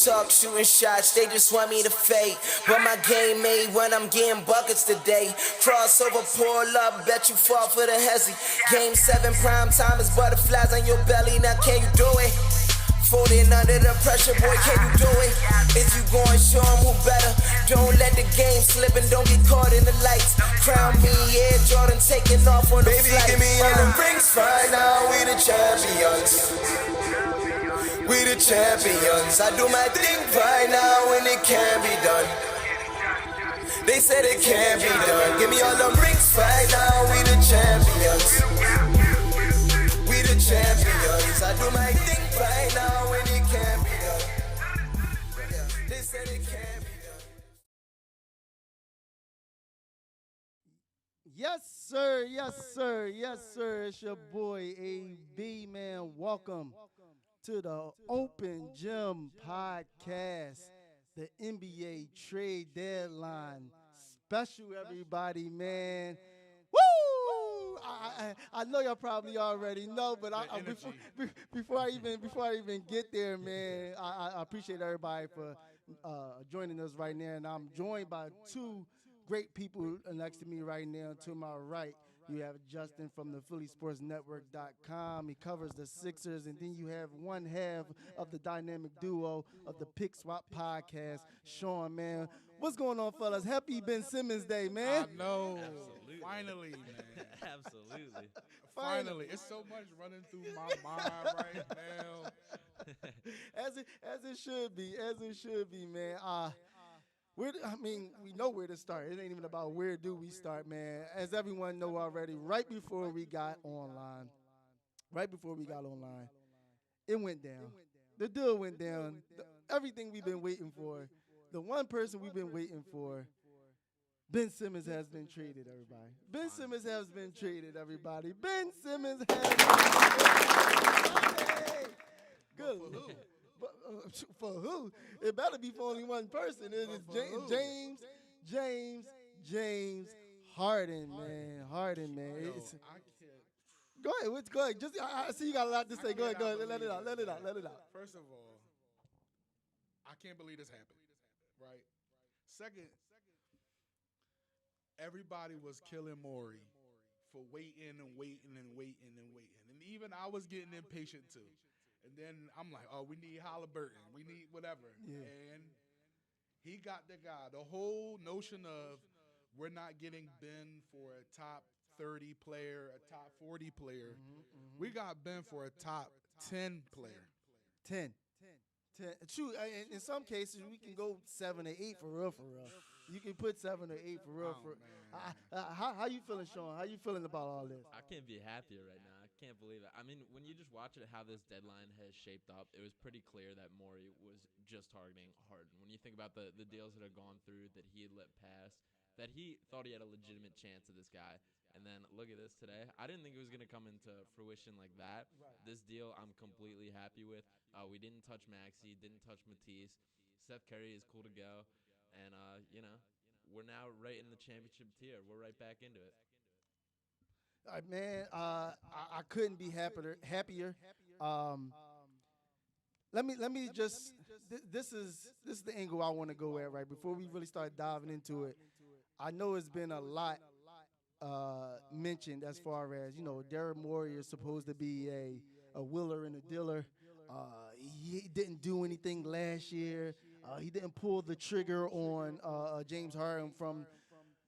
talk shooting shots, they just want me to fade. But my game made when I'm getting buckets today. Crossover, pull up, bet you fall for the hezzy. Game 7 prime time is butterflies on your belly, now can you do it? Folding under the pressure, boy, can you do it? If you going, show 'em who better. Don't let the game slip and don't get caught in the lights. Crown me, yeah, Jordan taking off on the Baby, flight. give me all them rings right now, we the champions. We the champions. I do my thing right now and it can't be done. They said it can't be done. Give me all them rings right now, we the champions. We the champions. I do my thing right now and it can't be done. They said it can't be done. Yes, sir. Yes, sir. Yes, sir. It's your boy AB, man. Welcome to the Open Gym podcast, the NBA trade deadline special, everybody, man. Woo! I know y'all probably already know, but before I even get there, man, I appreciate everybody for joining us right now, and I'm joined by two great people next to me right now. To my right, you have Justin from the PhillySportsNetwork.com. He covers the Sixers. And then you have one half of the dynamic duo of the PickSwap podcast, Sean, man. What's going on, fellas? Happy Ben Simmons Day, man. I know. Absolutely. Finally, man. Absolutely. Finally. It's so much running through my mind right now. As it should be. As it should be, man. We know where to start. It ain't even about where do we start, man. As everyone know already, right before we got online, it went down. The deal went down. Everything we've been waiting for, the one person we've been waiting for, Ben Simmons has been traded, everybody. Ben Simmons has been traded, everybody. Ben Simmons has been traded. Good. For who? It better be for only one person. It is James Harden, man. Harden, man. Yo, I can't. Go ahead. Just I see you got a lot to say. Go ahead. Let it out. First of all, I can't believe this happened. Right. Second, everybody was killing Maury for waiting. And even I was getting impatient too. And then I'm like, oh, we need Halliburton. We need whatever. Yeah. And he got the guy. The whole notion of we're not getting Ben for a top 30 player, a top 40 player. We got Ben for a top 10 player. 10. True. In some cases, we can go 7 or 8 for real. You can put 7 or 8 for real. How you feeling, Sean? How you feeling about all this? I can't be happier right now. I can't believe it. I mean, when you just watch it, how this deadline has shaped up, it was pretty clear that Morey was just targeting Harden. When you think about the deals that have gone through that he had let pass, that he thought he had a legitimate chance of this guy. And then look at this today. I didn't think it was going to come into fruition like that. Right. This deal I'm completely happy with. We didn't touch Maxey, didn't touch Matisse. Seth Curry is cool to go. And, we're now right in the championship tier. We're right back into it. All right, man, I couldn't be happier. Let me just this is the angle I want to go at right before we really start diving into it. I know it's been a lot mentioned as far as, Daryl Morey is supposed to be a willer and a dealer. He didn't do anything last year. He didn't pull the trigger on James Harden from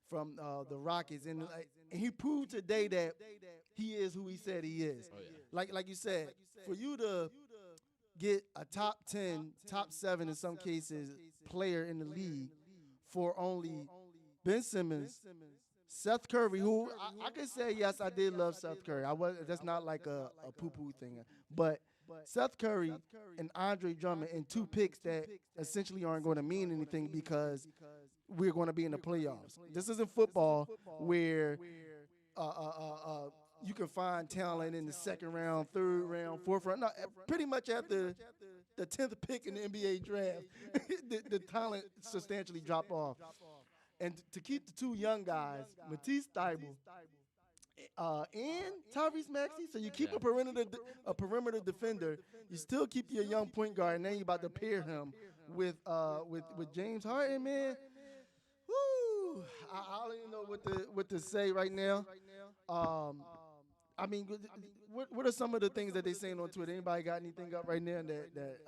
the Rockets, and he proved today that he is who he said he is. Oh, yeah. Like you said, for you to get a top 10, top 7 in some cases player in the league for only Ben Simmons, Seth Curry, who I can say, yes, I did love Seth Curry. That's not like a poo-poo thing. But Seth Curry and Andre Drummond and 2 picks that essentially aren't going to mean anything because we're going to be in the playoffs. This isn't football where you can find talent in the second round, third round, fourth round. No, pretty much after the 10th pick in the NBA draft, the talent substantially drop off. And to keep the 2 young guys, Matisse Thybulle and Tyrese Maxey, so you keep a perimeter defender, you still keep your young point guard, and then you're about to pair him with James Harden, man. Woo! I don't even know what to say right now. I mean, what are some of the things that they saying on Twitter? Anybody got anything up right now that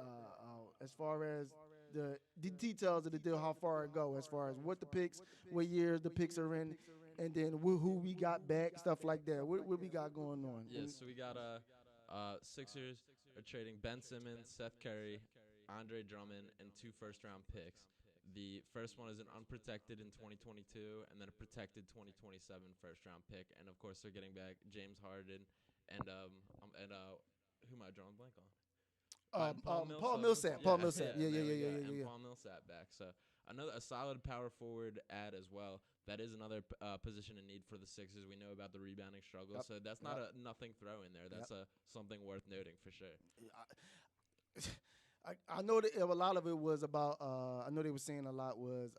as far as the details of the deal, how far it go, as far as what the picks, what years the picks are in, and then who we got back, stuff like that. What we got going on? Yeah, so we got Sixers are trading Ben Simmons, Seth Curry, Andre Drummond, and 2 first-round picks. The first one is an unprotected in 2022, and then a protected 2027 first-round pick. And of course, they're getting back James Harden and who am I drawing blank on? Paul Millsap. Paul Millsap. Yeah. And Paul Millsap back. So a solid power forward add as well. That is another position in need for the Sixers. We know about the rebounding struggle, so that's not a nothing throw in there. That's something worth noting for sure. I know that a lot of it was about. I know they were saying a lot was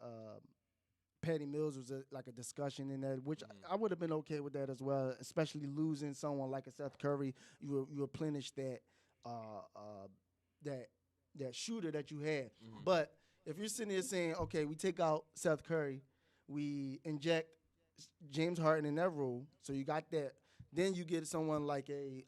Patty Mills was like a discussion in that, which I would have been okay with that as well. Especially losing someone like a Seth Curry, you replenish that that shooter that you had. But if you're sitting there saying, okay, we take out Seth Curry, we inject James Harden in that role, so you got that. Then you get someone like a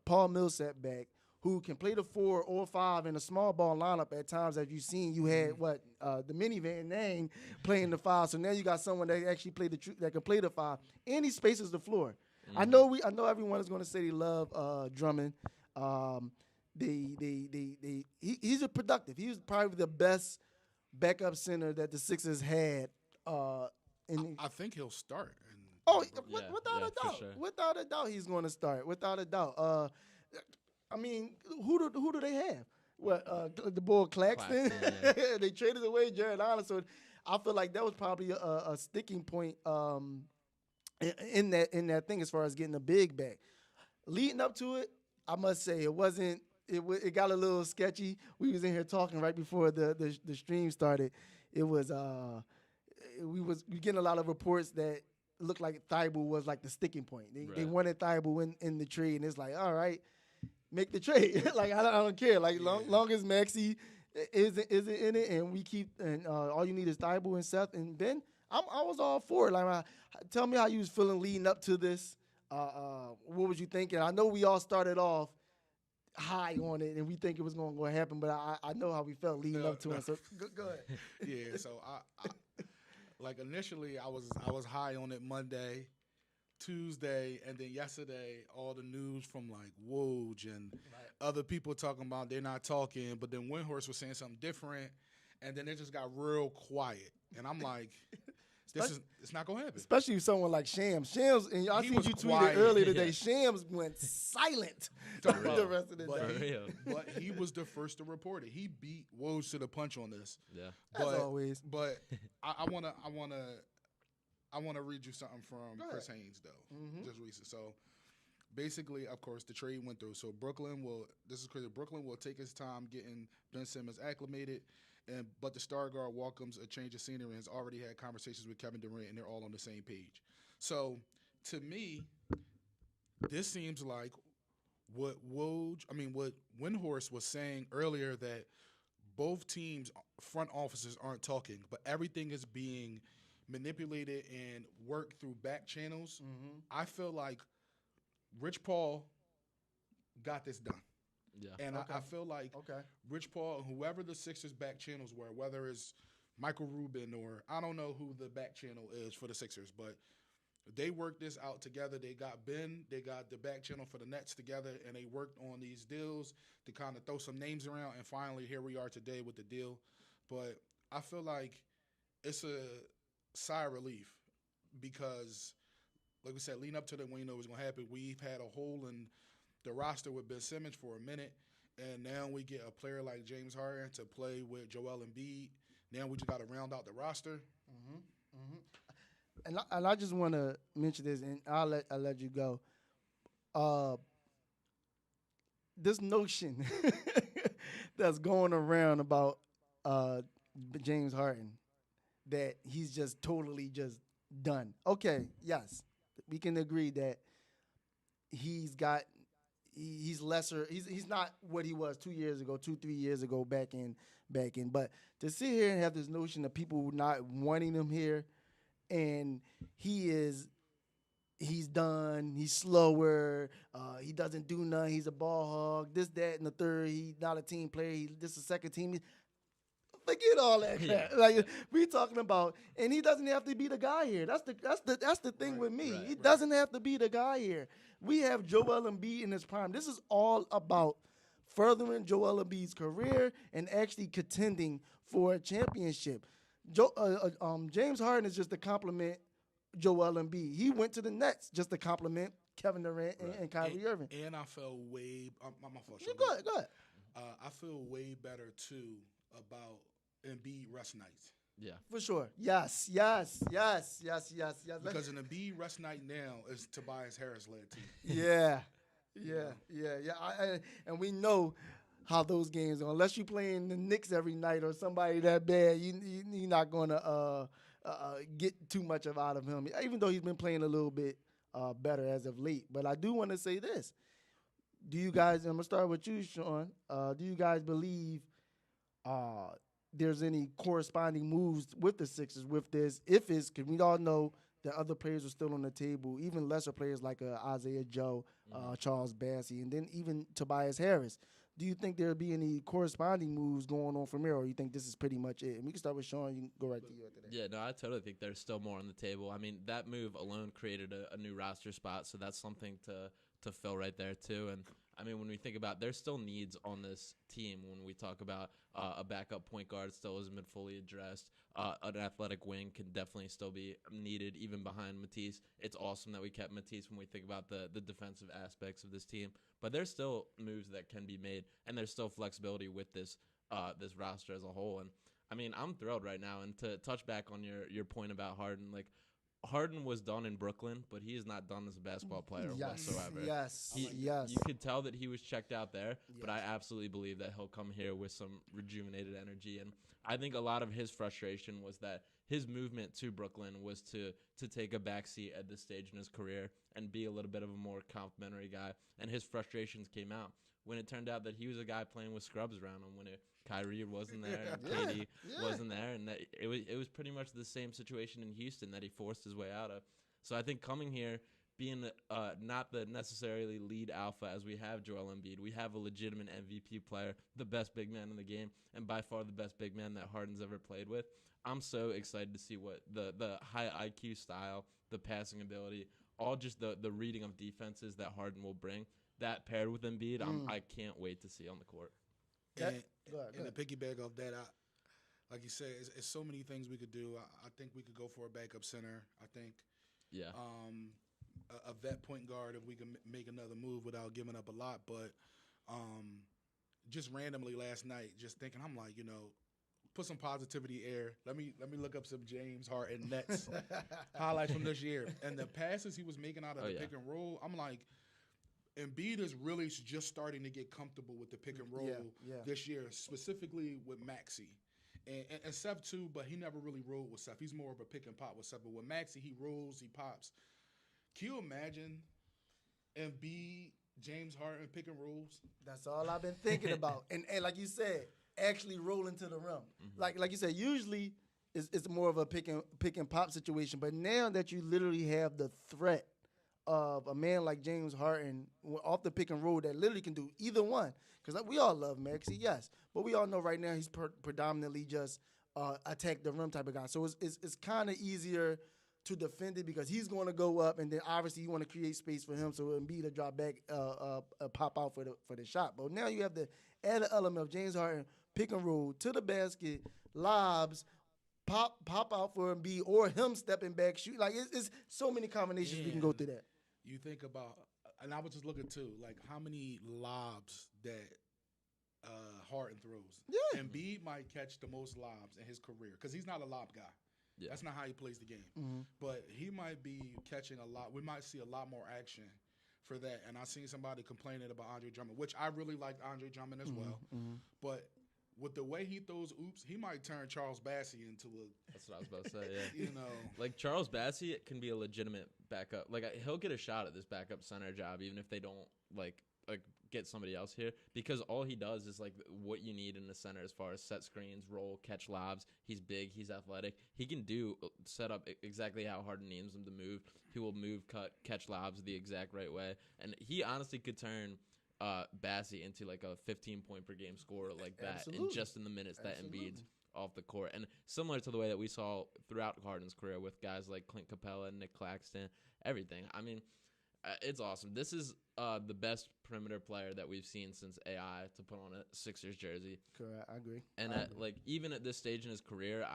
Paul Millsap back, who can play the 4 or 5 in a small ball lineup at times. As you've seen, you had the minivan Nang playing the 5. So now you got someone that actually that can play the 5, and he spaces the floor. I know everyone is going to say they love Drummond. He's a productive. He was probably the best backup center that the Sixers had. I think he'll start. Without a doubt. Sure. Without a doubt, he's going to start. Without a doubt. I mean, who do they have? The boy Claxton? Yeah. They traded away Jared Allen, so I feel like that was probably a sticking point in that thing as far as getting a big back. Leading up to it, I must say it wasn't. It got a little sketchy. We was in here talking right before the stream started. It was we getting a lot of reports that looked like Thibault was like the sticking point. They wanted Thibault in the trade, and it's like, all right, make the trade. Like I don't care. Like long as Maxey isn't in it, and we keep and all you need is Thibault and Seth and Ben. I was all for it. Like, tell me how you was feeling leading up to this. What was you thinking? I know we all started off high on it, and we think it was going to happen, but I know how we felt leading up to it. So go ahead. Yeah. So I like initially I was high on it Monday, Tuesday, and then yesterday all the news from like Woj and other people talking about they're not talking, but then Windhorst was saying something different, and then it just got real quiet, and I'm like, it's not gonna happen. Especially someone like Shams. And I seen you quiet. tweeted earlier today. Shams went silent the rest of the day. But he was the first to report it. He beat Woj to the punch on this. Yeah, as always. But I wanna read you something from Chris Haynes though, just recent. So basically, of course, the trade went through. So Brooklyn will take his time getting Ben Simmons acclimated. But the star guard welcomes a change of scenery and has already had conversations with Kevin Durant, and they're all on the same page. So, to me, this seems like what Windhorst was saying earlier, that both teams' front offices aren't talking, but everything is being manipulated and worked through back channels. I feel like Rich Paul got this done. Yeah, and I feel like Rich Paul, whoever the Sixers back channels were, whether it's Michael Rubin or I don't know who the back channel is for the Sixers, but they worked this out together. They got Ben, they got the back channel for the Nets together, and they worked on these deals to kind of throw some names around, and finally here we are today with the deal. But I feel like it's a sigh of relief because, like we said, leading up to that, when you know it was going to happen, we've had a hole in the roster with Ben Simmons for a minute, and now we get a player like James Harden to play with Joel Embiid. Now we just got to round out the roster. And I just want to mention this, and I'll let you go. This notion that's going around about James Harden, that he's just totally just done. Okay, yes, we can agree that he's got he's lesser. He's not what he was 3 years ago back in. But to sit here and have this notion of people not wanting him here, and he's done. He's slower. He doesn't do nothing. He's a ball hog. This, that, and the third. He's not a team player. He's just a second team. Forget all that crap. Yeah. Like we talking about, and he doesn't have to be the guy here. That's the thing with me. He doesn't have to be the guy here. We have Joel Embiid in his prime. This is all about furthering Joel Embiid's career and actually contending for a championship. James Harden is just to compliment Joel Embiid. He went to the Nets just to compliment Kevin Durant and Kyrie Irving. And I felt my fault. Go ahead. I feel way better too about Embiid rest nights. Yeah, for sure. Yes. Because an Embiid rest night now is Tobias Harris led team. Yeah. And we know how those games are. Unless you playing the Knicks every night or somebody that bad, you're not going to get too much out of him, even though he's been playing a little bit better as of late. But I do want to say this. Do you guys, I'm going to start with you, Sean, do you guys believe there's any corresponding moves with the Sixers with this? If it's, because we all know that other players are still on the table, even lesser players like Isaiah Joe, Charles Bassey, and then even Tobias Harris. Do you think there'll be any corresponding moves going on from here, or you think this is pretty much it? And we can start with Sean. You can go right to you after that. Yeah, no, I totally think there's still more on the table. I mean, that move alone created a new roster spot, so that's something to fill right there too. And I mean, when we think about, there's still needs on this team. When we talk about a backup point guard still hasn't been fully addressed. An athletic wing can definitely still be needed, even behind Matisse. It's awesome that we kept Matisse when we think about the defensive aspects of this team. But there's still moves that can be made, and there's still flexibility with this this roster as a whole. And I mean, I'm thrilled right now. And to touch back on your point about Harden, like, Harden was done in Brooklyn, but he is not done as a basketball player whatsoever. Yes. You could tell that he was checked out there, but I absolutely believe that he'll come here with some rejuvenated energy. And I think a lot of his frustration was that his movement to Brooklyn was to take a backseat at this stage in his career and be a little bit of a more complimentary guy. And his frustrations came out when it turned out that he was a guy playing with scrubs around him, when Kyrie wasn't there, and KD wasn't there, and that it was pretty much the same situation in Houston that he forced his way out of. So I think coming here, being not the necessarily lead alpha as we have Joel Embiid, we have a legitimate MVP player, the best big man in the game, and by far the best big man that Harden's ever played with. I'm so excited to see what the high IQ style, the passing ability, all just the reading of defenses that Harden will bring. That paired with Embiid, I can't wait to see on the court. And to piggyback off that, like you said, it's so many things we could do. I think we could go for a backup center. I think a vet point guard if we can make another move without giving up a lot. But just randomly last night, just thinking, I'm like, put some positivity air. Let me look up some James Harden Nets highlights from this year. And the passes he was making out of the pick and roll, I'm like, Embiid is really just starting to get comfortable with the pick and roll this year, specifically with Maxey. And Seth too, but he never really rolled with Seth. He's more of a pick and pop with Seth. But with Maxey, he rolls, he pops. Can you imagine Embiid, James Harden pick and rolls? That's all I've been thinking about. And like you said, actually rolling to the rim. Like you said, usually it's more of a pick and pop situation. But now that you literally have the threat of a man like James Harden off the pick and roll that literally can do either one. Because we all love Maxey, yes. But we all know right now he's predominantly just attack the rim type of guy. So it's kind of easier to defend it because he's going to go up, and then obviously you want to create space for him so Embiid to drop back, pop out for the shot. But now you have the added element of James Harden pick and roll to the basket, lobs, pop out for Embiid, or him stepping back, shoot. Like it's so many combinations we can go through that. You think about, and I was just looking too, like how many lobs that Harden throws. Yeah. Embiid might catch the most lobs in his career because he's not a lob guy. Yeah. That's not how he plays the game. But he might be catching a lot. We might see a lot more action for that. And I seen somebody complaining about Andre Drummond, which I really liked Andre Drummond as well. But with the way he throws oops, he might turn Charles Bassey into a... That's what I was about to say, yeah. Like, Charles Bassey can be a legitimate backup. Like, he'll get a shot at this backup center job, even if they don't, like, get somebody else here, because all he does is like what you need in the center as far as set screens, roll, catch lobs. He's big, he's athletic. He can set up exactly how Harden needs him to move. He will move, cut, catch lobs the exact right way, and he honestly could turn Bassey into like a 15-point per game scorer like that, and just in the minutes that Embiid's off the court. And similar to the way that we saw throughout Harden's career with guys like Clint Capella, Nick Claxton, everything. I mean, it's awesome. This is the best perimeter player that we've seen since AI to put on a Sixers jersey. Correct, I agree. And like even at this stage in his career,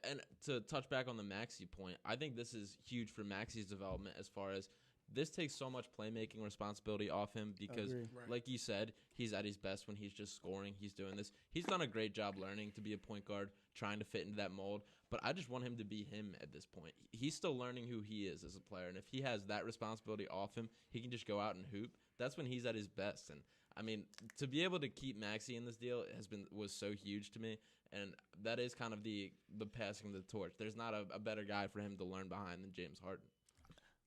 and to touch back on the Maxey point, I think this is huge for Maxey's development as far as this takes so much playmaking responsibility off him because, like you said, he's at his best when he's just scoring. He's doing this. He's done a great job learning to be a point guard, trying to fit into that mold. But I just want him to be him at this point. He's still learning who he is as a player. And if he has that responsibility off him, he can just go out and hoop. That's when he's at his best. And, I mean, to be able to keep Maxey in this deal was so huge to me. And that is kind of the passing of the torch. There's not a better guy for him to learn behind than James Harden.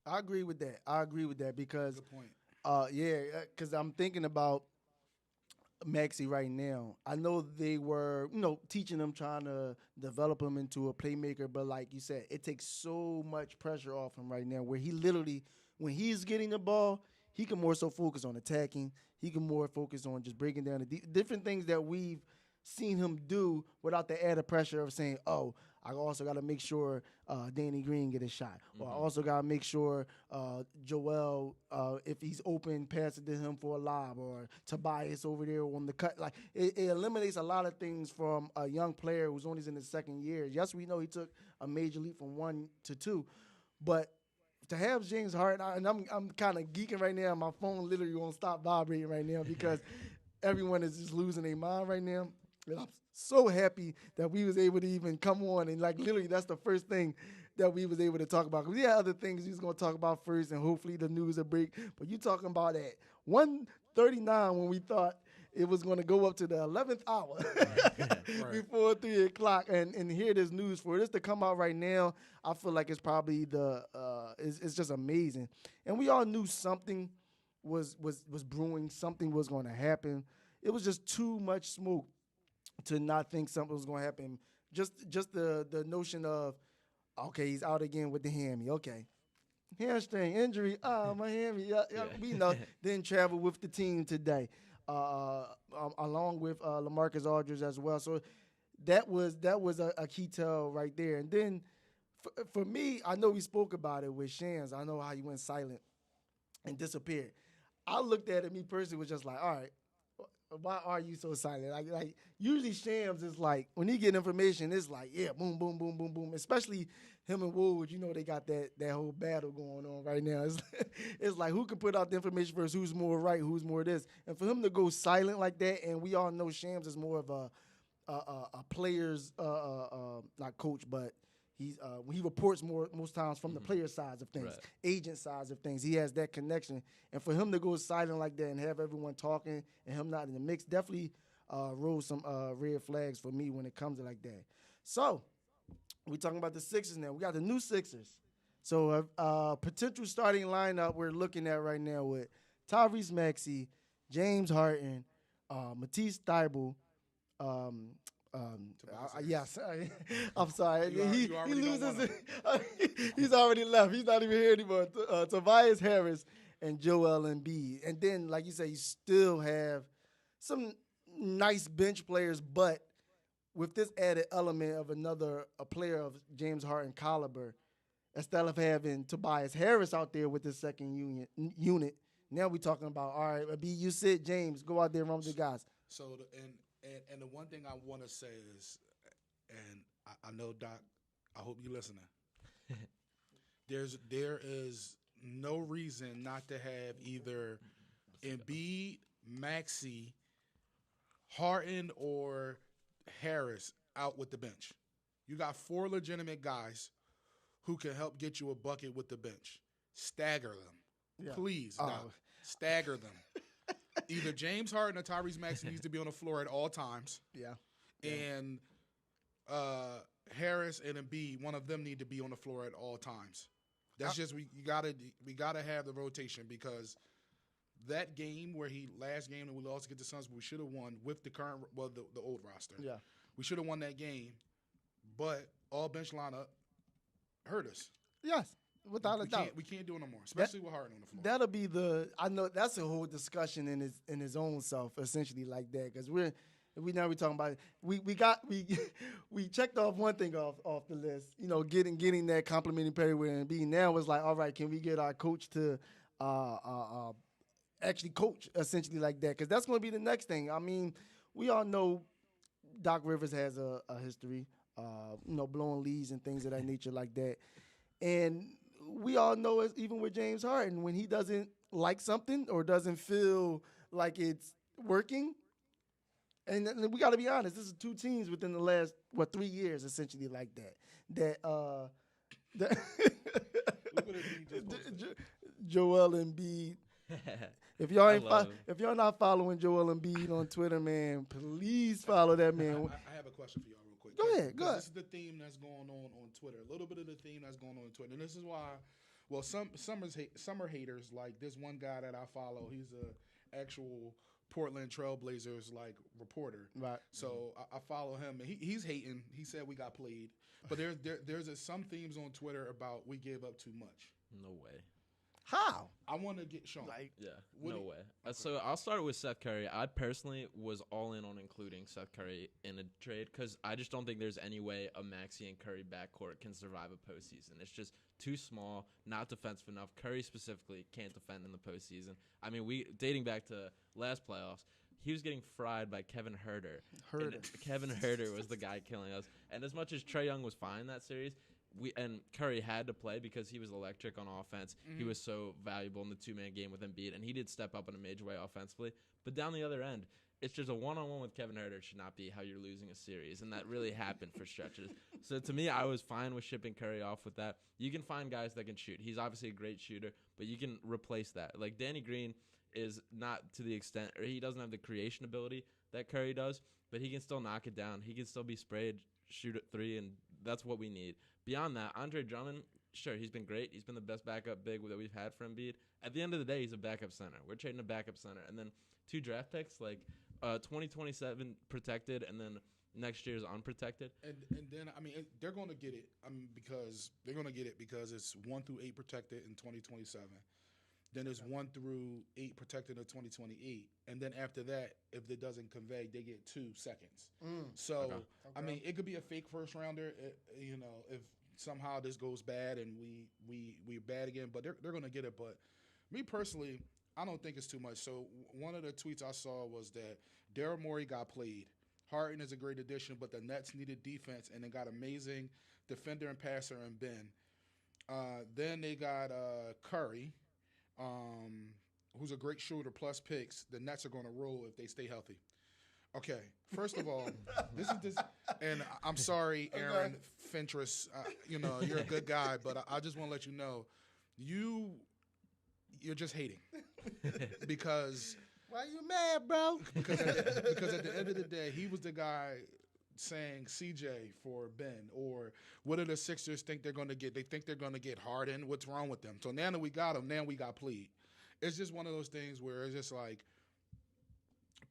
I agree with that because, Good point. because I'm thinking about Maxey right now. I know they were, teaching him, trying to develop him into a playmaker, but like you said, it takes so much pressure off him right now where he literally, when he's getting the ball, he can more so focus on attacking. He can more focus on just breaking down the different things that we've seen him do without the added pressure of saying, oh, I also got to make sure Danny Green get a shot. Or I also got to make sure Joel, if he's open, pass it to him for a lob. Or Tobias over there on the cut. Like it eliminates a lot of things from a young player who's only in his second year. Yes, we know he took a major leap from 1 to 2. But to have James Harden, and I'm kind of geeking right now. My phone literally won't stop vibrating right now because everyone is just losing their mind right now. And I'm so happy that we was able to even come on and like literally that's the first thing that we was able to talk about. Because we had other things we was going to talk about first and hopefully the news will break. But you talking about at 1:39 when we thought it was going to go up to the 11th hour before 3 o'clock. And hear this news for this to come out right now, I feel like it's probably it's just amazing. And we all knew something was brewing, something was going to happen. It was just too much smoke to not think something was going to happen. Just the notion of, okay, he's out again with the hammy. Okay. Hamstring injury. My hammy. We know. Didn't travel with the team today, along with LaMarcus Aldridge as well. So that was a key tell right there. And then for me, I know we spoke about it with Shams. I know how he went silent and disappeared. I looked at it, me personally, was just like, all right, why are you so silent? Like usually Shams is like, when he get information, it's like, yeah, boom, boom, boom, boom, boom. Especially him and Wood, they got that whole battle going on right now. It's like who can put out the information first, who's more right, who's more this. And for him to go silent like that, and we all know Shams is more of a player's, not coach, but he reports most times from the player sides of things, agent sides of things. He has that connection. And for him to go silent like that and have everyone talking and him not in the mix definitely rose some red flags for me when it comes to like that. So we're talking about the Sixers now. We got the new Sixers. So potential starting lineup we're looking at right now with Tyrese Maxey, James Harden, Matisse Thybulle, yes, I'm sorry. He loses it. He's already left. He's not even here anymore. Tobias Harris and Joel Embiid. And then, like you say, you still have some nice bench players, but with this added element of a player of James Harden caliber, instead of having Tobias Harris out there with the second unit, now we're talking about, all right, Embiid, you sit, James, go out there and run with the guys. So, and the one thing I want to say is, and I know, Doc, I hope you're listening. There is no reason not to have either Embiid, Maxey, Harden, or Harris out with the bench. You got 4 legitimate guys who can help get you a bucket with the bench. Stagger them. Yeah. Please, Doc. Stagger them. Either James Harden or Tyrese Maxey needs to be on the floor at all times. Yeah. And Harris and Embiid, one of them need to be on the floor at all times. That's just we gotta have the rotation because that game where last game that we lost against the Suns, we should have won with the current, the old roster. Yeah. We should have won that game, but all bench lineup hurt us. Yes, without a doubt. We can't do it no more, especially with Harden on the floor. That'll be I know that's a whole discussion in his own self, essentially, like that, because we talking about it. We checked off one thing off the list, getting that complimenting Perry with Embiid. Now it's like, all right, can we get our coach to actually coach, essentially, like that? Because that's going to be the next thing. I mean, we all know Doc Rivers has a history, blowing leads and things of that nature like that. And we all know, even with James Harden, when he doesn't like something or doesn't feel like it's working, and we got to be honest, this is two teams within the last, 3 years, essentially, like that. Joel Embiid. If y'all not following Joel Embiid on Twitter, man, please follow that man. I have a question for y'all real quick. Go ahead. This is the theme that's going on Twitter. A little bit of the theme that's going on Twitter. And this is why, summer haters, like this one guy that I follow, he's a actual Portland Trailblazers reporter. Right. So I follow him, and he's hating. He said we got played. But there's some themes on Twitter about we gave up too much. No way. How? I want to get Sean. Yeah, no way. So I'll start with Seth Curry. I personally was all in on including Seth Curry in a trade because I just don't think there's any way a Maxey and Curry backcourt can survive a postseason. It's just too small, not defensive enough. Curry specifically can't defend in the postseason. I mean, dating back to last playoffs, he was getting fried by Kevin Huerter. Kevin Huerter was the guy killing us. And as much as Trae Young was fine in that series, and Curry had to play because he was electric on offense. Mm-hmm. He was so valuable in the two-man game with Embiid, and he did step up in a major way offensively. But down the other end, it's just a one-on-one with Kevin Huerter should not be how you're losing a series, and that really happened for stretches. So to me, I was fine with shipping Curry off with that. You can find guys that can shoot. He's obviously a great shooter, but you can replace that. Like Danny Green is not to the extent, or he doesn't have the creation ability that Curry does, but he can still knock it down. He can still be sprayed, shoot at three, and that's what we need. Beyond that, Andre Drummond, sure, he's been great. He's been the best backup big that we've had for Embiid. At the end of the day, he's a backup center. We're trading a backup center. And then 2 draft picks, 2027 protected, and then next year's unprotected. And then, they're going to get it. Because they're going to get it because it's 1 through 8 protected in 2027. Then it's 1 through 8 protected in 2028. And then after that, if it doesn't convey, they get 2 seconds. So, okay. It could be a fake first rounder, if somehow this goes bad and we're bad again. But they're going to get it. But me personally, I don't think it's too much. So one of the tweets I saw was that Daryl Morey got played. Harden is a great addition, but the Nets needed defense, and they got amazing defender and passer in Ben. Then they got Curry. Who's a great shooter plus picks. The Nets are going to roll if they stay healthy. Okay, first of all, this, and I'm sorry, Aaron Fentress. You're a good guy, but I just want to let you know, you're just hating because. Why you mad, bro? Because at the end of the day, he was the guy saying CJ for Ben, or what do the Sixers think they're going to get? They think they're going to get Harden. What's wrong with them? So now that we got him, now we got played. It's just one of those things where it's just like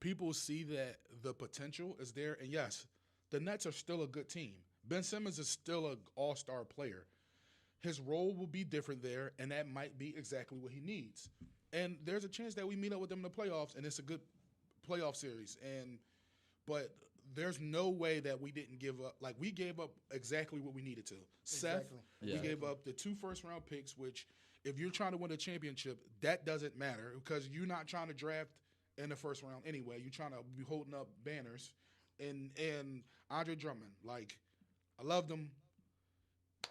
people see that the potential is there. And yes, the Nets are still a good team. Ben Simmons is still an all-star player. His role will be different there, and that might be exactly what he needs. And there's a chance that we meet up with them in the playoffs, and it's a good playoff series. But there's no way that we didn't give up. Like, we gave up exactly what we needed to. Exactly. Seth, we gave up the 2 first-round picks, which if you're trying to win a championship, that doesn't matter because you're not trying to draft in the first round anyway. You're trying to be holding up banners. And Andre Drummond, I loved him,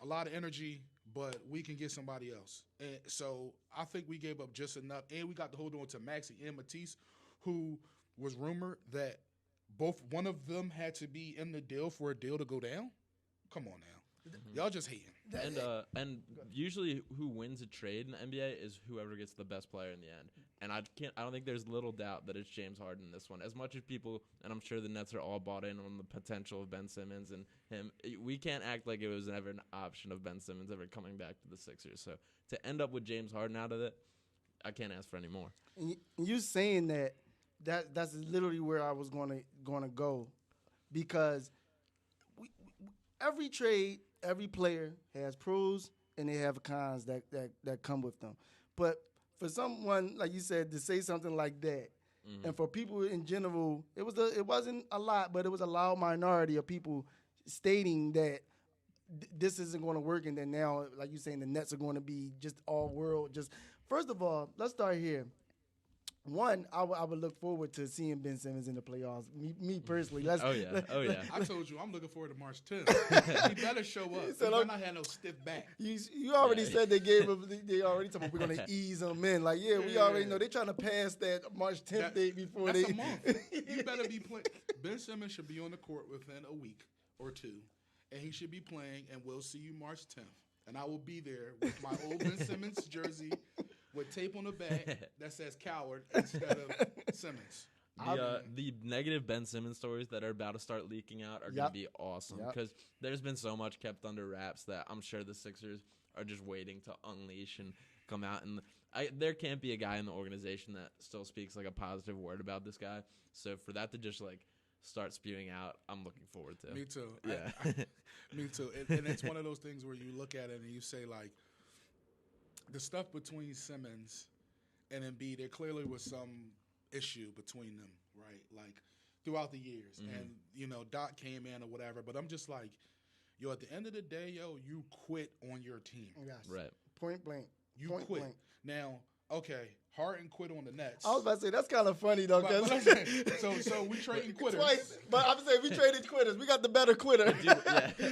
a lot of energy, but we can get somebody else. And so I think we gave up just enough. And we got to hold on to Maxey and Matisse, who was rumored that one of them had to be in the deal for a deal to go down. Come on now. Mm-hmm. Y'all just hating. And usually who wins a trade in the NBA is whoever gets the best player in the end. And I don't think there's little doubt that it's James Harden in this one. As much as people, and I'm sure the Nets are all bought in on the potential of Ben Simmons and him, we can't act like it was never an option of Ben Simmons ever coming back to the Sixers. So to end up with James Harden out of it, I can't ask for any more. And you saying that's literally where I was gonna go, because every trade, every player has pros and they have cons that come with them. But for someone like you said to say something like that, and for people in general, it wasn't a lot, but it was a loud minority of people stating that this isn't going to work, and then now, like you're saying, the Nets are going to be just all world. Just first of all, let's start here. One, I would look forward to seeing Ben Simmons in the playoffs. Me personally. Oh yeah. I told you I'm looking forward to March 10th. He better show up. He better not have no stiff back. You already said they gave him. They already told me we're gonna ease them in. Like we already know they're trying to pass that March 10th date before that's they. a month. You better be playing. Ben Simmons should be on the court within a week or two, and he should be playing. And we'll see you March 10th, and I will be there with my old Ben Simmons jersey with tape on the back that says "coward" instead of Simmons. The negative Ben Simmons stories that are about to start leaking out are going to be awesome, because there's been so much kept under wraps that I'm sure the Sixers are just waiting to unleash and come out. And there can't be a guy in the organization that still speaks like a positive word about this guy. So for that to just like start spewing out, I'm looking forward to. Me too. Yeah. Me too. And it's one of those things where you look at it and you say, like, the stuff between Simmons and Embiid, there clearly was some issue between them, right? Like, throughout the years. And, Doc came in or whatever. But I'm just like, at the end of the day, you quit on your team. Yes. Right. Point blank. You Point quit. blank. Now, okay, Harden quit on the Nets. I was about to say that's kind of funny though, But so we trading quitters. Twice, but I'm saying we traded quitters. We got the better quitter.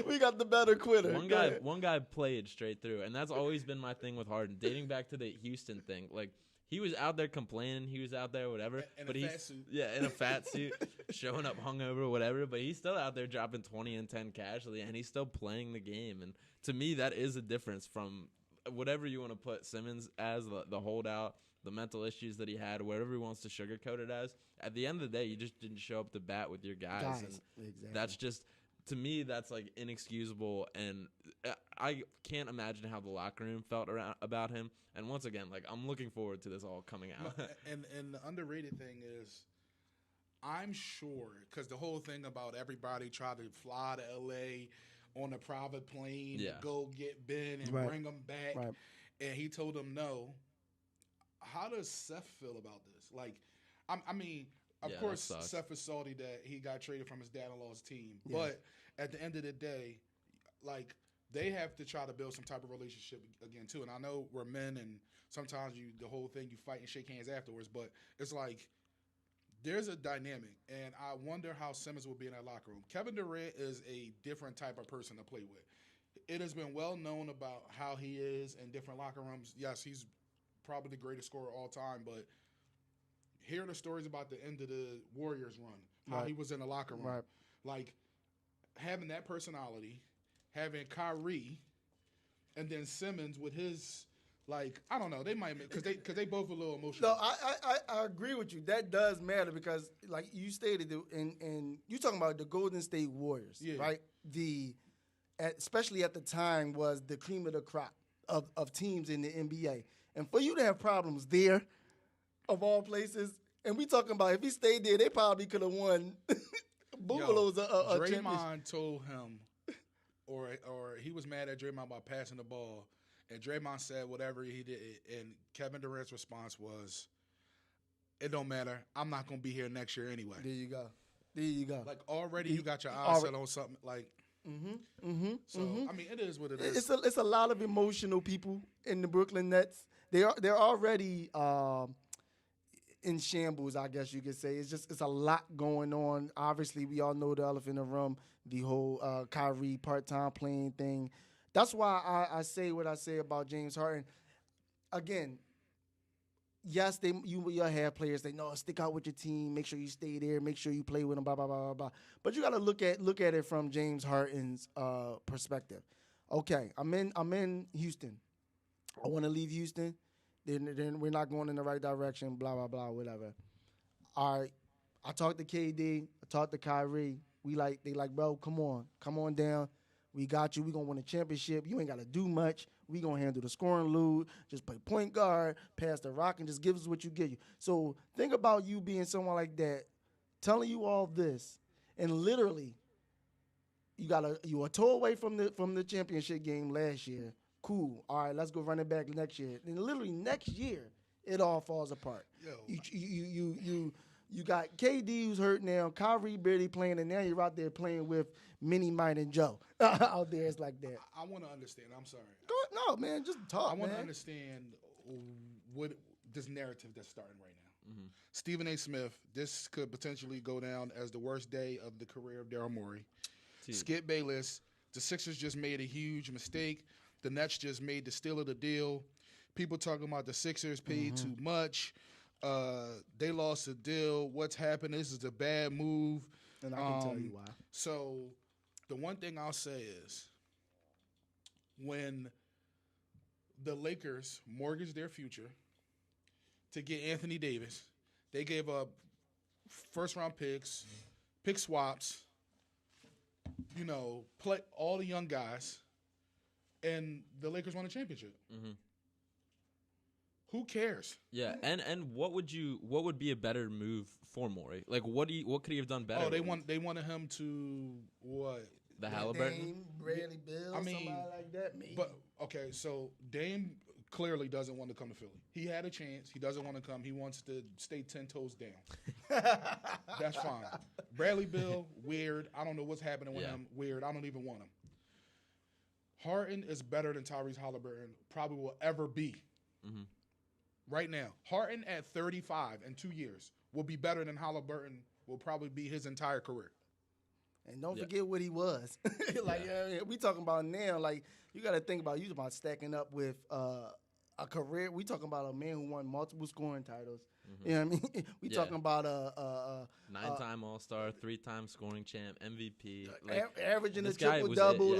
We got the better quitter. One guy played straight through, and that's always been my thing with Harden, dating back to the Houston thing. Like, he was out there complaining, he was out there whatever, but he's fat suit. in a fat suit, showing up hungover, whatever. But he's still out there dropping 20 and 10 casually, and he's still playing the game. And to me, that is a difference from whatever you want to put Simmons as, the holdout, the mental issues that he had, whatever he wants to sugarcoat it as. At the end of the day, you just didn't show up to bat with your guys. And exactly. that's just, to me, that's like inexcusable. And I can't imagine how the locker room felt about him. And once again, like, I'm looking forward to this all coming out. And the underrated thing is, I'm sure, because the whole thing about everybody trying to fly to L.A. on a private plane to go get Ben and bring him back. Right. And he told them no. How does Seth feel about this? Like, I mean, of course, Seth is salty that he got traded from his dad-in-law's team. Yeah. But at the end of the day, like, they have to try to build some type of relationship again, too. And I know we're men, and sometimes the whole thing, you fight and shake hands afterwards. But it's like, there's a dynamic, and I wonder how Simmons will be in that locker room. Kevin Durant is a different type of person to play with. It has been well known about how he is in different locker rooms. Yes, he's probably the greatest scorer of all time, but hear the stories about the end of the Warriors run, how he was in the locker room. Right. Like, having that personality, having Kyrie, and then Simmons with his, like, I don't know, they might make, because they both a little emotional. No, I agree with you. That does matter because, like you stated, and you talking about the Golden State Warriors, right? Especially at the time, was the cream of the crop of teams in the NBA. And for you to have problems there, of all places, and we talking about if he stayed there, they probably could have won Boogaloo's a championship. Draymond told him, or he was mad at Draymond about passing the ball, and Draymond said whatever he did, and Kevin Durant's response was, "It don't matter. I'm not gonna be here next year anyway." There you go. Like, already you got your eyes set on something like. So I mean, it is what it is. It's a lot of emotional people in the Brooklyn Nets. They're already in shambles, I guess you could say. It's a lot going on. Obviously, we all know the elephant in the room, the whole Kyrie part-time playing thing. That's why I say what I say about James Harden. Again, yes, you'll have players that stick out with your team, make sure you stay there, make sure you play with them, blah blah blah blah blah. But you got to look at it from James Harden's perspective. Okay, I'm in Houston. I want to leave Houston. Then we're not going in the right direction. Blah blah blah, whatever. All right, I talked to KD. I talked to Kyrie. They like, bro, come on down. We got you. We going to win a championship. You ain't got to do much. We going to handle the scoring load. Just play point guard, pass the rock, and just give us what you get you. So think about you being someone like that, telling you all this, and literally you were tore away from the championship game last year. Cool. All right, let's go run it back next year. And literally next year, it all falls apart. Yo. You got KD who's hurt now, Kyrie barely playing, and now you're out there playing with Mini Mine and Joe out there. It's like that. I want to understand. I'm sorry. No, man, just talk. I want to man. understand what this narrative that's starting right now. Mm-hmm. Stephen A. Smith, this could potentially go down as the worst day of the career of Daryl Morey. Skip Bayless, the Sixers just made a huge mistake. The Nets just made the steal of the deal. People talking about the Sixers paid too much. They lost the deal. What's happened? This is a bad move. And I can tell you why. So the one thing I'll say is when the Lakers mortgaged their future to get Anthony Davis, they gave up first-round picks, pick swaps, play all the young guys, and the Lakers won a championship. Mm-hmm. Who cares? Yeah, and what would be a better move for Morey? Like, what could he have done better? Oh, they wanted him to what? The Halliburton? Dame, Bradley Beal, somebody like that, maybe. But okay, so Dame clearly doesn't want to come to Philly. He had a chance. He doesn't want to come. He wants to stay 10 toes down. That's fine. Bradley Beal, weird. I don't know what's happening with him. Weird. I don't even want him. Harden is better than Tyrese Halliburton probably will ever be. Mm-hmm. Right now. Harden at 35 in 2 years will be better than Halliburton will probably be his entire career. And don't forget what he was. We talking about now, like, you got to think about, you about stacking up with a career. We talking about a man who won multiple scoring titles. Mm-hmm. You know what I mean? We talking about a 9-time All-Star, 3-time scoring champ, MVP. Averaging a triple-double.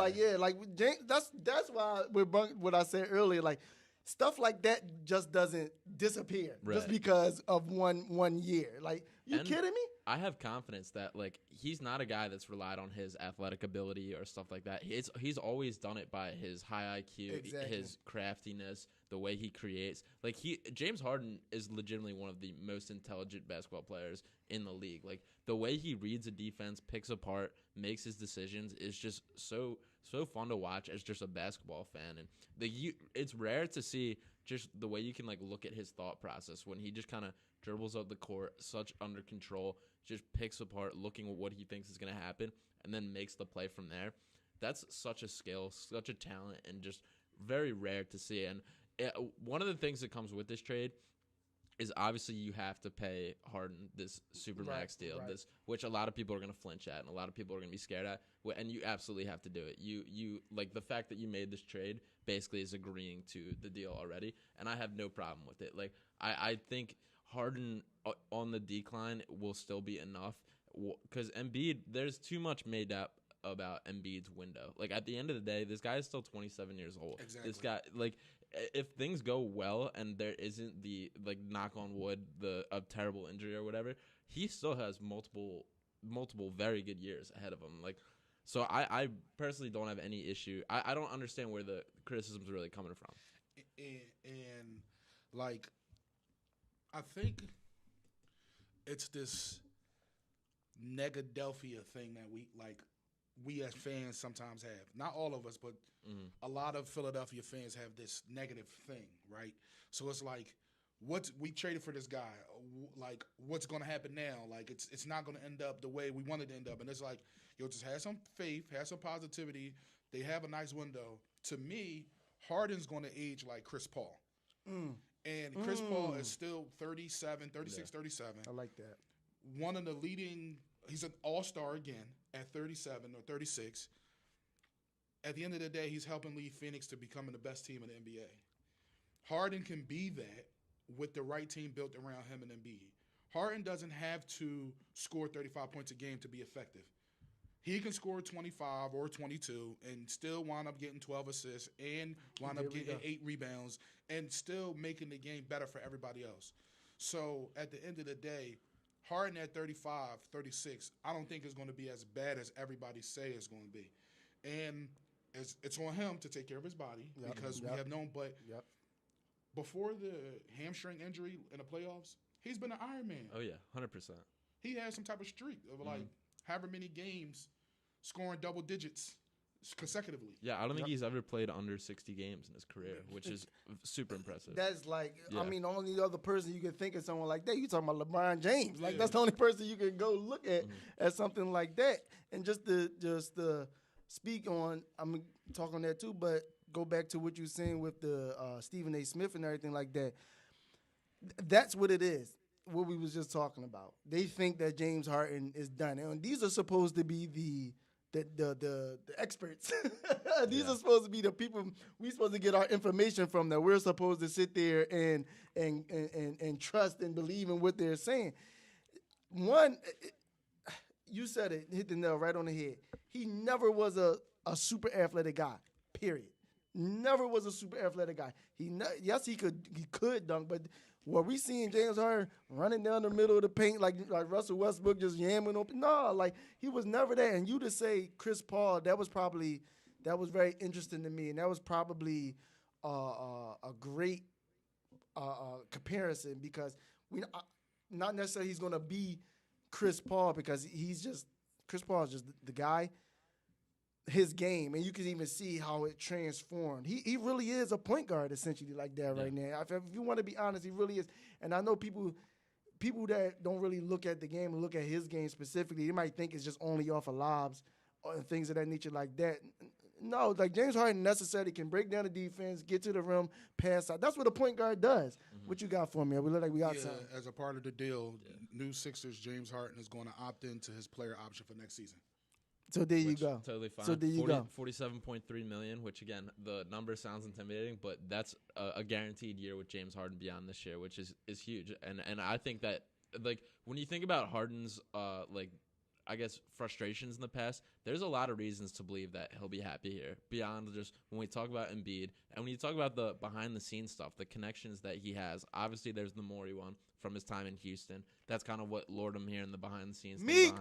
James, that's why what I said earlier, like, stuff like that just doesn't disappear just because of one year. Like, you kidding me? I have confidence that, like, he's not a guy that's relied on his athletic ability or stuff like that. He's always done it by his high IQ, his craftiness, the way he creates. Like, James Harden is legitimately one of the most intelligent basketball players in the league. Like, the way he reads a defense, picks apart, makes his decisions is just so fun to watch as just a basketball fan. And it's rare to see just the way you can, like, look at his thought process when he just kind of dribbles up the court, such under control, just picks apart, looking at what he thinks is going to happen, and then makes the play from there. That's such a skill, such a talent, and just very rare to see. And one of the things that comes with this trade is obviously you have to pay Harden this supermax deal, which a lot of people are going to flinch at, and a lot of people are going to be scared at, and you absolutely have to do it. You like, the fact that you made this trade basically is agreeing to the deal already, and I have no problem with it. Like, I think Harden on the decline will still be enough because Embiid, there's too much made up about Embiid's window. Like, at the end of the day, this guy is still 27 years old. Exactly. This guy, like, if things go well and there isn't the, like, knock on wood, a terrible injury or whatever, he still has multiple very good years ahead of him. Like, so I personally don't have any issue. I don't understand where the criticism's really coming from. And like, I think it's this Negadelphia thing that we as fans sometimes have. Not all of us, but a lot of Philadelphia fans have this negative thing, right? So it's like, we traded for this guy. Like, what's going to happen now? Like, it's not going to end up the way we wanted to end up. And it's like, just have some faith, have some positivity. They have a nice window. To me, Harden's going to age like Chris Paul. And Chris Paul is still 37. I like that. One of the leading, he's an all-star again at 37 or 36. At the end of the day, he's helping lead Phoenix to becoming the best team in the NBA. Harden can be that with the right team built around him and Embiid. Harden doesn't have to score 35 points a game to be effective. He can score 25 or 22 and still wind up getting 12 assists and wind up getting 8 rebounds and still making the game better for everybody else. So at the end of the day, Harden at 35, 36, I don't think is going to be as bad as everybody say it's going to be. And it's on him to take care of his body because we have known. But before the hamstring injury in the playoffs, he's been an Iron Man. Oh yeah, 100%. He had some type of streak of like however many games scoring double digits consecutively. Yeah, I don't think he's ever played under 60 games in his career, which is super impressive. That's like, I mean, the only other person you can think of someone like that, you talking about LeBron James. Like, that's the only person you can go look at something like that. And just to speak on, I'm talking on that too, but go back to what you're saying with the Stephen A. Smith and everything like that. That's what it is, what we was just talking about. They think that James Harden is done. And these are supposed to be the experts. These are supposed to be the people we're supposed to get our information from, that we're supposed to sit there and trust and believe in what they're saying. One, you said it, hit the nail right on the head. He never was a super athletic guy, period. Never was a super athletic guy. Yes, he could dunk, but what we seeing James Harden running down the middle of the paint like Russell Westbrook just yamming open? No, like he was never there. And you to say Chris Paul, that was very interesting to me, and that was probably a great comparison, because not necessarily he's going to be Chris Paul, because Chris Paul is just the guy. His game, and you can even see how it transformed. He really is a point guard essentially like that right now. If you want to be honest, he really is. And I know people that don't really look at the game and look at his game specifically, they might think it's just only off of lobs and things of that nature like that. No, like James Harden necessarily can break down the defense, get to the rim, pass out. That's what a point guard does. What you got for me? We look like we got something. As a part of the deal, new Sixers James Harden is going to opt into his player option for next season. So there you go. Totally fine. So there you go. $47.3 million, which again, the number sounds intimidating, but that's a guaranteed year with James Harden beyond this year, which is huge. And I think that, like, when you think about Harden's I guess frustrations in the past, there's a lot of reasons to believe that he'll be happy here beyond just when we talk about Embiid. And when you talk about the behind the scenes stuff, the connections that he has, obviously there's the Morey one from his time in Houston. That's kind of what lured him here in the behind the scenes. Meek.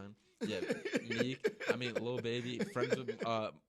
Yeah, Meek. I mean, Lil Baby, friends with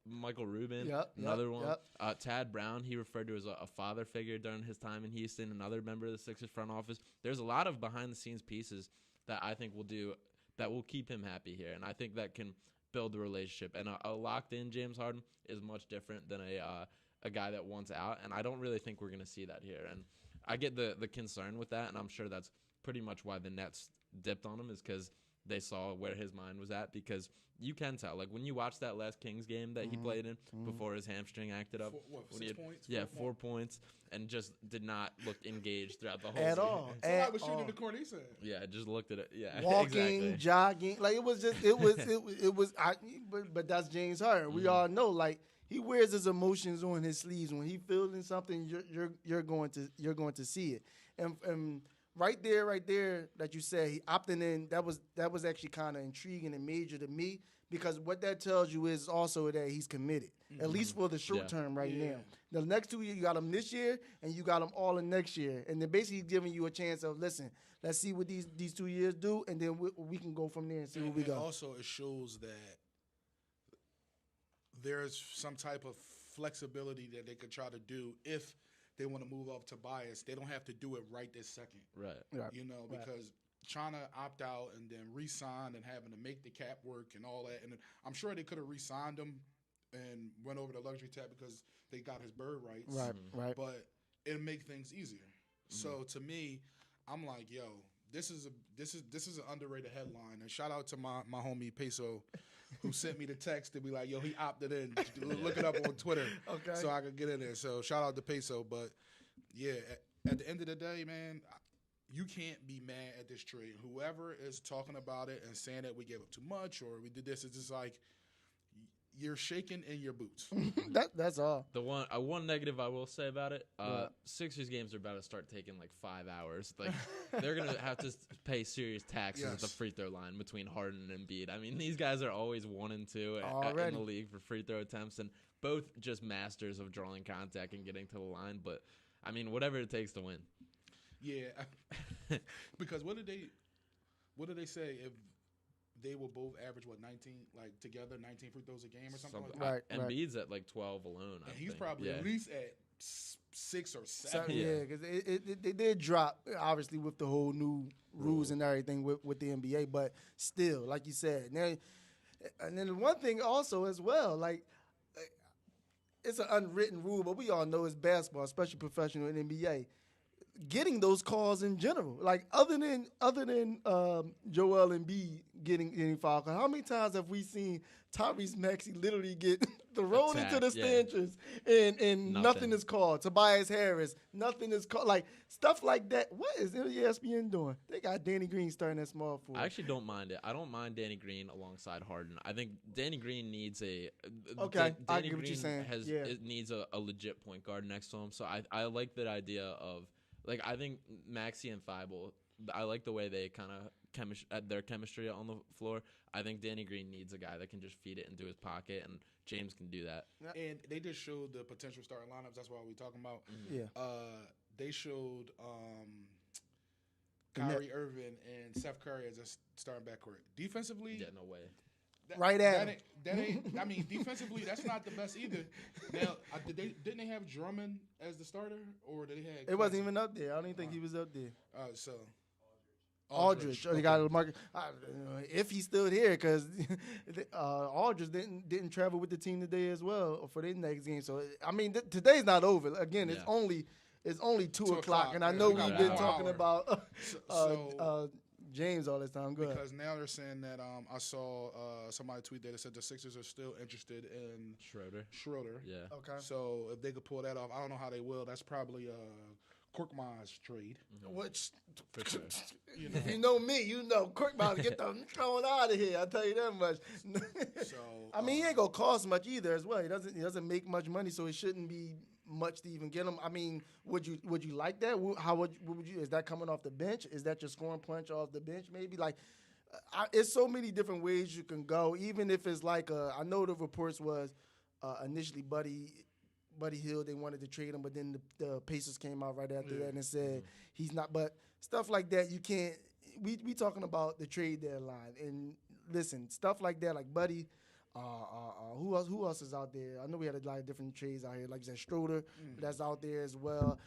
Michael Rubin, another one. Tad Brown, he referred to as a father figure during his time in Houston, another member of the Sixers front office. There's a lot of behind the scenes pieces that I think will keep him happy here, and I think that can build the relationship. And a locked-in James Harden is much different than a guy that wants out, and I don't really think we're going to see that here. And I get the concern with that, and I'm sure that's pretty much why the Nets dipped on him, is because they saw where his mind was at, because you can tell. Like, when you watch that last Kings game that he played in before his hamstring acted up. 6 points? Yeah, 4 points, and just did not look engaged throughout the whole At game. all. So I was shooting the corner, he said. Yeah, just looked at it. Yeah, Walking, exactly. jogging. Like, but that's James Harden. We all know, like, he wears his emotions on his sleeves. When he feeling something, you're going to see it. And right there, that you said he opting in, that was actually kind of intriguing and major to me, because what that tells you is also that he's committed, at least for the short term now. The next 2 years, you got him this year, and you got him all in next year. And they're basically giving you a chance of, listen, let's see what these 2 years do, and then we can go from there and see where we go. Also, it shows that there's some type of flexibility that they could try to do if they want to move off Tobias. They don't have to do it right this second. Right. You know, because trying to opt out and then re-sign and having to make the cap work and all that. And I'm sure they could have re-signed him and went over the luxury tab because they got his bird rights. Right. But it'll make things easier. So to me, I'm like, yo, this is an underrated headline. And shout out to my homie Peso, who sent me the text to be like, yo, he opted in. Look it up on Twitter so I could get in there. So shout out to Peso. But, yeah, at the end of the day, man, you can't be mad at this trade. Whoever is talking about it and saying that we gave up too much or we did this, it's just like you're shaking in your boots. That's all. The one negative I will say about it, Sixers games are about to start taking like 5 hours. Like, they're gonna have to pay serious taxes at the free throw line between Harden and Embiid. I mean, these guys are always 1 and 2 in the league for free throw attempts, and both just masters of drawing contact and getting to the line. But I mean, whatever it takes to win. Yeah, because what did they say if they will both average 19 like together 19 free throws a game or something like that. Right. Embiid's at like 12 alone. And I he's think. probably at least at 6 or 7. Yeah, because they did drop, obviously, with the whole new rules and everything with the NBA. But still, like you said, now, and then one thing also as well, like, it's an unwritten rule, but we all know it's basketball, especially professional and NBA. Getting those calls in general, like other than Joel Embiid getting fouled, how many times have we seen Tyrese Maxey literally get thrown into the stanchions and nothing is called? Tobias Harris, nothing is called. Like stuff like that. What is ESPN doing? They got Danny Green starting at small forward. I actually don't mind it. I don't mind Danny Green alongside Harden. I think Danny Green needs a okay. I Danny get what you're saying. It needs a legit point guard next to him. So I like that idea of. Like, I think Maxey and Thibault, I like the way they kind of their chemistry on the floor. I think Danny Green needs a guy that can just feed it into his pocket, and James can do that. And they just showed the potential starting lineups. That's what we're talking about. Mm-hmm. Yeah. They showed Kyrie Irving and Seth Curry as a starting backcourt. Defensively, Yeah, no way. That ain't. I mean, defensively, that's not the best either. Now, didn't they have Drummond as the starter, or did they have? It wasn't even up there. I don't even think he was up there. So Aldridge. They got Marcus. If he's still here, because Aldridge didn't travel with the team today as well for their next game. So I mean, today's not over. Again, it's only 2 o'clock, and I know we've been talking about James all this time. Go ahead. Because now they're saying that I saw somebody tweet that said the Sixers are still interested in Schroeder. Yeah. Okay. So if they could pull that off, I don't know how they will. That's probably Korkmaz's trade. Which, For sure. if you know me, you know Korkmaz get them thrown out of here. I'll tell you that much. So I mean, he ain't gonna cost much either as well. He doesn't make much money, so it shouldn't be much to even get him. I mean, would you like that? How would you? Is that coming off the bench? Is that your scoring punch off the bench? Maybe like, it's so many different ways you can go. Even if it's like I know the reports was initially Buddy Hield, they wanted to trade him, but then the Pacers came out right after that and said he's not. But stuff like that, you can't. We talking about the trade deadline, and listen, stuff like that, like Buddy. Who else is out there? I know we had a lot of different trades out here, like you said, Schroeder, that's out there as well.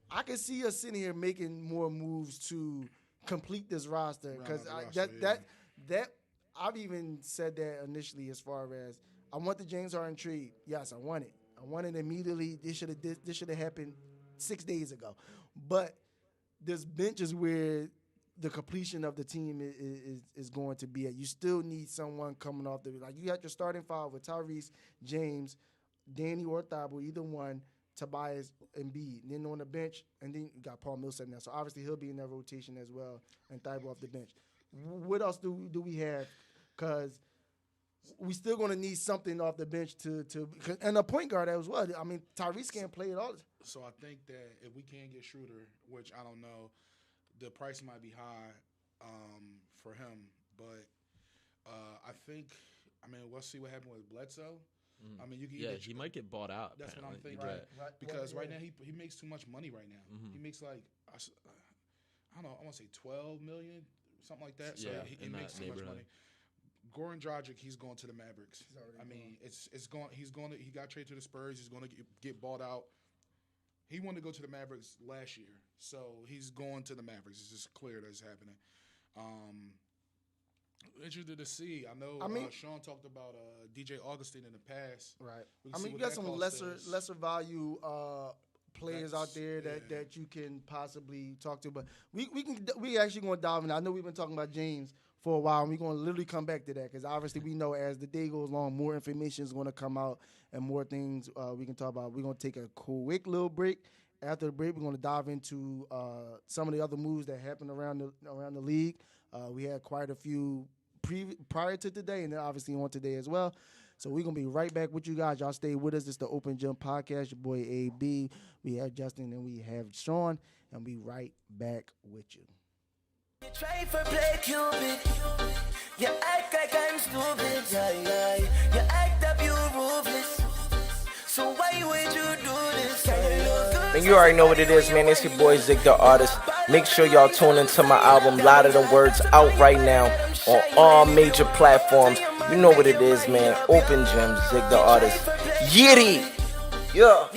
I can see us sitting here making more moves to complete this roster because that I've even said that initially as far as I want the James Harden trade. Yes, I want it. I want it immediately. This should have happened 6 days ago. But this bench is where the completion of the team is going to be at. You still need someone coming off like you got your starting five with Tyrese, James, Danny or Thibault, either one, Tobias, and Embiid. Then on the bench, and then you got Paul Millsap now. So obviously he'll be in that rotation as well, and Thibault off the bench. What else do we have? Because we still going to need something off the bench to and a point guard as well. I mean, Tyrese can't play it all. So I think that if we can get Schroeder, which I don't know, the price might be high for him, but I think. I mean, we'll see what happens with Bledsoe. I mean, he might get bought out. That's apparently. what I'm thinking. Right. Because right now he makes too much money right now. He makes like I don't know. I want to say $12 million, something like that. So he makes too much money. Goran Dragic, he's going to the Mavericks. I mean, it's going. He got traded to the Spurs. He's going to get bought out. He wanted to go to the Mavericks last year, so he's going to the Mavericks. It's just clear that it's happening. Interested to see. I know Sean talked about DJ Augustine in the past. Right. I mean, you got some lesser value players out there that you can possibly talk to, but we actually going to dive in. I know we've been talking about James for a while, and we're going to literally come back to that because obviously we know as the day goes along, more information is going to come out and more things we can talk about. We're going to take a quick little break. After the break, we're going to dive into some of the other moves that happened around the league. We had quite a few prior to today, and then obviously on today as well. So we're going to be right back with you guys. Y'all stay with us. It's the Open Gym Podcast. Your boy AB. We have Justin and we have Sean, and we right back with you. You try for play Cupid. You act like I'm stupid. Yeah. You act up, you ruthless. So why would you do this? Can you look good? Man, you already know what it is, man. It's your boy Zig the Artist. Make sure y'all tune into my album, Lot of the Words, out right now on all major platforms. You know what it is, man. OpenGym, Zig the Artist. Yitty! Yeah.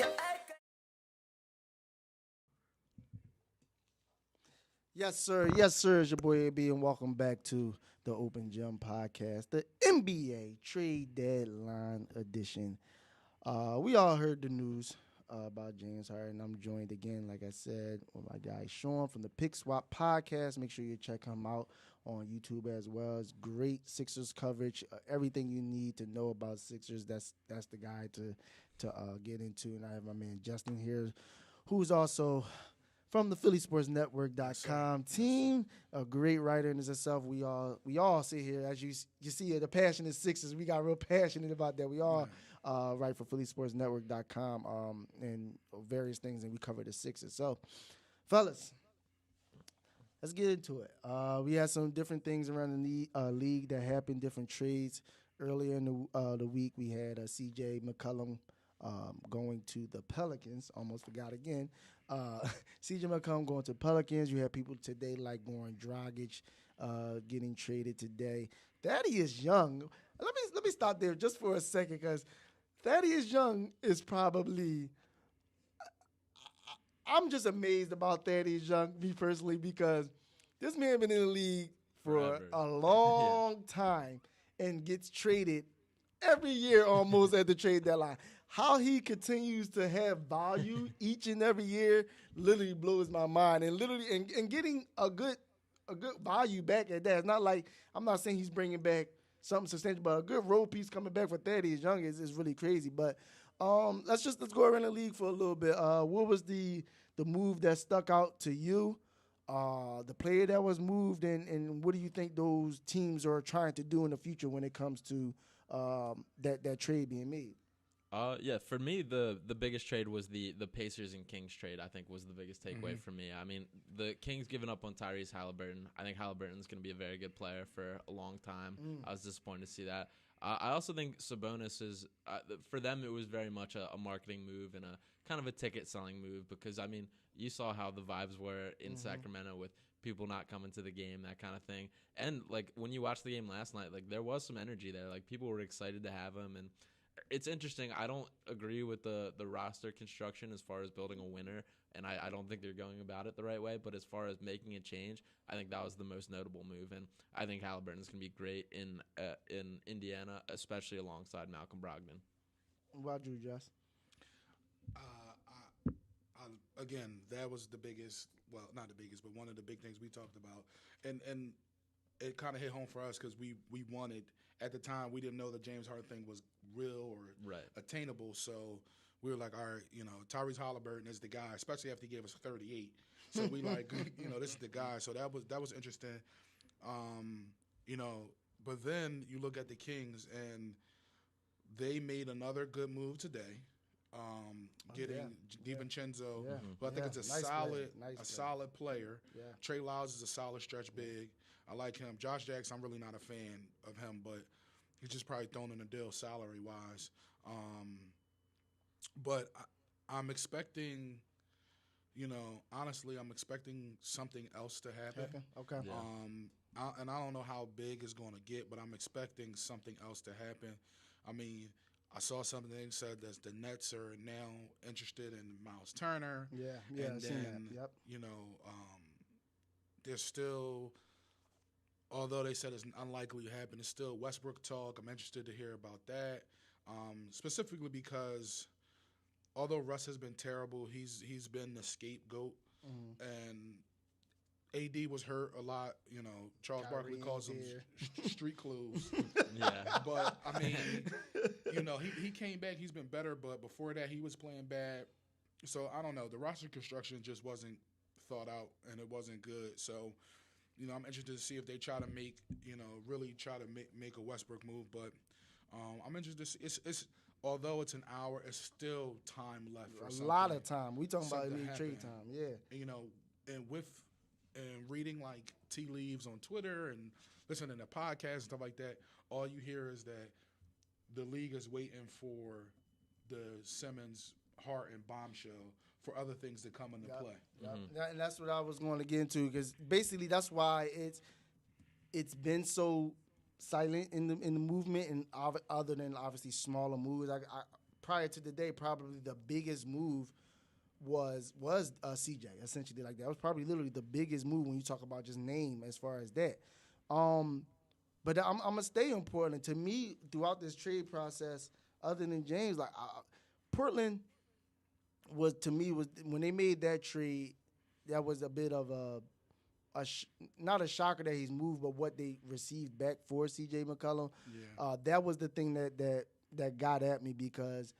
Yes, sir. Yes, sir. It's your boy AB, and welcome back to the OpenGym podcast, the NBA Trade Deadline Edition. We all heard the news about James Harden. I'm joined again, like I said, with my guy Sean from the PickSwap podcast. Make sure you check him out on YouTube as well. It's great Sixers coverage. Everything you need to know about Sixers. That's the guy to get into. And I have my man Justin here, who's also from the PhillySportsNetwork.com team, a great writer in itself. We all sit here, as you see, the passionate Sixers. We got real passionate about that. We all write for PhillySportsNetwork.com and various things, and we cover the Sixers. So, fellas, let's get into it. We had some different things around the league that happened, different trades. Earlier in the week, we had C.J. McCollum going to the Pelicans. Almost forgot again. C.J. McCollum going to Pelicans. You have people today like Goran Dragic getting traded today. Thaddeus Young. Let me stop there just for a second, because Thaddeus Young is probably. I'm just amazed about Thaddeus Young, me personally, because this man been in the league for Forever. a long time and gets traded every year almost at the trade deadline. How he continues to have value each and every year literally blows my mind. And literally, and getting a good value back at that. It's not like, I'm not saying he's bringing back something substantial, but a good role piece coming back for Thaddeus Young is really crazy. But let's go around the league for a little bit. What was the move that stuck out to you? The player that was moved, and what do you think those teams are trying to do in the future when it comes to that trade being made? Yeah, for me, the biggest trade was the Pacers and Kings trade, I think, was the biggest takeaway for me. I mean, the Kings giving up on Tyrese Halliburton. I think Halliburton's going to be a very good player for a long time. I was disappointed to see that. I also think Sabonis is, for them, it was very much a marketing move and a kind of a ticket-selling move because, I mean, you saw how the vibes were in Sacramento with people not coming to the game, that kind of thing. And, like, when you watched the game last night, like, there was some energy there. Like, people were excited to have him, and it's interesting. I don't agree with the roster construction as far as building a winner, and I don't think they're going about it the right way. But as far as making a change, I think that was the most notable move, and I think Halliburton's going to be great in Indiana, especially alongside Malcolm Brogdon. What about you, Jess? Again, that was the biggest. Well, not the biggest, but one of the big things we talked about, and it kind of hit home for us because we wanted. At the time, we didn't know the James Harden thing was real or attainable. So we were like, all right, Tyrese Halliburton is the guy, especially after he gave us 38. So we like, this is the guy. So that was interesting. But then you look at the Kings, and they made another good move today, getting DiVincenzo, who I think is a solid player. Yeah. Trey Lyles is a solid stretch big. I like him. Josh Jackson, I'm really not a fan of him, but he's just probably thrown in a deal salary-wise. But I'm expecting, honestly, I'm expecting something else to happen. Okay. Yeah. And I don't know how big it's going to get, but I'm expecting something else to happen. I mean, I saw something said that the Nets are now interested in Miles Turner. Yeah, and I've seen that. Yep. There's still, although they said it's unlikely to happen, it's still Westbrook talk. I'm interested to hear about that, specifically because although Russ has been terrible, he's been the scapegoat, and AD was hurt a lot. Charles Barkley calls them street clothes. Yeah. But, I mean, he came back. He's been better, but before that he was playing bad. So, I don't know. The roster construction just wasn't thought out, and it wasn't good. So, I'm interested to see if they try to make, really try to make a Westbrook move. But I'm interested to see. It's although it's an hour, it's still time left for a lot of time. We talking about league trade time, yeah. And reading like tea leaves on Twitter and listening to podcasts and stuff like that, all you hear is that the league is waiting for the Simmons heart and bombshell for other things to come into play. And that's what I was going to get into, because basically that's why it's been so silent in the movement, and other than obviously smaller moves. I prior to today, probably the biggest move was CJ, essentially. Like, that was probably literally the biggest move when you talk about just name as far as that. But I'm gonna stay on Portland. To me, throughout this trade process, other than James, like Portland was when they made that trade, that was a bit of not a shocker that he's moved, but what they received back for C.J. McCollum. Yeah. That was the thing that got at me, because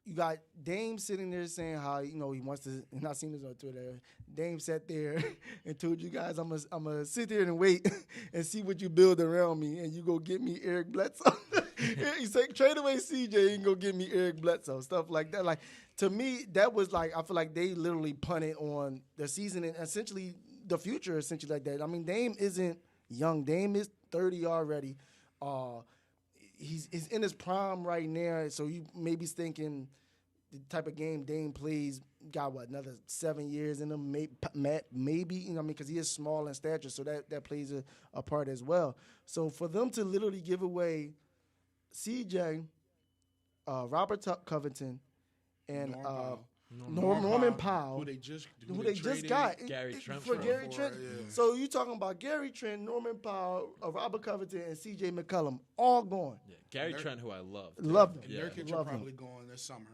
you got Dame sitting there saying how, he wants to, and I've seen this on Twitter, Dame sat there and told you guys, I'm gonna sit there and wait and see what you build around me, and you go get me Eric Bledsoe. He said, trade away CJ and go get me Eric Bledsoe, stuff like that. Like, to me, that was like, I feel like they literally punted on the season and essentially the future, essentially, like that. I mean, Dame isn't young. Dame is 30 already. He's in his prime right now, so you may be thinking the type of game Dame plays got, another 7 years in him, maybe, because he is small in stature, so that plays a part as well. So for them to literally give away CJ, Robert Covington, and Norman Powell, who they just got Gary Trent for Gary Trent. Yeah. So you talking about Gary Trent, Norman Powell, Robert Covington, and C.J. McCollum all gone. Yeah, Gary Trent, who I love him. And Nurkic are probably going this summer.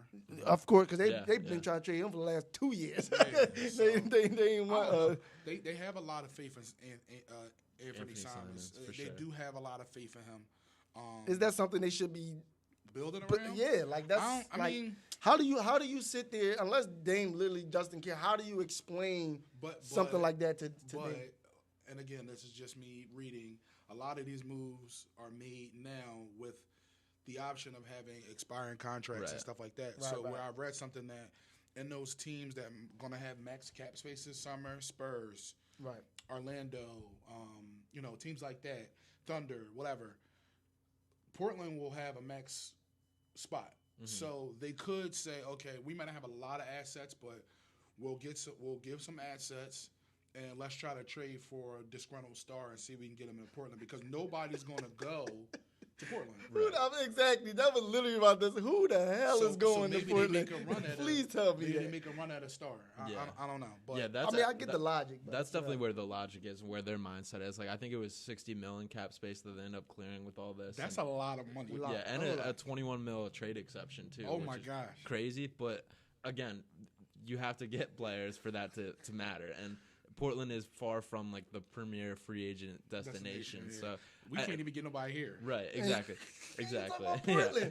Of course, because they've been trying to trade him for the last 2 years. Yeah, they ain't want. They have a lot of faith in Anthony Simons. They do have a lot of faith in him. Is that something they should be building around? Yeah, like that's. I mean, how do you sit there, unless Dame literally doesn't care? How do you explain something like that to Dame? And again, this is just me reading. A lot of these moves are made now with the option of having expiring contracts and stuff like that. Where I read something that in those teams that are going to have max cap space this summer, Spurs, Orlando, teams like that, Thunder, whatever. Portland will have a max spot. Mm-hmm. So they could say, okay, we might not have a lot of assets, but we'll give some assets, and let's try to trade for a disgruntled star and see if we can get him in Portland, because nobody's going to go to Portland. Exactly. That was literally about this. Who the hell is going to Portland? Please tell me maybe that. they make a run at a star. I don't know. But I get the logic. That's definitely where the logic is and where their mindset is. Like, I think it was $60 million cap space that they end up clearing with all this. That's a lot of money. And a $21 million trade exception too. Oh my gosh, crazy. But again, you have to get players for that to matter. And Portland is far from like the premier free agent destination. Yeah. So we can't even get nobody here. Right, exactly.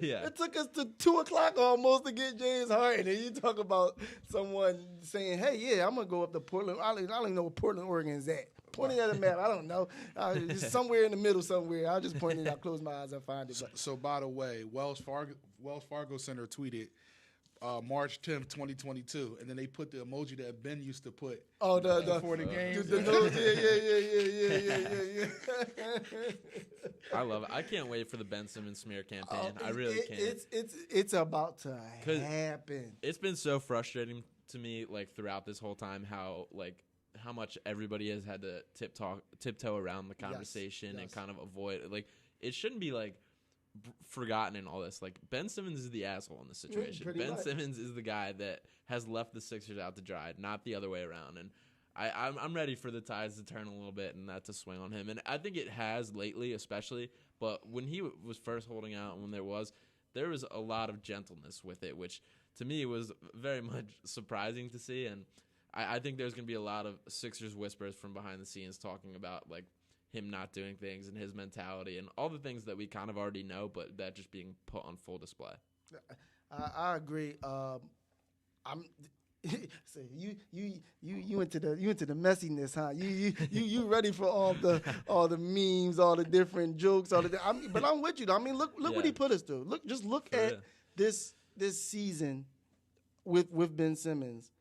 Yeah. It took us to 2:00 almost to get James Harden, and you talk about someone saying, "Hey, yeah, I'm gonna go up to Portland." I don't even know where Portland, Oregon is at. Pointing at a map, I don't know. It's somewhere in the middle, somewhere. I'll just point it out, close my eyes, and find it. So by the way, Wells Fargo Center tweeted March 10th, 2022, and then they put the emoji that Ben used to put before the game. Yeah. I love it. I can't wait for the Ben Simmons smear campaign. I really can't. It's about to happen. It's been so frustrating to me, like, throughout this whole time, how much everybody has had to tiptoe around the conversation and kind of avoid it. Like, it shouldn't be like forgotten in all this. Like, Ben Simmons is the asshole in this situation. Simmons is the guy that has left the Sixers out to dry, not the other way around. And I'm ready for the tides to turn a little bit and that to swing on him. And I think it has lately, especially. But when he was first holding out, and when there was a lot of gentleness with it, which to me was very much surprising to see. And I think there's going to be a lot of Sixers whispers from behind the scenes talking about, like, him not doing things and his mentality and all the things that we kind of already know, but that just being put on full display. I agree. I'm so you into the messiness, huh? You ready for all the memes, all the different jokes, but I'm with you. I mean, look what he put us through. Look at this season with Ben Simmons.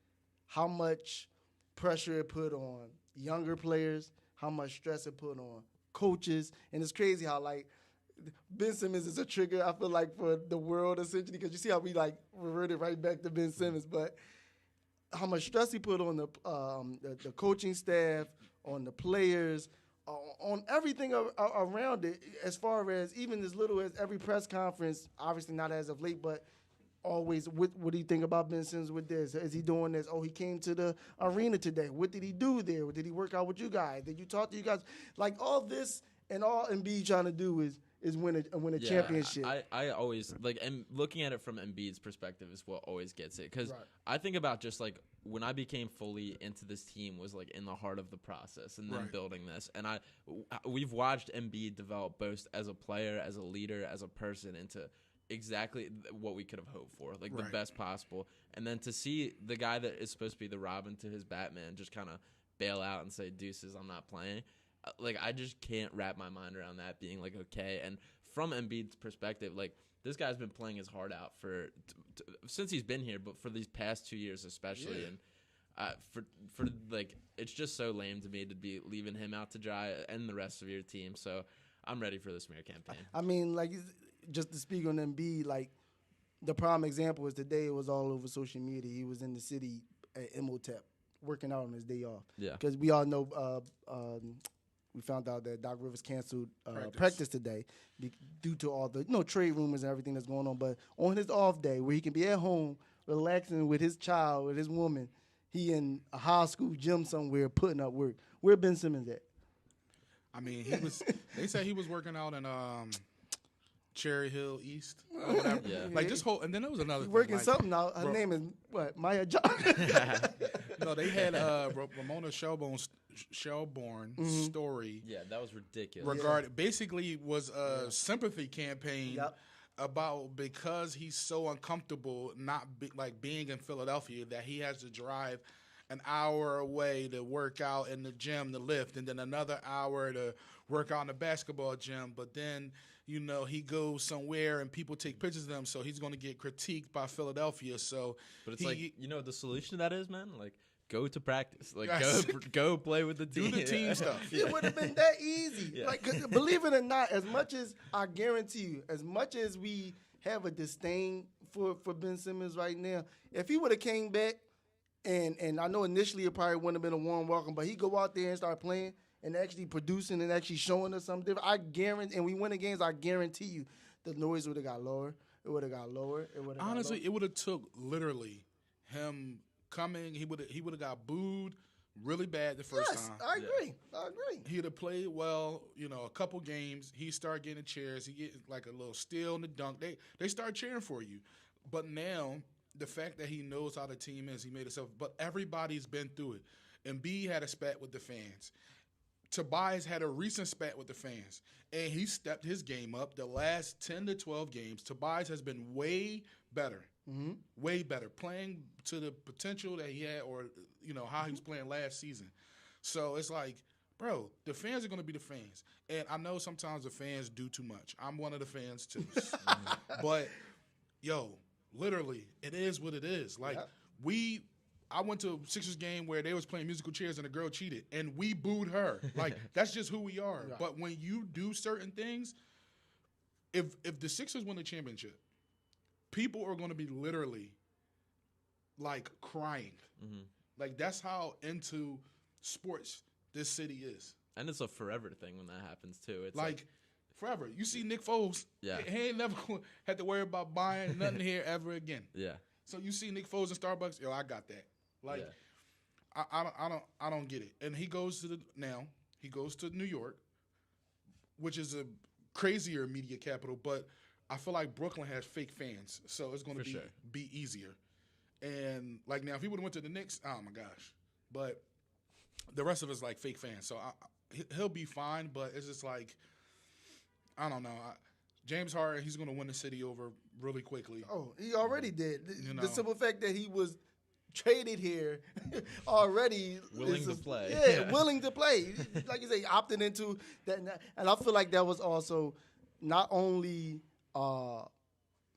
How much pressure it put on younger players, how much stress it put on coaches. And it's crazy how, like, Ben Simmons is a trigger, I feel like, for the world, essentially, because you see how we, like, reverted right back to Ben Simmons, but how much stress he put on the coaching staff, on the players, on everything around it, as far as even as little as every press conference, obviously not as of late, but always, what do you think about Ben Simmons with this? Is he doing this? Oh, he came to the arena today. What did he do there? Did he work out with you guys? Did you talk to you guys? Like, all this and all Embiid trying to do is win a championship. I always, like, and looking at it from Embiid's perspective is what always gets it. Because I think about just, like, when I became fully into this team was, like, in the heart of the process and then building this. And we've watched Embiid develop both as a player, as a leader, as a person into exactly what we could have hoped for, like the best possible. And then to see the guy that is supposed to be the Robin to his Batman just kind of bail out and say, deuces, I'm not playing. Like, I just can't wrap my mind around that being, like, okay. And from Embiid's perspective, like, this guy's been playing his heart out since he's been here, but for these past 2 years especially. And for like, it's just so lame to me to be leaving him out to dry and the rest of your team. So I'm ready for the smear campaign. I mean, like, just to speak on Embiid, like, the prime example is today it was all over social media. He was in the city at Imhotep working out on his day off. Yeah. Because we all know we found out that Doc Rivers canceled practice today due to all the trade rumors and everything that's going on. But on his off day, where he can be at home relaxing with his child, with his woman, he in a high school gym somewhere putting up work. Where Ben Simmons at? I mean, he was. They said he was working out in Cherry Hill East, or whatever. Like this whole, and then there was another. He's working like, something out. Her name is what? Maya John. No, they had Ramona Shelbourne's story. Yeah, that was ridiculous. Regarding basically was a sympathy campaign about because he's so uncomfortable being in Philadelphia that he has to drive an hour away to work out in the gym to lift, and then another hour to work out in the basketball gym. But then, he goes somewhere and people take pictures of him, so he's going to get critiqued by Philadelphia. So, but it's the solution to that is, man, like, go to practice. Like, go play with the team. Do the team stuff. It would have been that easy. Like, 'cause believe it or not, as much as I guarantee you, as much as we have a disdain for Ben Simmons right now, if he would have came back, and I know initially it probably wouldn't have been a warm welcome, but he go out there and start playing and actually producing and actually showing us something different. I guarantee, and we win the games, I guarantee you, the noise would have got lower. It would have got lower. Honestly, it would have took literally him coming. He would have got booed really bad the first time. I agree. He'd have played well, a couple games. He started getting chairs. He get like a little steal in the dunk. They start cheering for you. But now, the fact that he knows how the team is, he made himself. But everybody's been through it. Embiid had a spat with the fans. Tobias had a recent spat with the fans, and he stepped his game up. The last 10 to 12 games, Tobias has been way better, way better, playing to the potential that he had or, how he was playing last season. So it's like, bro, the fans are going to be the fans. And I know sometimes the fans do too much. I'm one of the fans too. But, literally, it is what it is. Like, I went to a Sixers game where they was playing musical chairs and a girl cheated, and we booed her. Like, that's just who we are. But when you do certain things, if the Sixers win the championship, people are going to be literally, like, crying. Like, that's how into sports this city is. And it's a forever thing when that happens, too. It's like forever. You see Nick Foles, he ain't never had to worry about buying nothing here ever again. Yeah. So you see Nick Foles in Starbucks, I got that. Like, I don't get it. And he goes to New York, which is a crazier media capital, but I feel like Brooklyn has fake fans, so it's going to be easier. And like now, if he would have went to the Knicks, oh my gosh! But the rest of us like fake fans, so he'll be fine. But it's just like, I don't know. James Harden, he's going to win the city over really quickly. Oh, he already did. The simple fact that he was traded here already. Willing to play. Yeah, willing to play. Like you say, opted into that. And I feel like that was also not only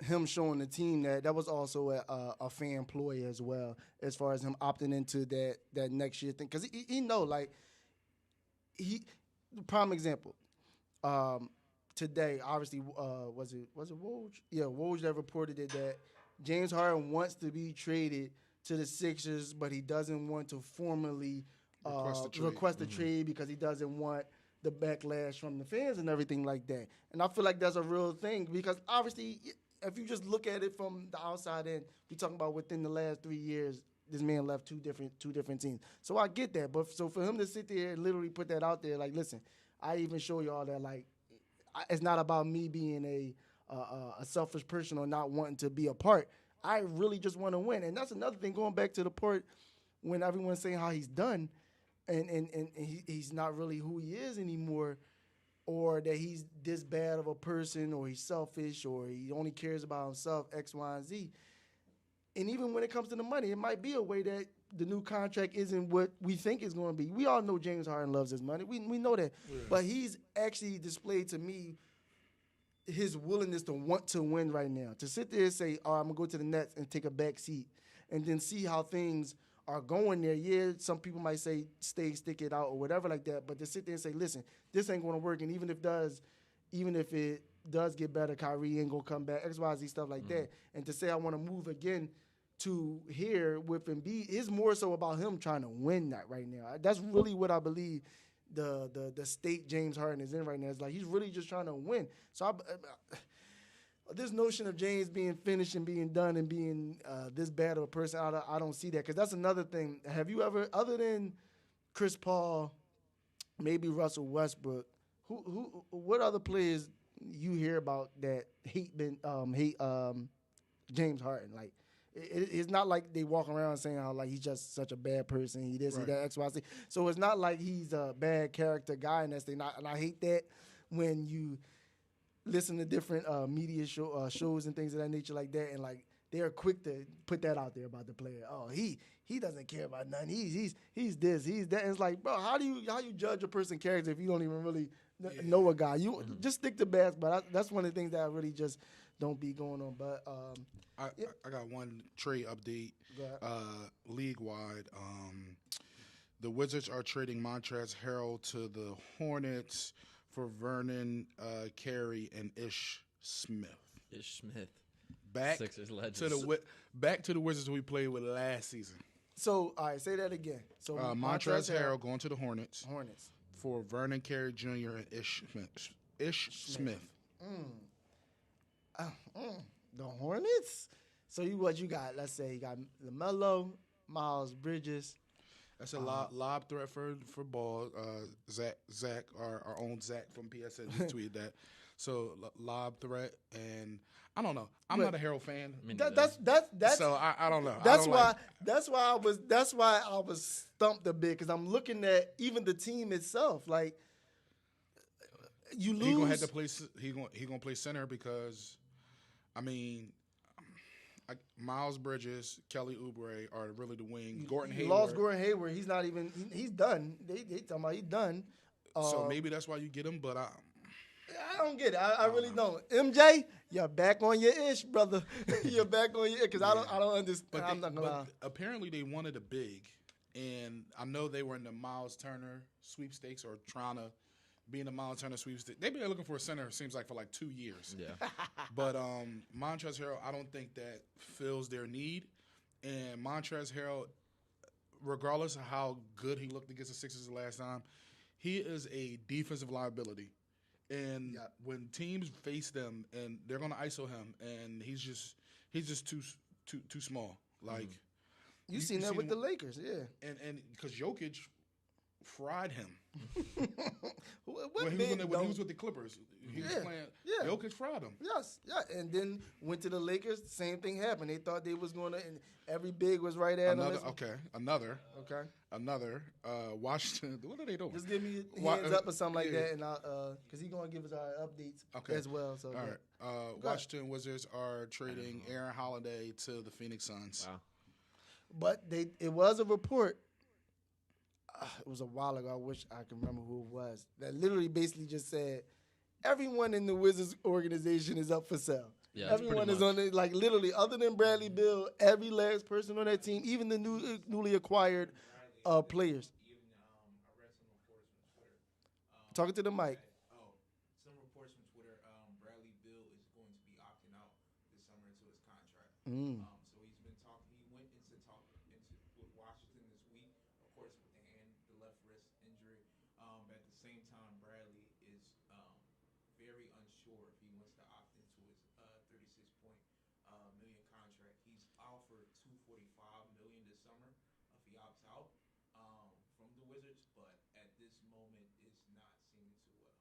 him showing the team that was also a fan ploy as well, as far as him opting into that next year thing. Because he know, like, prime example, today, obviously, was it Woj? Yeah, Woj that reported it that James Harden wants to be traded to the Sixers, but he doesn't want to formally request a trade because he doesn't want the backlash from the fans and everything like that. And I feel like that's a real thing because obviously, if you just look at it from the outside in, we talking about within the last 3 years, this man left two different teams. So I get that, but so for him to sit there and literally put that out there, like, listen, I even show y'all that, like, it's not about me being a selfish person or not wanting to be a part. I really just want to win. And that's another thing, going back to the part when everyone's saying how he's done and he's not really who he is anymore, or that he's this bad of a person, or he's selfish, or he only cares about himself, X, Y, and Z. And even when it comes to the money, it might be a way that the new contract isn't what we think it's going to be. We all know James Harden loves his money. We know that. Yeah. But he's actually displayed to me his willingness to want to win right now. To sit there and say, oh, I'm going to go to the Nets and take a back seat and then see how things are going there. Yeah, some people might say stick it out or whatever like that. But to sit there and say, listen, this ain't going to work. And even if it does get better, Kyrie ain't going to come back, X, Y, Z, stuff like that. And to say I want to move again to here with Embiid is more so about him trying to win that right now. That's really what I believe the state James Harden is in right now. It's like he's really just trying to win. So this notion of James being finished and being done and being this bad of a person, I don't see that, because that's another thing. Have you ever, other than Chris Paul, maybe Russell Westbrook, what other players you hear about that hate James Harden? Like, it's not like they walk around saying how, like, he's just such a bad person, he this, he that, X, Y, Z. So it's not like he's a bad character guy, and and I hate that when you listen to different media shows and things of that nature like that, and like they're quick to put that out there about the player. Oh, he doesn't care about nothing. He's this, he's that. And it's like, bro, how you judge a person's character if you don't even really know a guy? You just stick to basketball. That's one of the things that I really just don't be going on. But I got one trade update league-wide. The Wizards are trading Montrezl Harrell to the Hornets for Vernon Carey and Ish Smith. Back Sixers legends. Back to the Wizards we played with last season. So, all right, say that again. So Montrezl Harrell going to the Hornets. Hornets. For Vernon Carey Jr. and Ish Smith. The Hornets? So what you got? Let's say you got LaMelo, Miles Bridges. That's a lob threat for ball. Zach, our own Zach from PSN, he tweeted that. So lob threat, and I don't know. I'm not a Harrell fan. That's so I don't know. That's why I was stumped a bit, because I'm looking at even the team itself. Like, you lose. He gonna play center because, I mean, Miles Bridges, Kelly Oubre are really the wing. Gordon Hayward. Lost Gordon Hayward. He's not even. He's done. They talking about he's done. So maybe that's why you get him, but I don't get it. I really don't. MJ, you're back on your ish, brother. You're back on your, because I don't understand. I'm not gonna lie. Apparently they wanted a big, and I know they were in the Miles Turner sweepstakes, or trying to be in the Miles Turner sweepstakes. They've been looking for a center, it seems like, for like 2 years. Yeah. But Montrezl Harrell, I don't think that fills their need. And Montrezl Harrell, regardless of how good he looked against the Sixers the last time, he is a defensive liability. And when teams face them and they're going to ISO him, and he's just too small. Like, you seen that with the Lakers, yeah. And because Jokic fried him. when he was with the Clippers, he was playing. Yeah. Jokic fried him. Yes, yeah. And then went to the Lakers. Same thing happened. They thought they was going to, and every big was right at him. Another. Washington. What are they doing? Just give me hands up or something like that, and because he's going to give us our updates as well. So all right. Washington Wizards are trading Aaron Holiday to the Phoenix Suns. Wow. But it was a report. It was a while ago. I wish I could remember who it was. That literally basically just said, everyone in the Wizards organization is up for sale. Yeah, everyone is on it. Like, literally, other than Bradley Beal, every last person on that team, even the newly acquired players. Even I read some reports from Twitter. Talking to the mic. Some reports from Twitter So he's been talking. He went into with Washington this week, of course, with the left wrist injury. But at the same time, Bradley is very unsure if he wants to opt into his 36 million contract. He's offered 245 million this summer if he opts out from the Wizards, but at this moment is not seeming too well.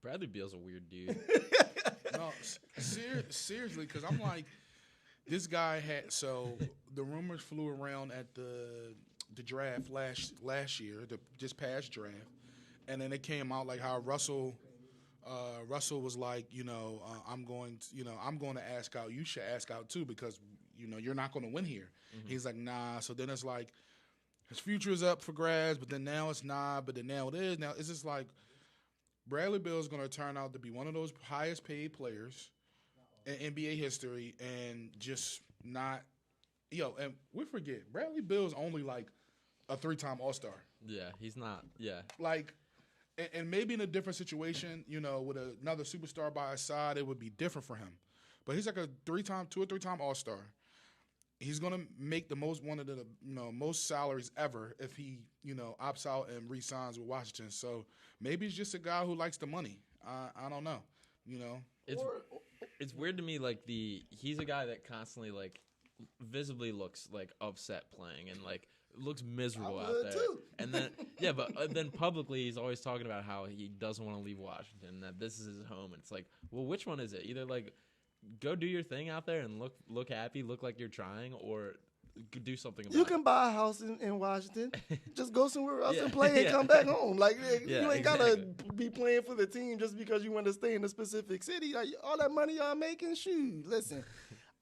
Bradley Beal's a weird dude. No, seriously, because I'm like, this guy had, so the rumors flew around at the draft last year, just past draft, and then it came out like how Russell was like, I'm going to ask out. You should ask out too because you're not going to win here. Mm-hmm. He's like, nah. So then it's like his future is up for grabs, but then now it's not. But then now it is. Now it's just like Bradley Beal is going to turn out to be one of those highest paid players in NBA history, and just not. And we forget Bradley Beal is only like a 3-time All-Star. Yeah, he's not. Yeah, like. And maybe in a different situation, with another superstar by his side, it would be different for him. But he's like a 2 or 3-time All-Star. He's gonna make one of the most salaries ever if he opts out and re-signs with Washington. So maybe he's just a guy who likes the money. I don't know. It's weird to me. Like he's a guy that constantly like visibly looks like upset playing and like. Looks miserable out there. Too. And then but then publicly he's always talking about how he doesn't want to leave Washington, that this is his home. And it's like, well, which one is it? Either like go do your thing out there and look happy, look like you're trying, or do something about it. You can buy a house in Washington. Just go somewhere else and play and come back home. Like you ain't gotta be playing for the team just because you want to stay in a specific city. Like all that money y'all making, shoot. Listen.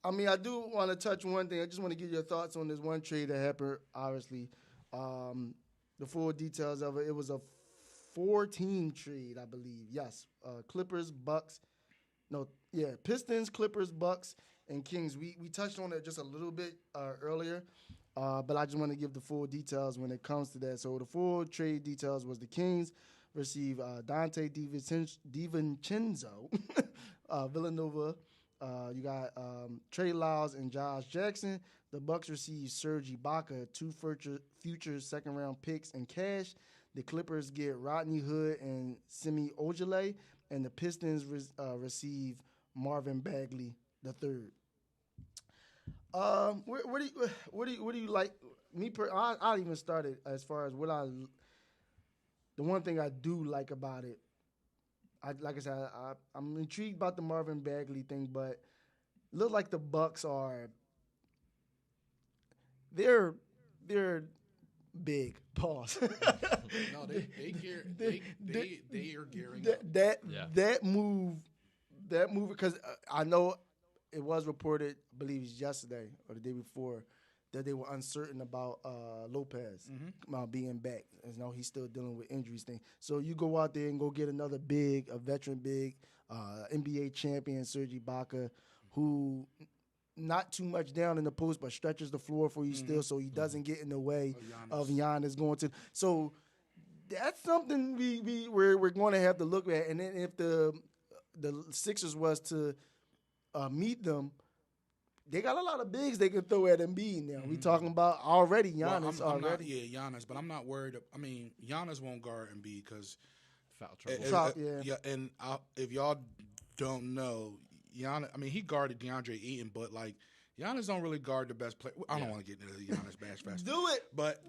I mean, I do want to touch one thing. I just want to get your thoughts on this one trade that happened, obviously. The full details of it. It was a 4-team trade, I believe. Yes. Clippers, Bucks. Pistons, Clippers, Bucks, and Kings. We touched on it just a little bit earlier, but I just want to give the full details when it comes to that. So the full trade details was the Kings receive Dante DiVincenzo, Villanova. You got Trey Lyles and Josh Jackson. The Bucks receive Serge Ibaka, 2 future second-round picks and cash. The Clippers get Rodney Hood and Semi Ojeleye, and the Pistons receive Marvin Bagley III. What do you like? I even started as far as the one thing I do like about it. Like I said, I'm intrigued about the Marvin Bagley thing, but it looks like the Bucks are they're big. Pause. No, they are gearing up. That move because I know it was reported, I believe it's yesterday or the day before, that they were uncertain about Lopez being back. As now he's still dealing with injuries thing. So you go out there and go get another a veteran big, NBA champion Serge Ibaka, who not too much down in the post, but stretches the floor for you still, so he doesn't get in the way of Giannis going to. So that's something we're going to have to look at. And then if the Sixers was to meet them, they got a lot of bigs they can throw at Embiid now. We talking about already Giannis already. Giannis, but I'm not worried. I mean, Giannis won't guard Embiid because foul trouble. And if y'all don't know, Giannis, I mean, he guarded DeAndre Ayton, but like Giannis don't really guard the best player. I don't want to get into the Giannis bash fast. Do it. But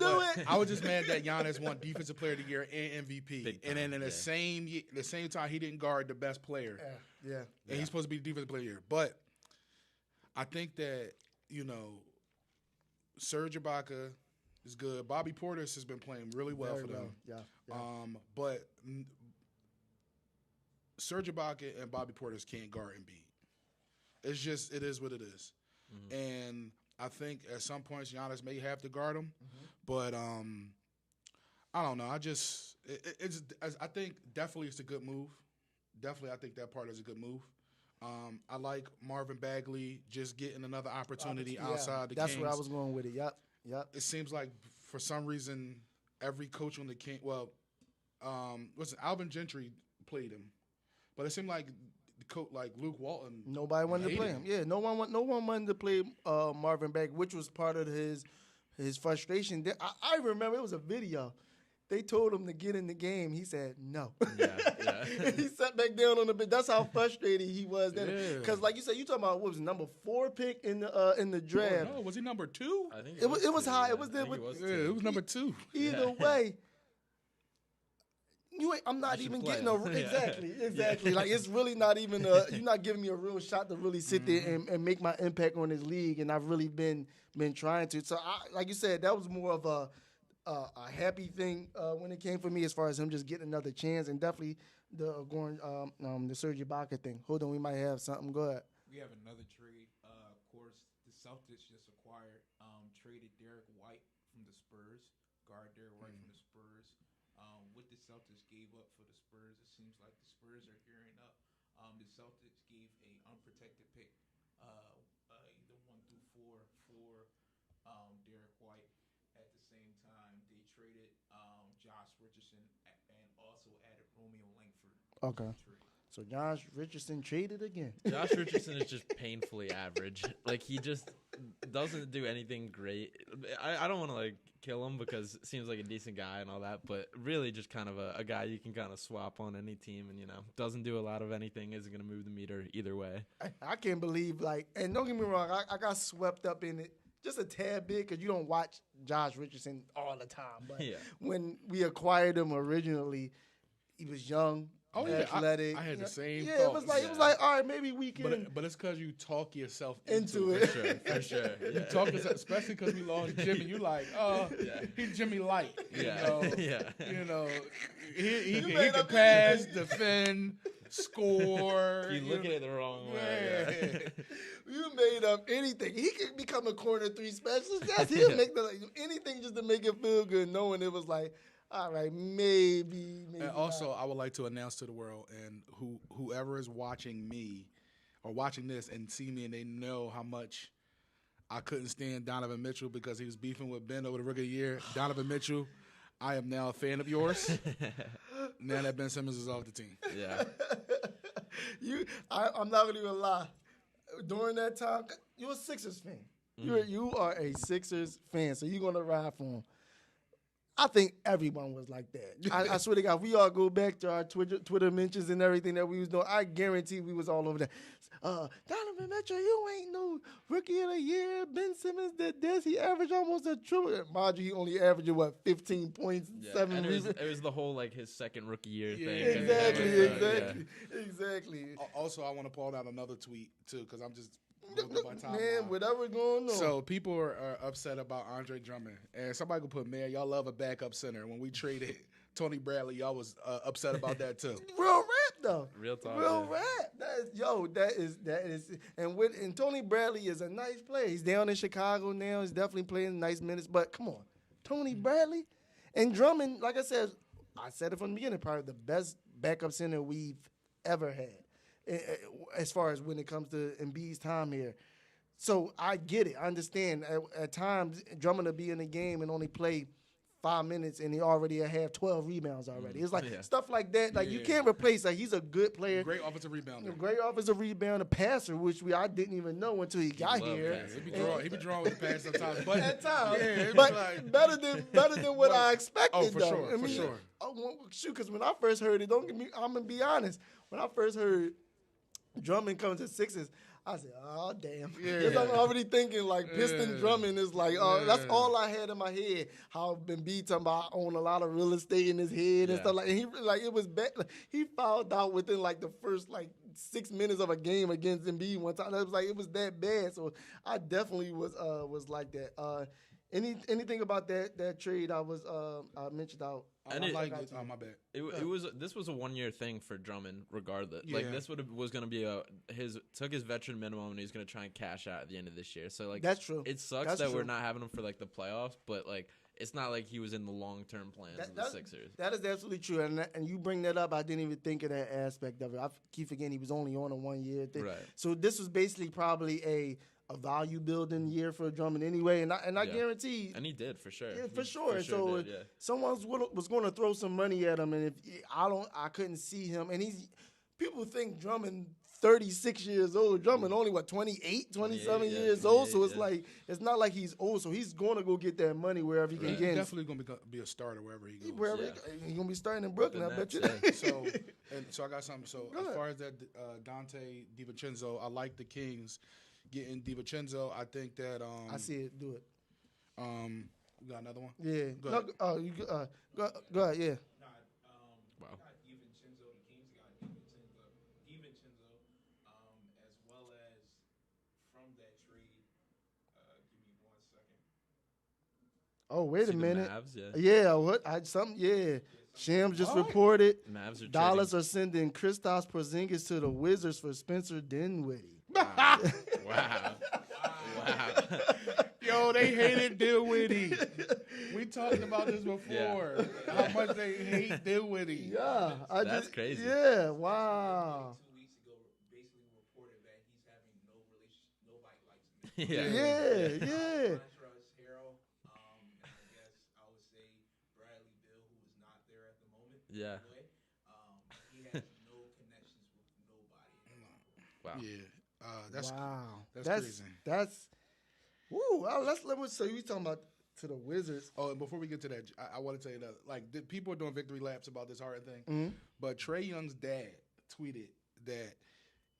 I was just mad that Giannis won Defensive Player of the Year and MVP. And then in the same time, he didn't guard the best player. Yeah. And he's supposed to be Defensive Player of the Year. But I think that, Serge Ibaka is good. Bobby Portis has been playing really well for them. Yeah. But Serge Ibaka and Bobby Portis can't guard Embiid. It is what it is. Mm-hmm. And I think at some points Giannis may have to guard him. Mm-hmm. But I don't know. I think definitely it's a good move. Definitely I think that part is a good move. I like Marvin Bagley just getting another opportunity outside the Kings. That's where I was going with it. Yep. It seems like for some reason every coach on the Kings, Alvin Gentry played him, but it seemed like like Luke Walton. Nobody wanted to play him. Yeah, no one wanted to play Marvin Bagley, which was part of his frustration. I remember it was a video. They told him to get in the game. He said no. Yeah. He sat back down on the bench. That's how frustrated he was. Yeah. Because, like you said, you talking about what was number 4 pick in the draft. No, was he number 2? I think It was two, high. yeah. It was there. I think it was Yeah, two. it was number 2. Either way, I'm not You should even play getting him. exactly. Like it's really not even you're not giving me a real shot to really sit there and make my impact on this league, and I've really been trying to. So like you said, that was more of a happy thing when it came for me as far as him just getting another chance, and definitely the Serge Ibaka thing. Hold on, we might have something. Go ahead. We have another trade. Of course, the Celtics just acquired, traded Derek White from the Spurs, guard Derek White from the Spurs. What the Celtics gave up for the Spurs, it seems like the Spurs are gearing up. The Celtics gave a unprotected pick, either 1 through 4 for Derek White. At the same time, they traded Josh Richardson and also added Romeo Langford. Okay. So Josh Richardson traded again. Josh Richardson is just painfully average. Like, he just doesn't do anything great. I don't want to, like, kill him because it seems like a decent guy and all that, but really just kind of a guy you can kind of swap on any team and, doesn't do a lot of anything, isn't going to move the meter either way. I can't believe, and don't get me wrong, I got swept up in it just a tad bit because you don't watch Josh Richardson all the time. But when we acquired him originally, he was young. Oh, athletic. I had the same Yeah, thought. it was like, all right, maybe we can. But it's because you talk yourself into it. For sure. You talk yourself, especially because we lost Jimmy. You like, he's Jimmy Light. Yeah. He can pass, defend, score. You look at it the wrong way. Yeah. You made up anything. He could become a corner 3 specialist. He'll make anything just to make it feel good, knowing it was like, all right, maybe. And also, I would like to announce to the world and whoever is watching me or watching this and see me and they know how much I couldn't stand Donovan Mitchell because he was beefing with Ben over the rookie of the year. Donovan Mitchell, I am now a fan of yours. Now that Ben Simmons is off the team. Yeah. I'm not gonna even lie. During that time, you're a Sixers fan. You are a Sixers fan, so you're gonna ride for him. I think everyone was like that. I swear to God, we all go back to our Twitter mentions and everything that we was doing. I guarantee we was all over that. Donovan Mitchell, you ain't no rookie of the year. Ben Simmons did this. He averaged almost a triple. Mind you, he only averaged, 15 points, 7 rebounds. It was the whole, his second rookie year thing. Exactly. Also, I want to point out another tweet, too, because I'm just man, whatever going on. So people are upset about Andre Drummond, and somebody could put, man, y'all love a backup center. When we traded Tony Bradley, y'all was upset about that too. Real rap though. Real talk. Real rap. That is, and Tony Bradley is a nice player. He's down in Chicago now. He's definitely playing nice minutes. But come on, Tony Bradley and Drummond. Like I said it from the beginning, probably the best backup center we've ever had. As far as when it comes to Embiid's time here. So I get it. I understand. At times, Drummond will be in the game and only play 5 minutes, and he already have 12 rebounds already. It's like stuff like that. Like, you can't replace. Like, he's a good player. Great offensive rebounder. Great offensive rebounder, passer, which I didn't even know until he got here. He be drawing with the pass sometimes. But at times. Yeah, but like, better than what I expected, oh, for though. sure, for sure. Shoot, because when I first heard it, I'm going to be honest. When I first heard Drummond comes to Sixers, I said, oh, damn. Because I'm already thinking, Piston Drummond is that's all I had in my head. How Embiid talking about own a lot of real estate in his head and stuff like. And he it was bad. He fouled out within the first 6 minutes of a game against Embiid one time. It was that bad. So I definitely was like that. Anything about that trade I mentioned out? And my bad. This was a 1-year thing for Drummond, regardless. Yeah. This was going to be took his veteran minimum, and he's going to try and cash out at the end of this year. So that's true. It sucks that we're not having him for the playoffs, but it's not like he was in the long-term plans of the Sixers. That is absolutely true, and you bring that up. I didn't even think of that aspect of it. I keep forgetting he was only on a 1-year thing. Right. So this was basically probably a value building year for Drummond anyway, and I guarantee, and he did for sure. Yeah, for sure. So someone was going to throw some money at him, and if I couldn't see him, and people think Drummond 36 years old. Drummond only, 28, 27 years old. So it's like, it's not like he's old. So he's going to go get that money wherever he can get. He's definitely going to be a starter wherever he goes. He's going to be starting in Brooklyn, I bet you. So I got something. So as far as that Dante DiVincenzo, I like the Kings getting DiVincenzo. I think that I see it. Do it. You got another one? Yeah. Go ahead. Yeah. Wow. Got DiVincenzo, the Kings got DiVincenzo, as well as from that trade. Give me 1 second. Oh, wait a minute. Mavs, yeah. What? Shams just reported. Mavs are Dallas are sending Kristaps Porzingis to the Wizards for Spencer Dinwiddie. Wow. Yo, they hated Dinwiddie. We talked about this before. How much they hate Dinwiddie. Yeah. That's crazy. Yeah, wow. 2 weeks ago, basically reported that he's having no relationship. Nobody likes him. Yeah. Montrezl Harrell, and I guess I would say Bradley Beal, who is not there at the moment. Yeah. He has no connections with nobody. Wow. Yeah. That's crazy. Woo. So you talking about to the Wizards. Oh, and before we get to that, I want to tell you that, like, people are doing victory laps about this Harden thing, Mm-hmm. but Trae Young's dad tweeted that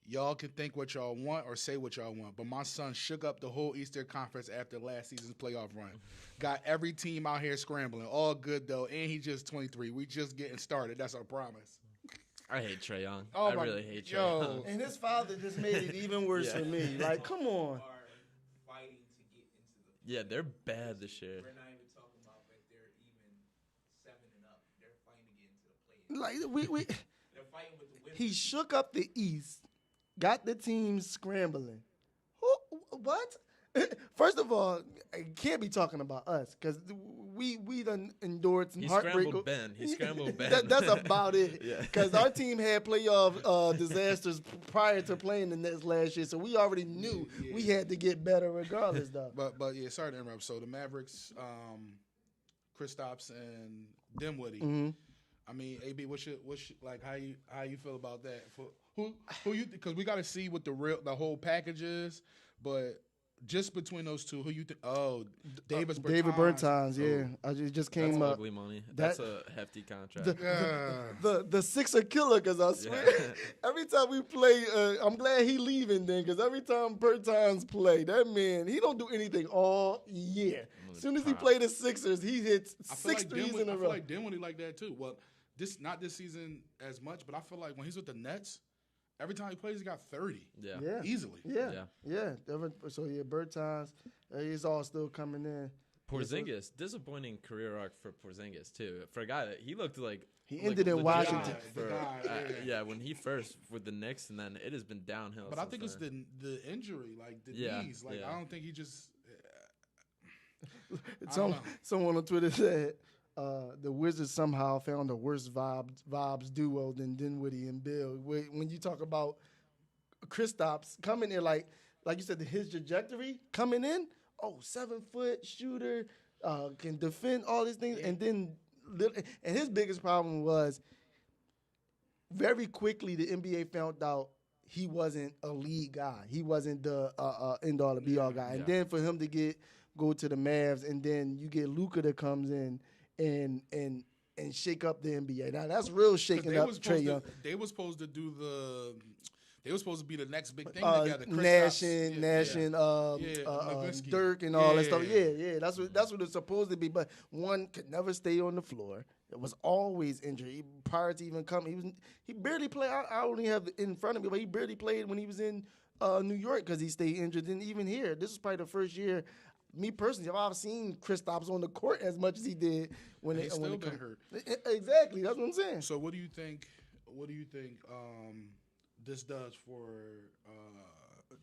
y'all can think what y'all want or say what y'all want, but my son shook up the whole Eastern Conference after last season's playoff run. Got every team out here scrambling. All good, though, and he's just 23. We just getting started. That's our promise. I hate Trae Young. Oh, I really hate Trae Young. And his father just made it even worse for me. Like, come on. Are fighting to get into the. Yeah, they're bad this year. We're not even talking about that they're even 7 and up. They're fighting to get into the play. Like They're fighting with the Wizards. he shook up the East, got the team scrambling. What? First of all, I can't be talking about us because we done endured some heartbreak. He scrambled Ben. That's about it. Yeah. Because our team had playoff disasters prior to playing the Nets last year, so we already knew we had to get better regardless, though. But yeah, sorry to interrupt. So the Mavericks, Kristaps and Dinwiddie. Mm-hmm. I mean, AB, what's your like? How you feel about that? For who you? Because we got to see what the whole package is, but. Just between those two, who you think? Oh, David Bertans, yeah. I just came That's up. ugly money. That's a hefty contract. The Sixer killer, because I swear, every time we play, I'm glad he leaving then, because every time Bertans play, that man, he don't do anything all year. As soon as he play the Sixers, he hits six threes in a row. I feel like Dinwiddie like that too. Well, not this season as much, but I feel like when he's with the Nets, every time he plays, he got 30. Yeah. Easily. Yeah. So, Bertans, he's all still coming in. Porzingis, disappointing career arc for Porzingis, too. For a guy that he looked like... He ended in Washington. When he first with the Knicks, and then it has been downhill. But I think it's the injury, like the knees. Like, I don't think he just... Someone on Twitter said... the Wizards somehow found a worse vibes duo than Dinwiddie and Bill. When you talk about Kristaps coming in, like you said, his trajectory coming in, 7-foot shooter, can defend all these things, and his biggest problem was very quickly the NBA found out he wasn't a lead guy. He wasn't the end all, the be all guy. And then for him to go to the Mavs, and then you get Luka that comes in. And shake up the NBA. Now that's real shaking up Trae Young. They were supposed to do They were supposed to be the next big thing together. Nash and Dirk and all that stuff. Yeah. That's what it's supposed to be. But one could never stay on the floor. It was always injured. Prior to even coming, he barely played. I only have it in front of me, but he barely played when he was in New York because he stayed injured. And even here, this is probably the first year. Me personally, I've seen Kristaps on the court as much as he did when he's still been hurt. Exactly, that's what I'm saying. So what do you think? This does for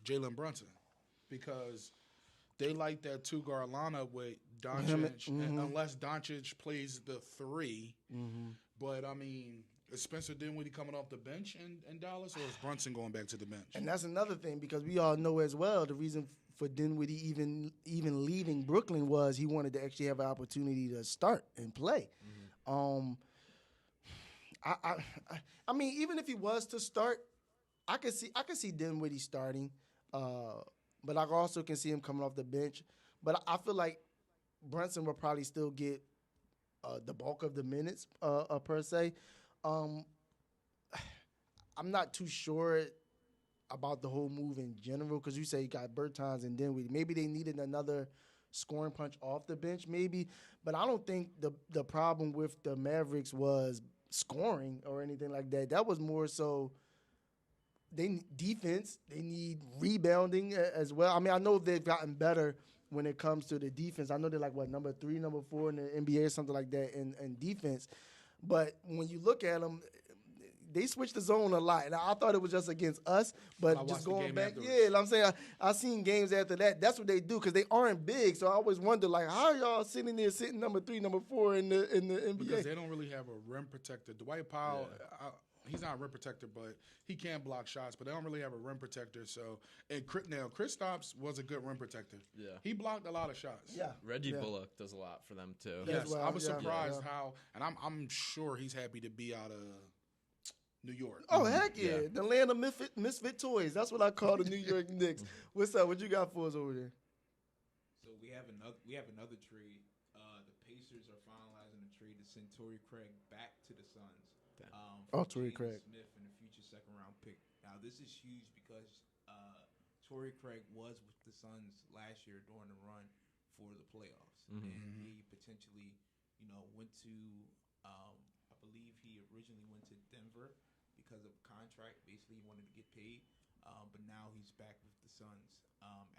Jalen Brunson? Because they like that two-guard lineup with Doncic, and unless Doncic plays the 3. But I mean, is Spencer Dinwiddie coming off the bench in Dallas, or is Brunson going back to the bench? And that's another thing, because we all know as well the reason for Dinwiddie even leaving Brooklyn was he wanted to actually have an opportunity to start and play. I mean, even if he was to start, I can see Dinwiddie starting, but I also can see him coming off the bench. But I feel like Brunson will probably still get the bulk of the minutes per se. I'm not too sure about the whole move in general because you say you got Bertans and Dinwiddie. Maybe they needed another scoring punch off the bench, maybe. But I don't think the problem with the Mavericks was scoring or anything like that. That was more so they need defense. They need rebounding as well. I mean, I know they've gotten better when it comes to the defense. I know they're like, number 3, number 4 in the NBA or something like that in defense. But when you look at them, they switched the zone a lot. And I thought it was just against us, but just going back, I'm saying I seen games after that. That's what they do because they aren't big. So I always wonder, like, how are y'all sitting number 3, number 4 in the NBA? Because they don't really have a rim protector. Dwight Powell, he's not a rim protector, but he can block shots. But they don't really have a rim protector. So now Kristaps was a good rim protector. Yeah, he blocked a lot of shots. Yeah, Reggie Bullock does a lot for them too. Yes, I was surprised how, and I'm sure he's happy to be out of New York. Oh, heck yeah. The land of misfit toys. That's what I call the New York Knicks. What's up? What you got for us over there? So we have another trade. The Pacers are finalizing a trade to send Torrey Craig back to the Suns. Torrey Craig. Smith and a future second-round pick. Now, this is huge because Torrey Craig was with the Suns last year during the run for the playoffs. And he potentially, went to, I believe he originally went to Denver because of contract. Basically, he wanted to get paid. But now he's back with the Suns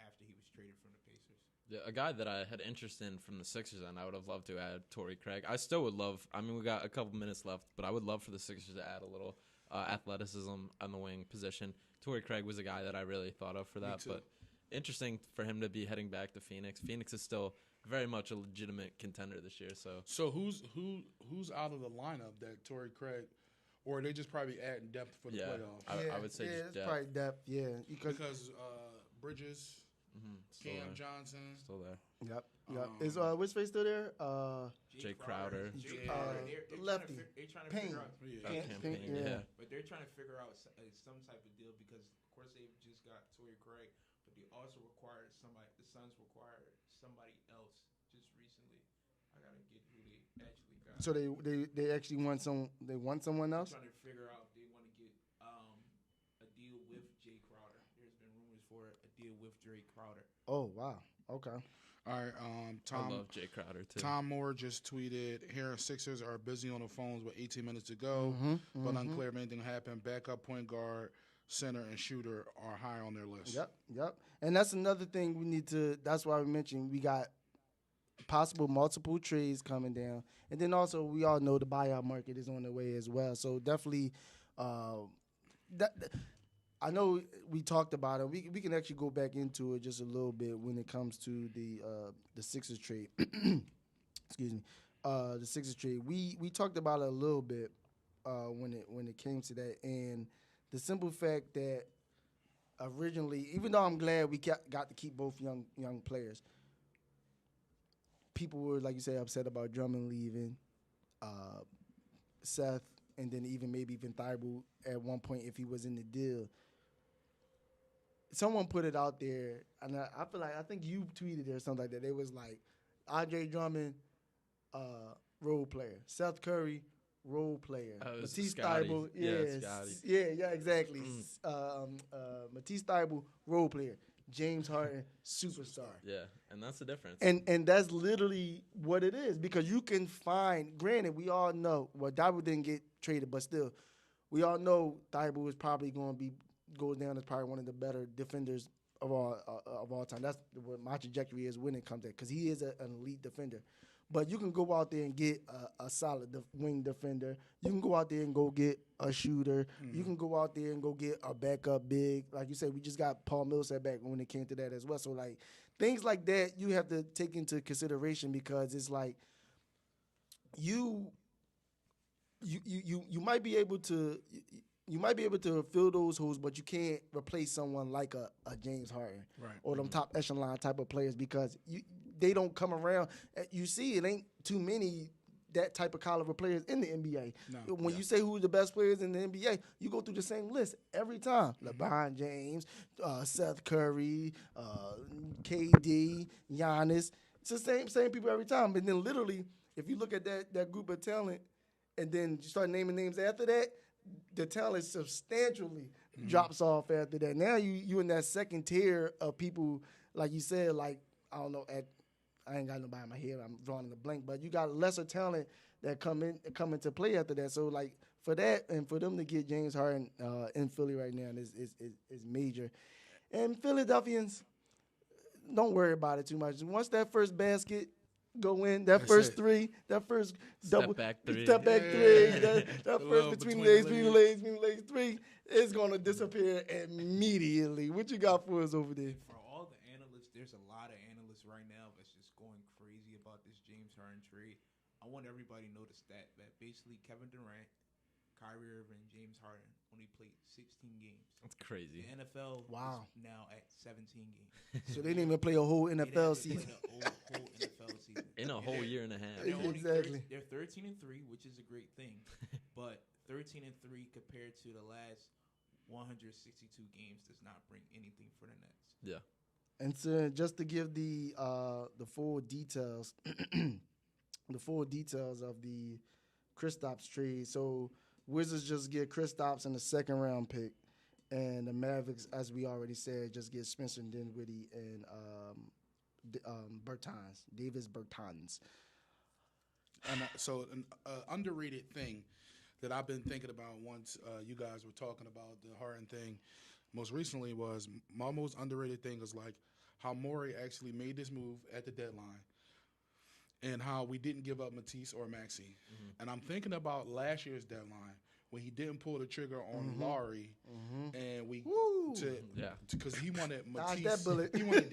after he was traded from the Pacers. Yeah, a guy that I had interest in from the Sixers, and I would have loved to add Torrey Craig. I still would love. I mean, we got a couple minutes left, but I would love for the Sixers to add a little athleticism on the wing position. Torrey Craig was a guy that I really thought of for that. But interesting for him to be heading back to Phoenix. Phoenix is still very much a legitimate contender this year. So who's out of the lineup that Torrey Craig, or are they just probably adding depth for the playoffs? I would say just it's depth. probably depth. Yeah, because Bridges. Cam Johnson. Still there. Yep. Is which face still there? Jay Crowder. Lefty. They're trying to Payne. figure out. Payne. But they're trying to figure out some type of deal because, of course, they just got Torrey Craig, but they also required somebody. The Suns required somebody else just recently. I gotta get who they actually got. So they actually want some. They want someone else. Trying to figure out if they want to get a deal with Jay Crowder. There's been rumors for a deal with Jay Crowder. Oh wow. Okay. All right, Tom. I love Jay Crowder too. Tom Moore just tweeted, "Here, Sixers are busy on the phones with 18 minutes to go, but unclear if anything happened. Backup point guard, center, and shooter are high on their list." Yep. And that's another thing we need to. That's why we mentioned we got possible multiple trades coming down, and then also we all know the buyout market is on the way as well. So definitely, I know we talked about it. We can actually go back into it just a little bit when it comes to the Sixers trade. Excuse me, the Sixers trade. We talked about it a little bit when it came to that, and the simple fact that originally, even though I'm glad we got to keep both young players, people were, like you said, upset about Drummond leaving, Seth, and then maybe even Thibault at one point if he was in the deal. Someone put it out there, and I think you tweeted it or something like that. It was like Andre Drummond, role player, Seth Curry, role player, Matisse Thybulle, exactly. Matisse Thybulle, role player, James Harden, superstar. Yeah, and that's the difference. And that's literally what it is because you can find. Granted, we all know Thybulle didn't get traded, but still, we all know Thybulle is probably going to go down as probably one of the better defenders of all time. That's what my trajectory is when it comes to that because he is an elite defender. But you can go out there and get a solid wing defender. You can go out there and go get a shooter. You can go out there and go get a backup big. Like you said, we just got Paul Millsap back when it came to that as well. So, like, things like that you have to take into consideration because it's like you might be able to fill those holes, but you can't replace someone like a James Harden or them top echelon type of players because they don't come around. You see, it ain't too many that type of caliber players in the NBA. No. When you say who's the best players in the NBA, you go through the same list every time. LeBron James, Seth Curry, KD, Giannis. It's the same people every time. And then literally, if you look at that group of talent and then you start naming names after that, the talent substantially drops off after that. Now you in that second tier of people, like you said, like, I don't know, I ain't got nobody in my head, I'm drawing a blank, but you got lesser talent that come into play after that. So, like, for that and for them to get James Harden in Philly right now is major. And Philadelphians, don't worry about it too much. Once that first basket go in, that first three, that first double back three. that first between the legs three is gonna disappear immediately. What you got for us over there? For all the analysts, there's a lot of analysts right now that's just going crazy about this James Harden trade. I want everybody to know the stat that basically Kevin Durant, Kyrie Irving, James Harden only played 16 games. That's crazy. The NFL is now at 17 games. So they didn't even play a whole NFL season. Whole NFL season. In a whole year and a half. Exactly. They're 13-3, which is a great thing, but 13-3 compared to the last 162 games does not bring anything for the Nets. Yeah. And so just to give the full details, the full details of the Kristaps trade. So Wizards just get Kristaps in the second round pick, and the Mavericks, as we already said, just get Spencer Dinwiddie and Davis Bertans. And so an underrated thing that I've been thinking about once you guys were talking about the Harden thing most recently was my most underrated thing is like how Morey actually made this move at the deadline and how we didn't give up Matisse or Maxey. Mm-hmm. And I'm thinking about last year's deadline when he didn't pull the trigger on Lowry and we because he wanted Matisse, he wanted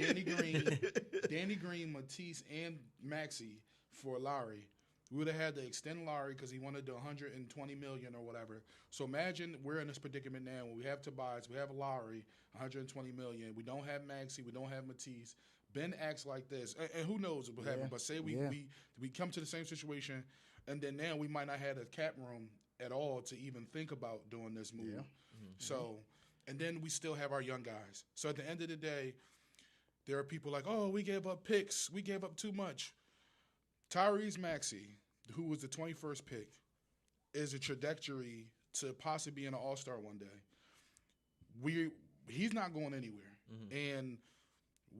Danny Green, Matisse, and Maxey for Lowry. We would have had to extend Lowry because he wanted the $120 million or whatever. So imagine we're in this predicament now when we have Tobias, we have Lowry, $120 million. We don't have Maxey, we don't have Matisse. Ben acts like this, and who knows what will happen. But say we come to the same situation, and then now we might not have a cap room at all to even think about doing this move. Yeah. Mm-hmm. So, and then we still have our young guys. So at the end of the day, there are people like, oh, we gave up picks. We gave up too much. Tyrese Maxey, who was the 21st pick, is a trajectory to possibly be an all-star one day. He's not going anywhere. Mm-hmm. And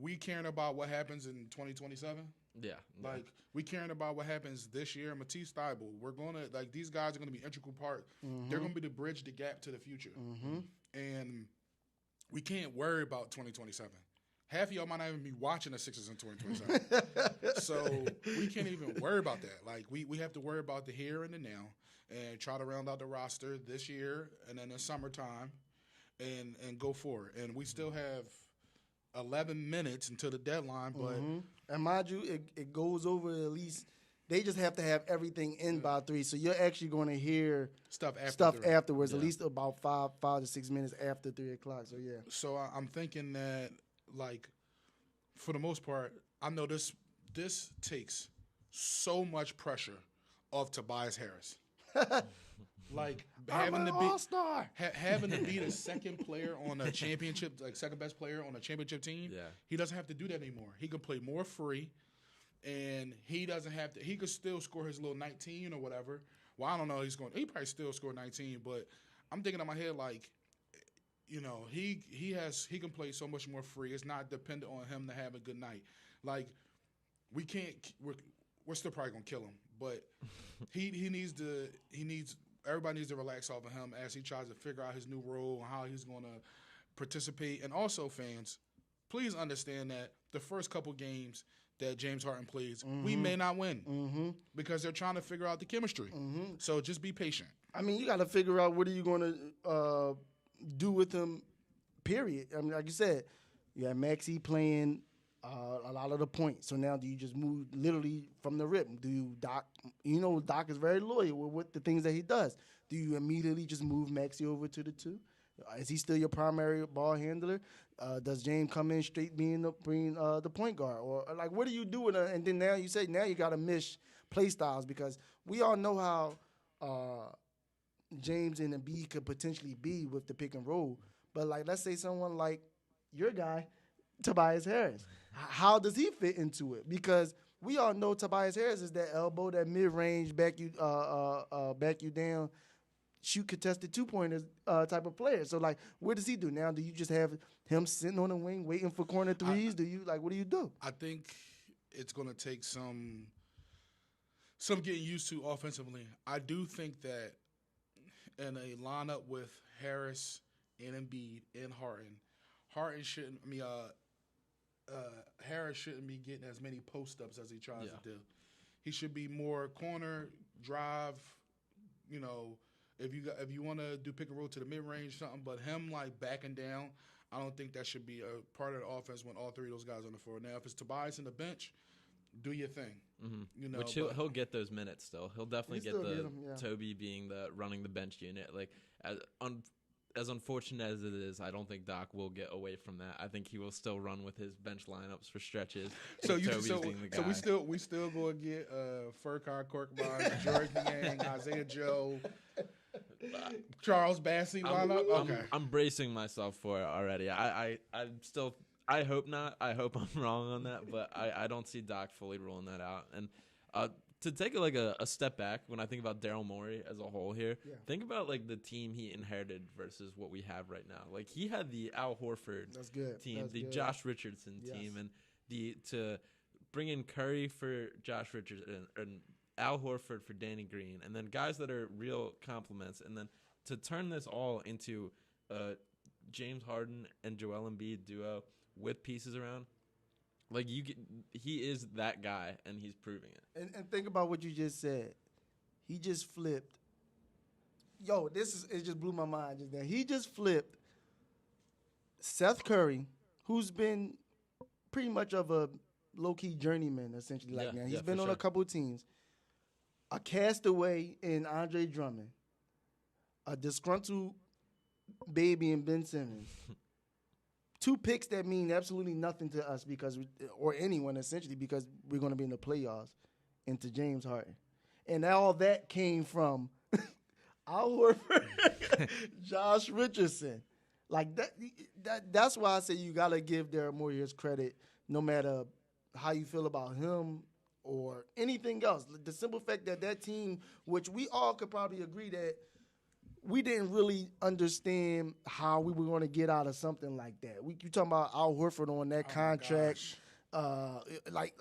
we caring about what happens in 2027. Yeah. Like, we caring about what happens this year. Matisse Thybulle, we're going to, like, these guys are going to be an integral part. Mm-hmm. They're going to be the bridge, the gap to the future. Mm-hmm. And we can't worry about 2027. Half of y'all might not even be watching the Sixers in 2027. So we can't even worry about that. Like, we have to worry about the here and the now and try to round out the roster this year and then in summertime and go forward. And we still have 11 minutes until the deadline, but and mind you, it goes over at least. They just have to have everything in by 3, so you're actually going to hear stuff afterwards, at least about 5 to 6 minutes after 3 o'clock. So yeah. So I'm thinking that, like, for the most part, I know this takes so much pressure off Tobias Harris. Like having to be all-star, having to be the second player on a championship, like second best player on a championship team. Yeah, he doesn't have to do that anymore. He can play more free, and he doesn't have to. He could still score his little 19 or whatever. Well, I don't know. He probably still score 19, but I'm thinking in my head like, you know, he can play so much more free. It's not dependent on him to have a good night. Like we're still probably gonna kill him, but everybody needs to relax off of him as he tries to figure out his new role and how he's going to participate. And also, fans, please understand that the first couple games that James Harden plays, we may not win because they're trying to figure out the chemistry. So just be patient. I mean, you got to figure out what are you going to do with him, period. I mean, like you said, you have Maxey playing a lot of the points. So now do you just move literally from the rip? Do you Doc is very loyal with the things that he does. Do you immediately just move Maxey over to the 2? Is he still your primary ball handler? Does James come in straight being the point guard? Or like what do you do with and then now you say now you got to play styles, because we all know how James and Embiid could potentially be with the pick and roll. But like, let's say someone like your guy, Tobias Harris, how does he fit into it? Because we all know Tobias Harris is that elbow, that mid-range, back you down, shoot contested 2-pointers type of player. So like, what does he do now? Do you just have him sitting on the wing waiting for corner threes? What do you do? I think it's going to take some getting used to offensively. I do think that in a lineup with Harris and Embiid and Harden shouldn't. Harris shouldn't be getting as many post-ups as he tries to do. He should be more corner, drive, if you want to do pick and roll to the mid-range, something, but him like backing down, I don't think that should be a part of the offense when all three of those guys are on the floor. Now, if it's Tobias in the bench, do your thing. Mm-hmm. Which he'll get those minutes still. He'll definitely get Toby being the running the bench unit. Like as unfortunate as it is, I don't think Doc will get away from that. I think he will still run with his bench lineups for stretches. So we still go and get Furkan Korkmaz, George Niang, Isaiah Joe, Charles Bassey lineup. Okay, I'm bracing myself for it already. I'm still. I hope not. I hope I'm wrong on that, but I don't see Doc fully rolling that out. And to take a step back, when I think about Daryl Morey as a whole here, think about like the team he inherited versus what we have right now. Like he had the Al Horford team, Josh Richardson team, and to bring in Curry for Josh Richardson and Al Horford for Danny Green, and then guys that are real compliments, and then to turn this all into James Harden and Joel Embiid duo with pieces around. Like he is that guy, and he's proving it. And think about what you just said. He just flipped. It just blew my mind just then. He just flipped Seth Curry, who's been pretty much of a low-key journeyman, essentially. Now he's been on a couple of teams. A castaway in Andre Drummond, a disgruntled baby in Ben Simmons. 2 picks that mean absolutely nothing to us or anyone essentially, because we're going to be in the playoffs, into James Harden. And all that came from Al Horford, Josh Richardson. Like that's why I say you got to give Daryl Morey his credit, no matter how you feel about him or anything else. The simple fact that team, which we all could probably agree that we didn't really understand how we were going to get out of something like that. You talking about Al Horford on that contract. Like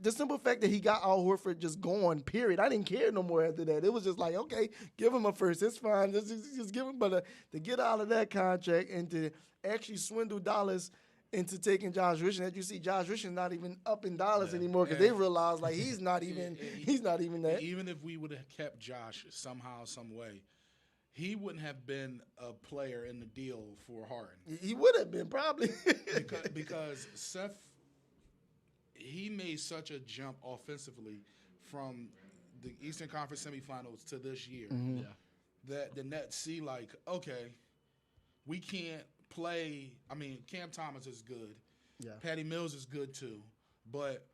the simple fact that he got Al Horford just going, period. I didn't care no more after that. It was just like, okay, give him a first. It's fine. Just give him. But to get out of that contract and to actually swindle dollars into taking Josh Richardson, that you see Josh Richardson not even up in dollars anymore, because they realize like he's not even that. Even if we would have kept Josh somehow, some way, he wouldn't have been a player in the deal for Harden. He would have been, probably. because Seth, he made such a jump offensively from the Eastern Conference semifinals to this year that the Nets see like, okay, we can't play. I mean, Cam Thomas is good. Yeah. Patty Mills is good too. But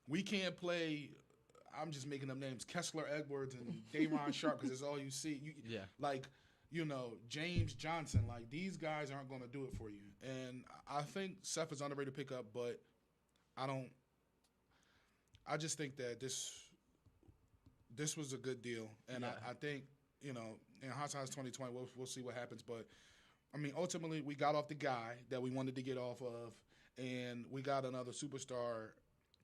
we can't play – I'm just making up names, Kessler Edwards and Day'Ron Sharp, because it's all you see. James Johnson, like these guys aren't going to do it for you. And I think Seth is underrated to pick up, but I just think that this was a good deal. And I think, in hindsight 2020, we'll see what happens. But, I mean, ultimately we got off the guy that we wanted to get off of, and we got another superstar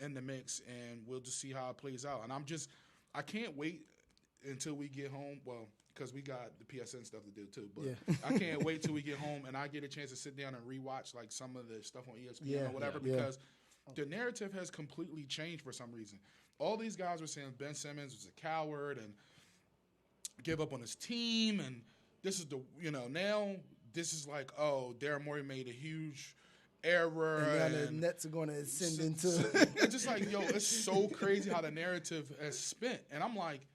in the mix, and we'll just see how it plays out. And I can't wait until we get home. Well, because we got the PSN stuff to do too. But I can't wait till we get home and I get a chance to sit down and rewatch like some of the stuff on ESPN or whatever, because the narrative has completely changed for some reason. All these guys were saying Ben Simmons was a coward and give up on his team, and this is now this is like, oh, Daryl Morey made a huge error, and now the Nets are going to ascend into. It's just like, it's so crazy how the narrative has spent. And I'm like,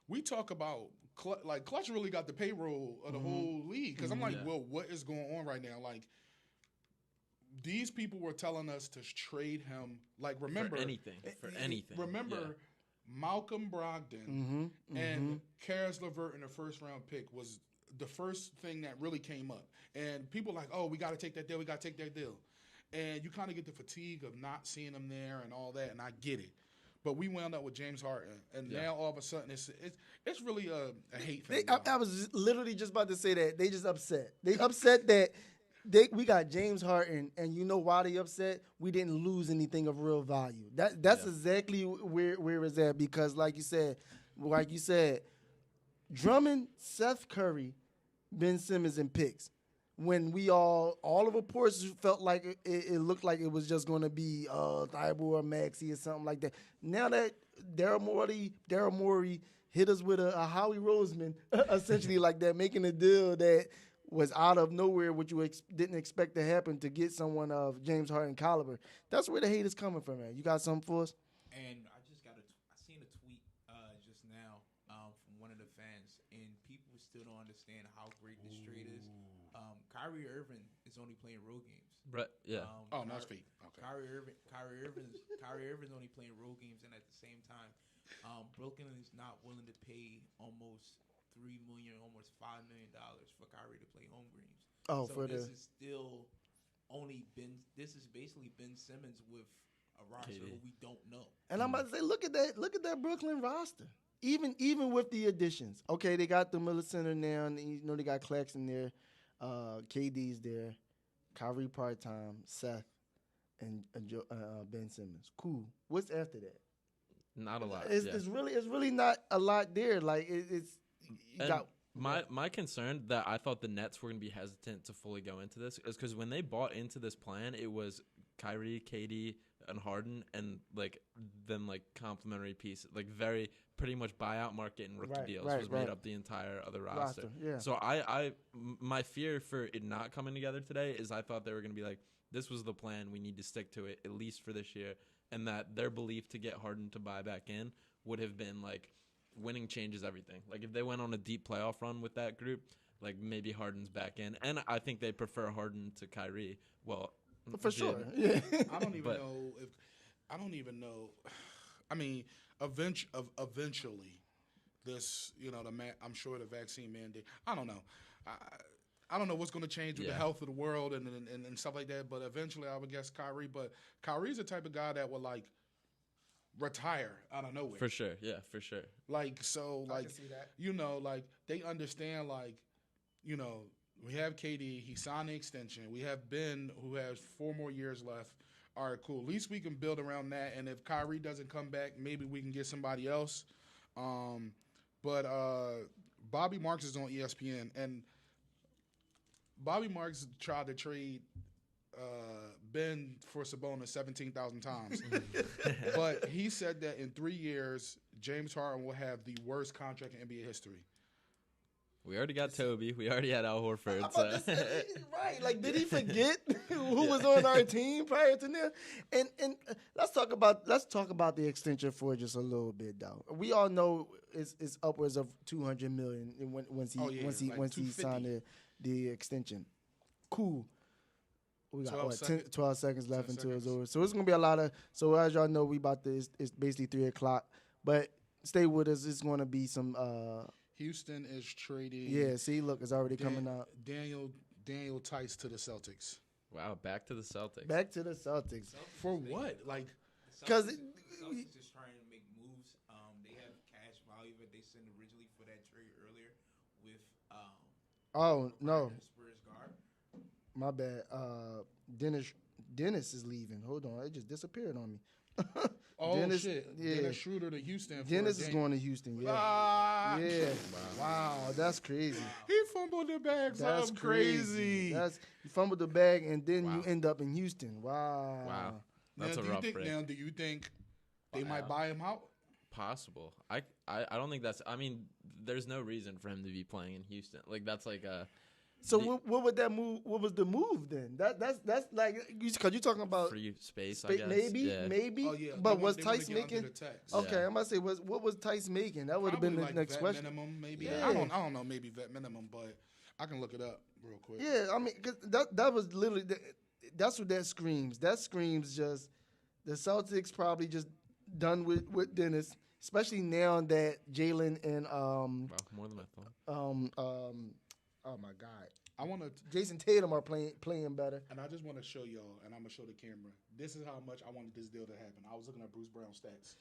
we talk about Clutch really got the payroll of the whole league, because I'm like, well, what is going on right now? Like, these people were telling us to trade him. Like, remember for anything. Remember, Malcolm Brogdon and Karis LeVert in the first round pick was the first thing that really came up. And people like, oh, we got to take that deal. We got to take that deal. And you kind of get the fatigue of not seeing them there and all that, and I get it. But we wound up with James Harden, and now all of a sudden it's really a hate thing. I was literally just about to say that. They just upset. They upset that we got James Harden, and you know why they upset? We didn't lose anything of real value. That's exactly where it's at, because like you said, Drummond, Seth Curry, Ben Simmons, and picks. When we all the reports felt like it looked like it was just going to be Thibault or Maxey or something like that. Now that Daryl Morey hit us with a Howie Roseman, essentially like that, making a deal that was out of nowhere, what you didn't expect to happen to get someone of James Harden caliber. That's where the hate is coming from, man. You got something for us? And I just I seen a tweet just now from one of the fans, and people still don't understand how great this trade is. Kyrie Irving is only playing road games. Right. Yeah. That's feet. Okay. Kyrie Irving's only playing road games, and at the same time, Brooklyn is not willing to pay almost $3 million, almost $5 million for Kyrie to play home games. This is still only This is basically Ben Simmons with a roster who we don't know. And I'm about to say, look at that Brooklyn roster. Even with the additions, okay, they got the Miller Center now, and they got Claxton there. KD's there, Kyrie part-time, Seth, and Ben Simmons. Cool. What's after that? Not a lot. It's really not a lot there. Like my concern that I thought the Nets were going to be hesitant to fully go into this is because when they bought into this plan, it was Kyrie, KD, and Harden, and then complementary pieces, very pretty much buyout market and rookie deals made up the entire other roster. Yeah. So my fear for it not coming together today is I thought they were going to be like, this was the plan, we need to stick to it at least for this year, and that their belief to get Harden to buy back in would have been winning changes everything. If they went on a deep playoff run with that group, maybe Harden's back in, and I think they prefer Harden to Kyrie. Well, for sure. Yeah. I don't even know. I mean, eventually, this, I'm sure the vaccine mandate. I don't know. I don't know what's going to change with the health of the world and stuff like that. But eventually, I would guess Kyrie. But Kyrie's the type of guy that would retire out of nowhere. For sure. Yeah, for sure. I can see that. They understand. We have KD. He signed the extension. We have Ben, who has 4 more years left. All right, cool. At least we can build around that. And if Kyrie doesn't come back, maybe we can get somebody else. But Bobby Marks is on ESPN, and Bobby Marks tried to trade Ben for Sabonis 17,000 times. But he said that in 3 years, James Harden will have the worst contract in NBA history. We already got Toby. We already had Al Horford. Right. Did he forget who was on our team prior to that? And let's talk about the extension for just a little bit, though. We all know it's upwards of $200 million once he signed the extension. Cool. We got 12 seconds left until it's over. So it's gonna be a lot of. So as y'all know, it's basically 3:00. But stay with us. It's gonna be some. Houston is trading. Yeah, see, look, it's already coming out. Daniel Tice to the Celtics. Wow, back to the Celtics. For what? Because the Celtics is trying to make moves. They have cash value that they sent originally for that trade earlier with. Oh no. Spurs guard. My bad. Dennis is leaving. Hold on, it just disappeared on me. Dennis, shit. Yeah. Dennis Schroeder to Houston. Dennis is going to Houston. Yeah. Yeah. Wow, that's crazy. He fumbled the bag. That's crazy. You fumbled the bag, and then you end up in Houston. Wow. That's a rough break. Now, do you think they might buy him out? Possible. I don't think that's. I mean, there's no reason for him to be playing in Houston. That's like a. So what would that move? What was the move then? That's because you're talking about free space. I guess. Maybe. Oh, yeah. But was Tice making? Okay, yeah. I'm about to say, what was Tice making? That would have been the next vet question. Minimum, maybe. Yeah. I don't know. Maybe vet minimum, but I can look it up real quick. Yeah, I mean, cause that was literally that's what that screams. That screams just the Celtics probably just done with Dennis, especially now that Jalen and Wow, more than I thought. oh my God, I want to, Jason Tatum are playing better. and I just want to show y'all, and I'm gonna show the camera. This is how much I wanted this deal to happen. I was looking at Bruce Brown's stats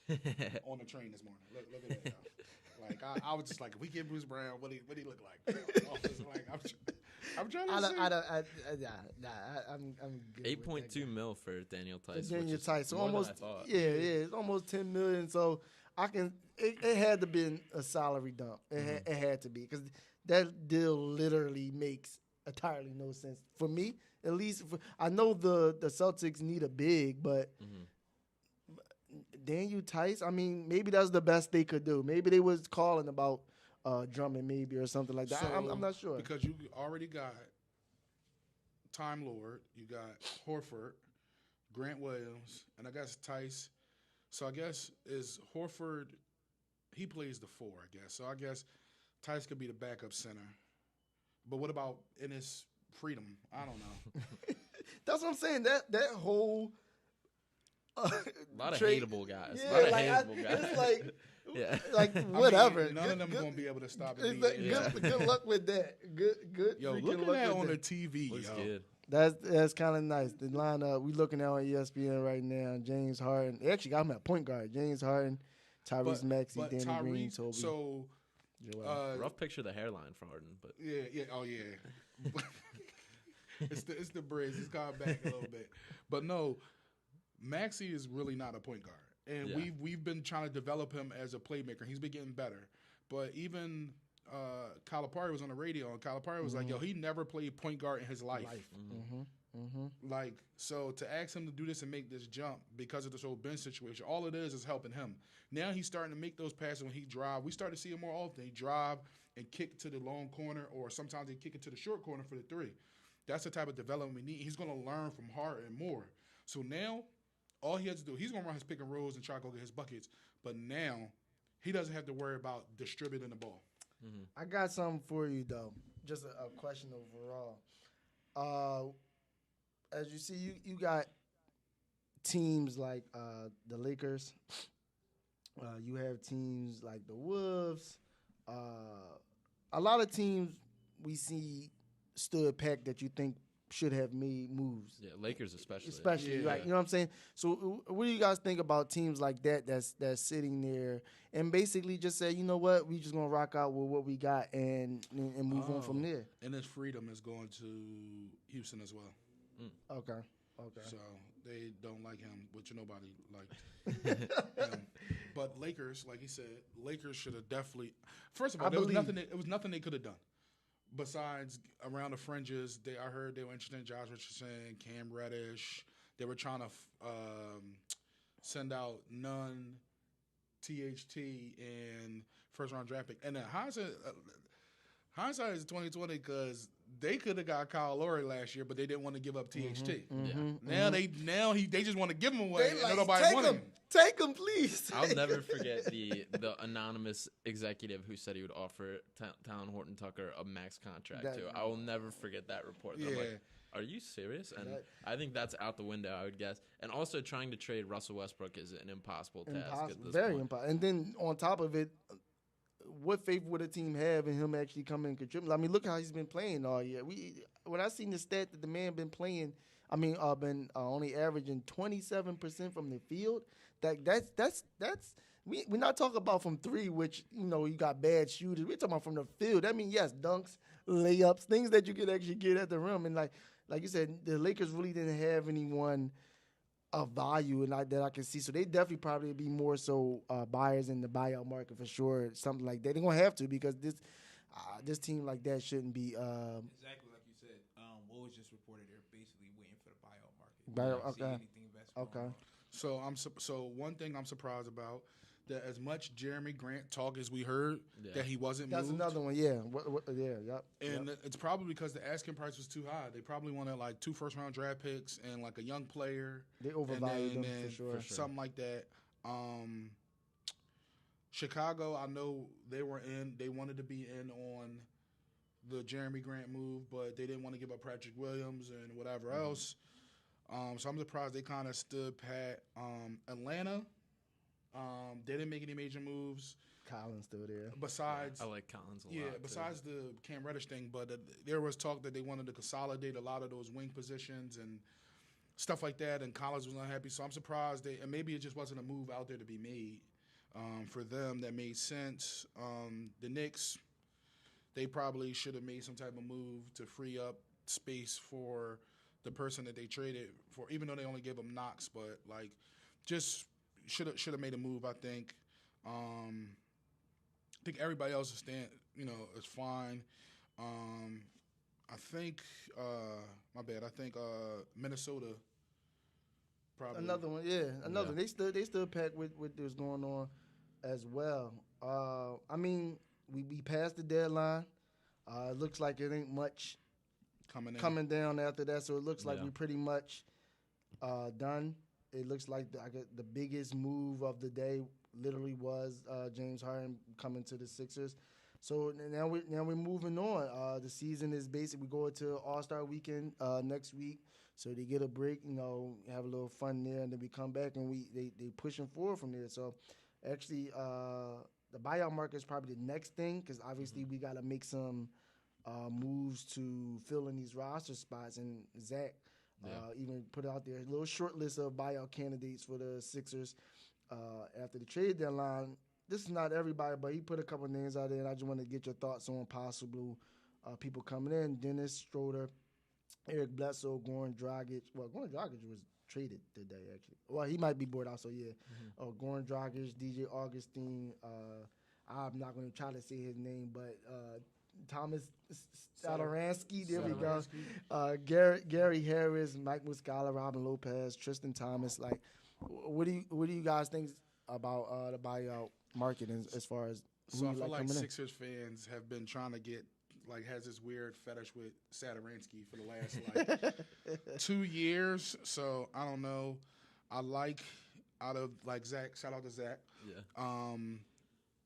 on the train this morning. Look at that. Y'all. Like I was just like, if we get Bruce Brown, what he look like? I was just like, I'm trying to see. I'm good. 8.2 mil for Daniel Tice. Daniel which is Tice, so more than almost I thought. it's almost 10 million. So it had to be a salary dump. It had to be because that deal literally makes entirely no sense for me. At least I know the Celtics need a big, but Daniel Tice, I mean, maybe that's the best they could do. Maybe they was calling about Drummond maybe or something like that. So, I'm not sure. Because you already got Time Lord, you got Horford, Grant Williams, and I guess Tice. So I guess is Horford, he plays the 4, I guess. So I guess Tice could be the backup center. But what about in his freedom? I don't know. That's what I'm saying. That whole A lot of trade- hateable guys. Yeah, a lot of like, hateable guys. It's like, yeah. like I mean, whatever. none of them Good- going to be able to stop it's me. like, good luck with that. Good. Yo, freaking look at luck that with on the that. TV, Looks yo. good. That's kind of nice. The lineup we looking at on ESPN right now. James Harden. They actually got him at point guard. James Harden, Tyrese Maxey, But Danny Green, Tyrese, Toby. so Joel. Rough picture of the hairline for Harden, but yeah, oh yeah. it's the braids. It's gone back a little bit, but no, Maxey is really not a point guard, and Yeah. we've been trying to develop him as a playmaker. He's been getting better, but even Calipari was on the radio, and Calipari was like, "Yo, he never played point guard in his life." Like, so to ask him to do this and make this jump because of this whole bench situation, all it is helping him. Now he's starting to make those passes when he drive. We start to see it more often. He drive and kick to the long corner, or sometimes he kick it to the short corner for the 3. That's the type of development we need. He's going to learn from Harden more. So now, all he has to do, he's going to run his pick and rolls and try to go get his buckets. But now, he doesn't have to worry about distributing the ball. I got something for you though. Just a question overall. As you see, you got teams like the Lakers. You have teams like the Wolves. A lot of teams we see stood packed that you think should have made moves. yeah, Lakers especially. Right? You know what I'm saying? So, what do you guys think about teams like that that's sitting there and basically just say, you know what, we just gonna rock out with what we got and move on from there? And his freedom is going to Houston as well. Okay. So they don't like him, which nobody liked. But Lakers, like he said, Lakers should have definitely. First of all, there was nothing. It was nothing they could have done besides around the fringes. I heard they were interested in Josh Richardson, Cam Reddish. They were trying to send out none, THT, and first round draft pick. And then hindsight is 2020 because they could have got Kyle Lowry last year, but they didn't want to give up THT. Now they just want to give him away. They like, nobody take wanted him. Take him, please. I'll never forget the anonymous executive who said he would offer Talon Horton Tucker a max contract too. I will never forget that report. I'm like, are you serious? And I think that's out the window, I would guess. And also trying to trade Russell Westbrook is an impossible task at this Very point. impossible. And then on top of it, what faith would a team have in him actually coming and contributing? I mean, look how he's been playing all year. When I seen the stat that the man been playing, been only averaging 27% from the field. We're not talking about from 3, which you got bad shooters. We're talking about from the field. I mean, yes, dunks, layups, things that you could actually get at the rim. And like you said, the Lakers really didn't have anyone of value and that I can see. So they definitely probably be more so buyers in the buyout market for sure. Something like that. They're gonna have to because this team like that shouldn't be. Exactly like you said. What was just reported? They're basically waiting for the buyout market. Okay. So one thing I'm surprised about that as much Jeremy Grant talk as we heard that he wasn't That's moved. another one. Yeah. Yep. And it's probably because the asking price was too high. They probably wanted like 2 first-round draft picks and like a young player. They overvalued them for sure. Something like that. Chicago, I know they wanted to be in on the Jeremy Grant move, but they didn't want to give up Patrick Williams and whatever else. So I'm surprised they kind of stood pat. Atlanta, Didn't make any major moves. Collins still there. Besides, I like Collins a lot. yeah, besides the Cam Reddish thing, but there was talk that they wanted to consolidate a lot of those wing positions and stuff like that, and Collins was unhappy. So I'm surprised and maybe it just wasn't a move out there to be made for them that made sense. The Knicks, they probably should have made some type of move to free up space for the person that they traded for, even though they only gave him Knox, but like just should have made a move. I think everybody else is is fine. I think my bad. I think Minnesota probably Another one, yeah. Another. Yeah. They still packed with what's going on as well. I mean, we passed the deadline. It looks like it ain't much coming down after that, so it looks like we pretty much done. It looks like the biggest move of the day literally was James Harden coming to the Sixers. So now we're moving on. The season is basically we go into All-Star Weekend next week, so they get a break, have a little fun there, and then we come back and they pushing forward from there. So actually, the buyout market is probably the next thing because obviously we got to make some moves to fill in these roster spots, and Zach even put out there a little short list of buyout candidates for the Sixers after the trade deadline. This is not everybody, but he put a couple names out there, and I just want to get your thoughts on possible people coming in. Dennis Schroeder, Eric Bledsoe, Goran Dragic. Well, Goran Dragic was traded today, actually. Well, he might be bored out, so yeah. Goran Dragic, DJ Augustine. I'm not going to try to say his name, but Thomas Satoransky. There we go. Gary Harris, Mike Muscala, Robin Lopez, Tristan Thomas. Like, what do you guys think about the buyout market as far as who so I you feel like coming Sixers fans have been trying to get has this weird fetish with Satoransky for the last 2 years. So I don't know. I like out of Zach. Shout out to Zach. Yeah.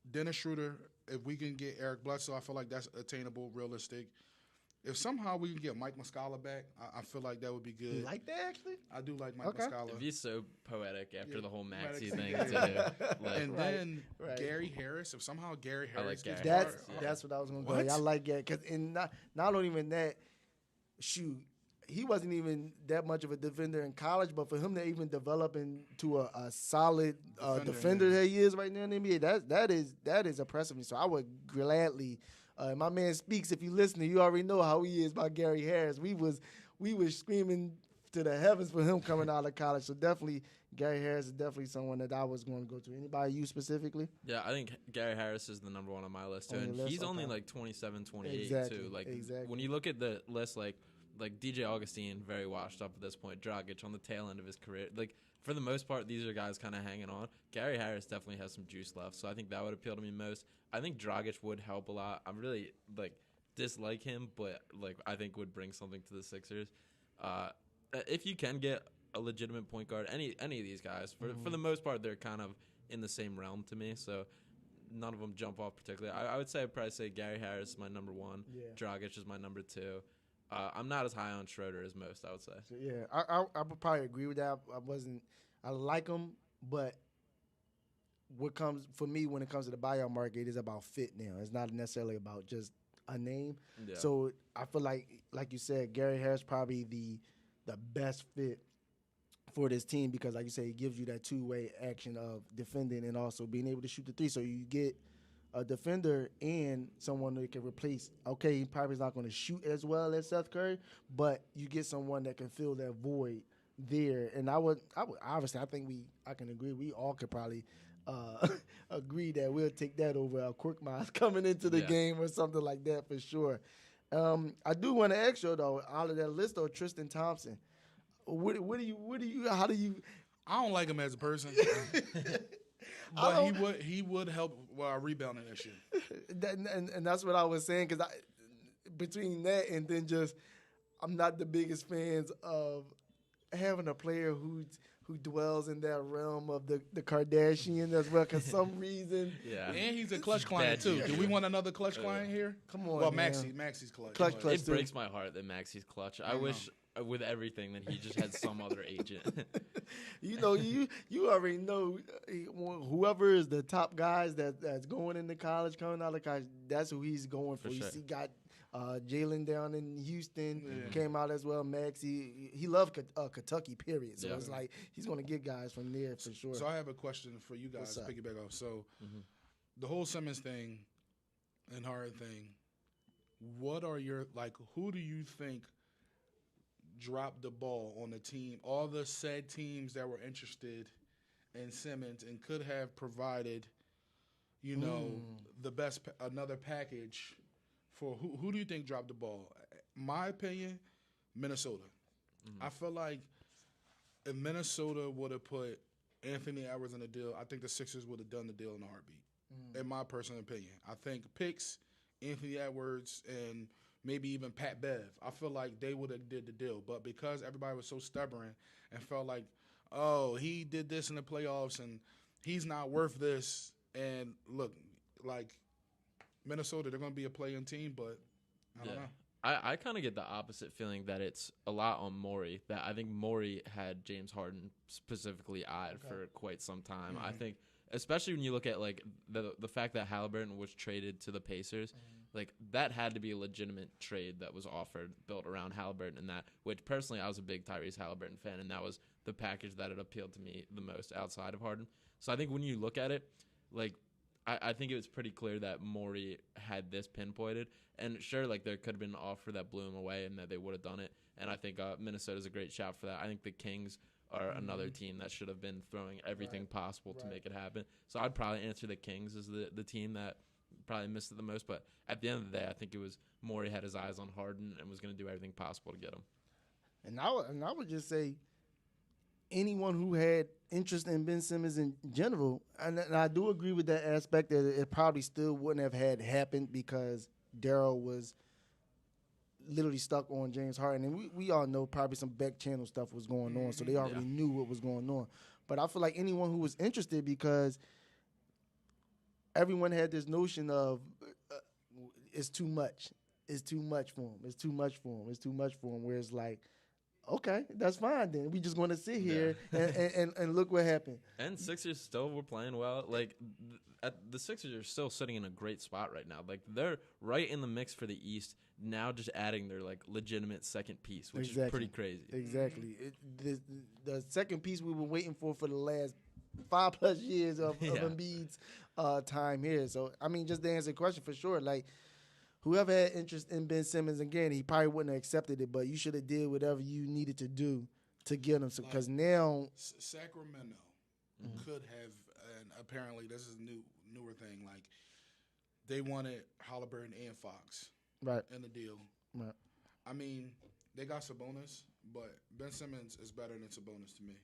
Dennis Schroeder. If we can get Eric Bledsoe, I feel like that's attainable, realistic. If somehow we can get Mike Muscala back, I feel like that would be good. You like that, actually? I do like Mike Muscala. If he's so poetic after the whole Maxey thing, Yeah. too. And then Gary Harris. If somehow Gary Harris Gary gets Harris. That's what I was going to go. I like Gary. And not only even that, shoot, he wasn't even that much of a defender in college, but for him to even develop into a solid defender that he is right now in the NBA, that is impressive. So I would gladly. My man Speaks. If you listening, you already know how he is about Gary Harris. We was screaming to the heavens for him coming out of college. So definitely, Gary Harris is definitely someone that I was going to go to. Anybody, you specifically? Yeah, I think Gary Harris is the number one on my list too, and he's only like 27, 28 too. Like when you look at the list, like DJ Augustine, very washed up at this point. Dragic on the tail end of his career. Like for the most part, these are guys kind of hanging on. Gary Harris definitely has some juice left, so I think that would appeal to me most. I think Dragic would help a lot. I'm really dislike him, but I think would bring something to the Sixers. If you can get a legitimate point guard, any of these guys, for the most part, they're kind of in the same realm to me. So none of them jump off particularly. I would say I'd probably say Gary Harris is my number one. Yeah. Dragic is my number two. I'm not as high on Schroeder as most, I would say. So, yeah, I would probably agree with that. I like him, but what comes for me when it comes to the buyout market is about fit now. It's not necessarily about just a name. Yeah. So I feel like you said, Gary Harris probably the best fit for this team because, like you say, it gives you that two-way action of defending and also being able to shoot the three. So you get a defender and someone that can replace. Okay, he probably is not going to shoot as well as Seth Curry, but you get someone that can fill that void there. And I would obviously, I can agree. We all could probably agree that we'll take that over Korkmaz coming into the game or something like that for sure. I do want to ask you though, out of that list though, Tristan Thompson. How do you? I don't like him as a person. But he would help our rebounding issue. And that's what I was saying because between that and then just I'm not the biggest fans of having a player who dwells in that realm of the Kardashian as well because some reason. Yeah. And he's a clutch client too. Do we want another clutch client here? Come on. Well, Maxey's clutch. It breaks my heart that Maxey's clutch. I wish with everything, then he just had some other agent. You know, you already know whoever is the top guys that's going into college, coming out of college, that's who he's going for. For You sure. see, got Jalen down in Houston came out as well. Max, he loved Kentucky, period. So it's like he's going to get guys from there for sure. So I have a question for you guys. Piggyback off. So the whole Simmons thing and Harden thing. What are your who do you think dropped the ball on the team? All the said teams that were interested in Simmons and could have provided, the best another package for who do you think dropped the ball? My opinion, Minnesota. I feel like if Minnesota would have put Anthony Edwards in the deal, I think the Sixers would have done the deal in a heartbeat. In my personal opinion, I think picks Anthony Edwards and maybe even Pat Bev, I feel like they would have did the deal. But because everybody was so stubborn and felt like, oh, he did this in the playoffs and he's not worth this. And look, like Minnesota, they're going to be a play-in team, but I don't know. I kind of get the opposite feeling that it's a lot on Morey. That I think Morey had James Harden specifically eyed for quite some time. I think, especially when you look at like the fact that Halliburton was traded to the Pacers, like that had to be a legitimate trade that was offered, built around Halliburton, and that. Which personally, I was a big Tyrese Halliburton fan, and that was the package that had appealed to me the most outside of Harden. So I think when you look at it, like. I think it was pretty clear that Morey had this pinpointed. And sure, like there could have been an offer that blew him away and that they would have done it. And I think Minnesota's a great shout for that. I think the Kings are another team that should have been throwing everything possible to make it happen. So I'd probably answer the Kings as the team that probably missed it the most. But at the end of the day, I think it was Morey had his eyes on Harden and was going to do everything possible to get him. And I would just say anyone who had interest in Ben Simmons in general, and I do agree with that aspect that it probably still wouldn't have had happened because Daryl was literally stuck on James Harden. And we all know probably some back channel stuff was going on, so they already knew what was going on. But I feel like anyone who was interested, because everyone had this notion of it's too much. It's too much for him. It's too much for him. It's too much for him. Where it's like, okay, that's fine then. We just going to sit here and look what happened. And Sixers still were playing well. Like, the Sixers are still sitting in a great spot right now. Like, they're right in the mix for the East, now just adding their, like, legitimate second piece, which is pretty crazy. Exactly. The second piece we were waiting for the last 5+ years of Embiid's time here. So, I mean, just to answer the question for sure, like, whoever had interest in Ben Simmons, again, he probably wouldn't have accepted it, but you should have did whatever you needed to do to get him. Because now Sacramento could have, and apparently this is a newer thing, like they wanted Halliburton and Fox in the deal. Right. I mean, they got Sabonis, but Ben Simmons is better than Sabonis to me.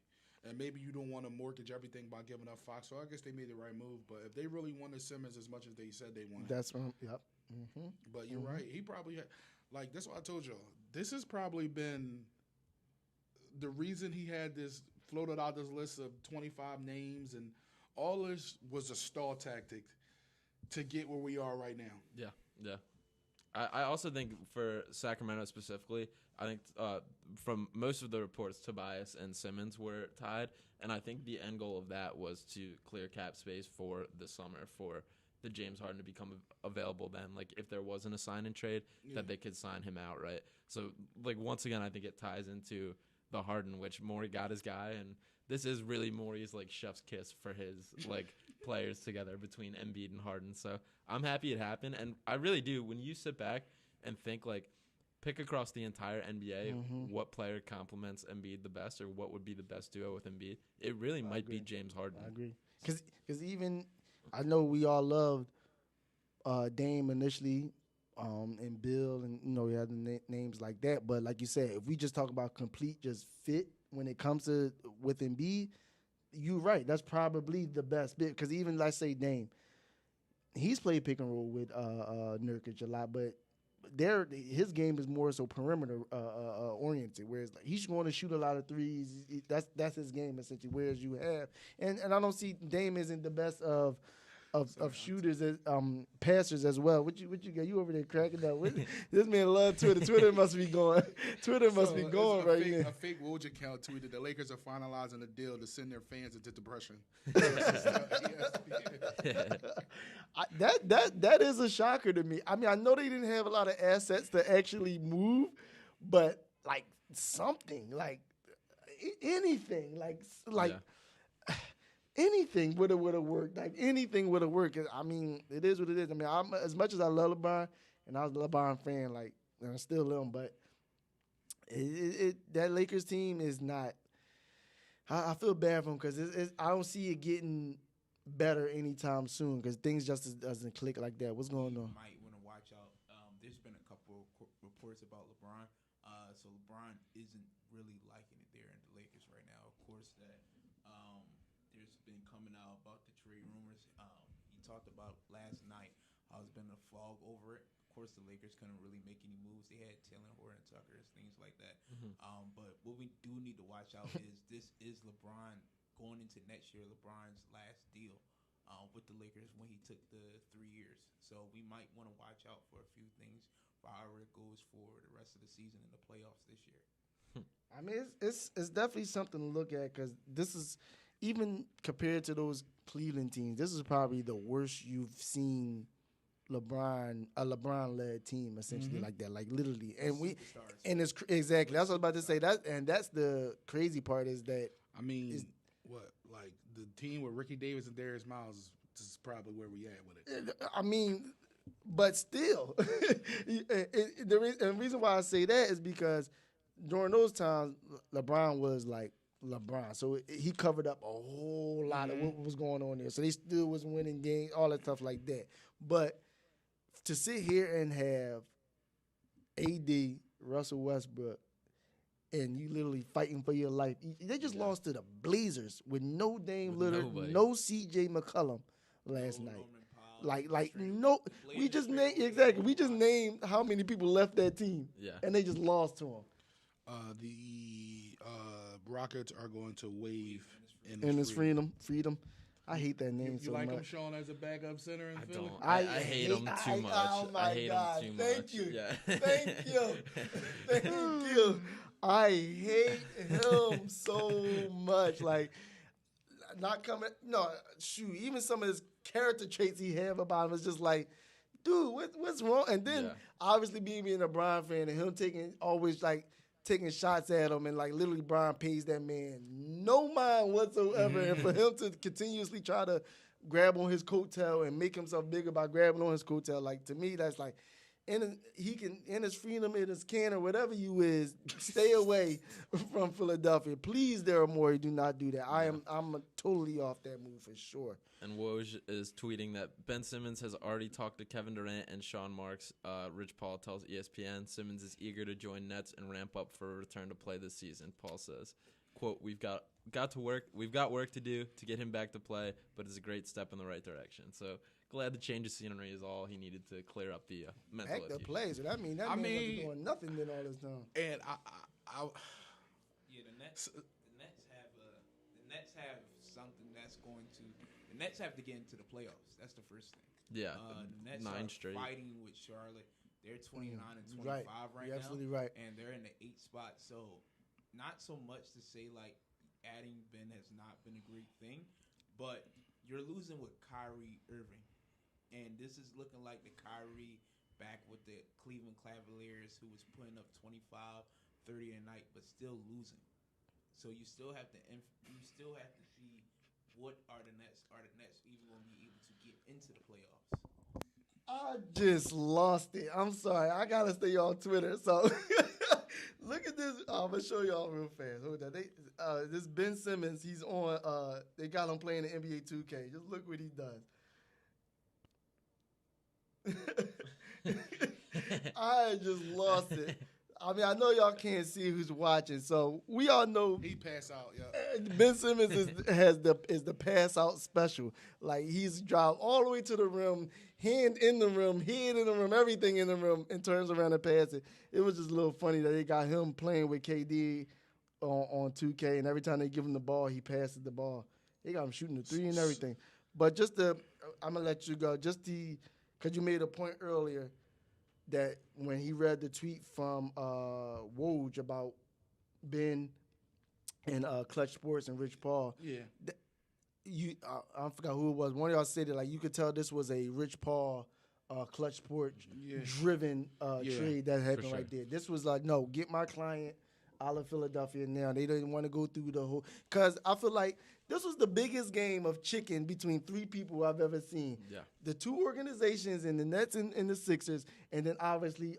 And maybe you don't want to mortgage everything by giving up Fox, so I guess they made the right move. But if they really wanted Simmons as much as they said they wanted, that's yep. Mm-hmm. But you're right. He probably had, like, that's what I told y'all. This has probably been the reason he had this, floated out this list of 25 names, and all this was a stall tactic to get where we are right now. Yeah. I also think for Sacramento specifically, I think from most of the reports, Tobias and Simmons were tied, and I think the end goal of that was to clear cap space for the summer for the James Harden to become available then. Like, if there wasn't a sign and trade, that they could sign him out, right? So, like, once again, I think it ties into the Harden, which Morey got his guy, and this is really Morey's, like, chef's kiss for his, like, players together between Embiid and Harden. So I'm happy it happened, and I really do. When you sit back and think, like, pick across the entire NBA what player complements Embiid the best or what would be the best duo with Embiid, it really might be James Harden. I agree. Because even – I know we all loved Dame initially and Bill and, you know, we had the names like that. But like you said, if we just talk about complete just fit when it comes to with Embiid, you're right. That's probably the best bit. Because even, let's say, Dame, he's played pick and roll with Nurkic a lot, but his game is more so perimeter oriented, whereas like he's going to shoot a lot of threes. That's his game essentially. Whereas you have, and I don't see Dame isn't the best of of shooters as passers as well. What you got? You over there cracking up? This man love Twitter. Twitter must be going. Twitter must be going right now. A fake Woj account tweeted the Lakers are finalizing a deal to send their fans into depression. That is a shocker to me. I mean, I know they didn't have a lot of assets to actually move, but like something, like anything, anything would have worked. Like anything would have worked. I mean, it is what it is. I mean, as much as I love LeBron, and I was a LeBron fan, like and I still love him, but that Lakers team is not. I feel bad for him because I don't see it getting better anytime soon because things just doesn't click like that. What's going on? You might want to watch out. There's been a couple reports about LeBron. So LeBron isn't really liking it there in the Lakers right now. Of course, that there's been coming out about the trade rumors. He talked about last night how there's been a fog over it. Of course, the Lakers couldn't really make any moves. They had Taylor Horton Tucker, things like that. But what we do need to watch out is this is LeBron going into next year, LeBron's last deal with the Lakers when he took the 3 years. So we might want to watch out for a few things for how it goes for the rest of the season and the playoffs this year. I mean, it's definitely something to look at because this is, even compared to those Cleveland teams, this is probably the worst you've seen a LeBron-led team essentially like that, like literally. And it's exactly, that's what I was about to say. That's the crazy part is that. I mean, like the team with Ricky Davis and Darius Miles is probably where we at with it. I mean, but still, the reason why I say that is because during those times, LeBron was like LeBron. So he covered up a whole lot of what was going on there. So they still was winning games, all that stuff like that. But to sit here and have AD, Russell Westbrook, and you literally fighting for your life. They just lost to the Blazers with no Dame Lillard, no C.J. McCollum last night. No, we just named how many people left that team, and they just lost to them. The Rockets are going to waive Ennis Freedom. I hate that name so much. You like him showing as a backup center in Philly? I hate him too much. Oh my I hate God. him too Thank much. you. Yeah. Thank you. Thank you. I hate him so much. Like, not coming. No, shoot. Even some of his character traits he have about him is just like, dude, what's wrong? And then obviously being a Brian fan and him taking shots at him and like literally Brian pays that man no mind whatsoever. And for him to continuously try to grab on his coattail and make himself bigger by grabbing on his coattail, like to me that's like, and he can, in his freedom, in his can, or whatever you is, stay away from Philadelphia. Please, Daryl Morey, do not do that. I'm totally off that move for sure. And Woj is tweeting that Ben Simmons has already talked to Kevin Durant and Sean Marks. Rich Paul tells ESPN Simmons is eager to join Nets and ramp up for a return to play this season. Paul says, quote, we've got work to do to get him back to play, but it's a great step in the right direction. So glad the change of scenery is all he needed to clear up the mental back to issues. play. So that mean wasn't doing nothing then all this time. And the Nets have something that's going to. The Nets have to get into the playoffs. That's the first thing. Yeah, the Nets 9 are straight. Fighting with Charlotte. They're 29 and 25 right now. Absolutely right. And they're in the 8th spot. So not so much to say like adding Ben has not been a great thing, but you're losing with Kyrie Irving. And this is looking like the Kyrie back with the Cleveland Cavaliers who was putting up 25, 30 a night, but still losing. So you still have to see what are the Nets even going to be able to get into the playoffs. I just lost it. I'm sorry. I gotta stay on Twitter. So look at this. I'm gonna show y'all real fast. Hold on. This Ben Simmons. He's on. They got him playing the NBA 2K. Just look what he does. I just lost it. I mean, I know y'all can't see who's watching, so we all know he pass out. Yeah, Ben Simmons is the pass out special. Like he's dropped all the way to the rim, hand in the rim, head in the rim, everything in the rim, and turns around and passes. It was just a little funny that they got him playing with KD on 2K, and every time they give him the ball, he passes the ball. They got him shooting the 3 and everything. But just I'm gonna let you go. Just because you made a point earlier. That when you made a point earlier that when he read the tweet from Woj about Ben and Clutch Sports and Rich Paul. Yeah. I forgot who it was. One of y'all said that like you could tell this was a Rich Paul Clutch Sports driven trade that happened right there. This was like, no, get my client out of Philadelphia now. They didn't want to go through the whole, because I feel like this was the biggest game of chicken between three people I've ever seen. Yeah. The two organizations, and the Nets and the Sixers, and then obviously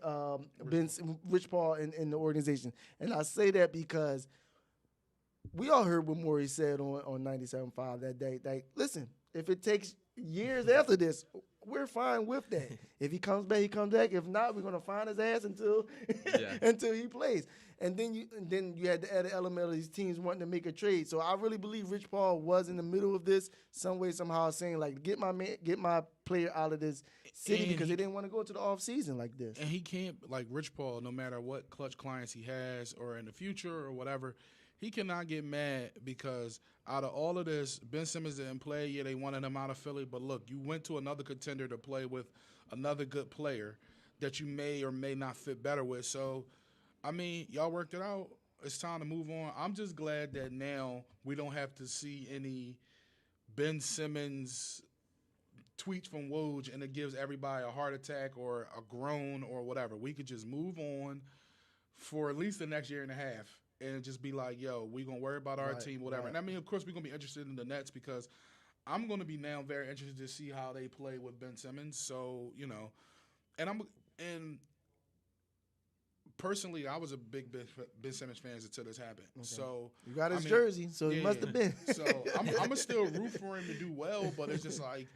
Rich Paul and the organization. And I say that because we all heard what Maury said on 97.5 that day. Like, listen, if it takes years after this, we're fine with that. If he comes back, he comes back. If not, we're gonna find his ass until he plays. And then you had the added element of these teams wanting to make a trade. So I really believe Rich Paul was in the middle of this, some way, somehow, saying like, get my player out of this city, because they didn't want to go to the off season like this. And he can't, like Rich Paul, no matter what clutch clients he has or in the future or whatever, he cannot get mad because out of all of this, Ben Simmons didn't play. Yeah, they wanted him out of Philly. But look, you went to another contender to play with another good player that you may or may not fit better with. So, I mean, y'all worked it out. It's time to move on. I'm just glad that now we don't have to see any Ben Simmons tweets from Woj and it gives everybody a heart attack or a groan or whatever. We could just move on for at least the next year and a half. And just be like, yo, we're going to worry about our team, whatever. Right. And, I mean, of course, we're going to be interested in the Nets because I'm going to be now very interested to see how they play with Ben Simmons. So, you know, and personally, I was a big Ben Simmons fan until this happened. Okay. So you got his jersey, so he must have been. So I'm going to still root for him to do well, but it's just like,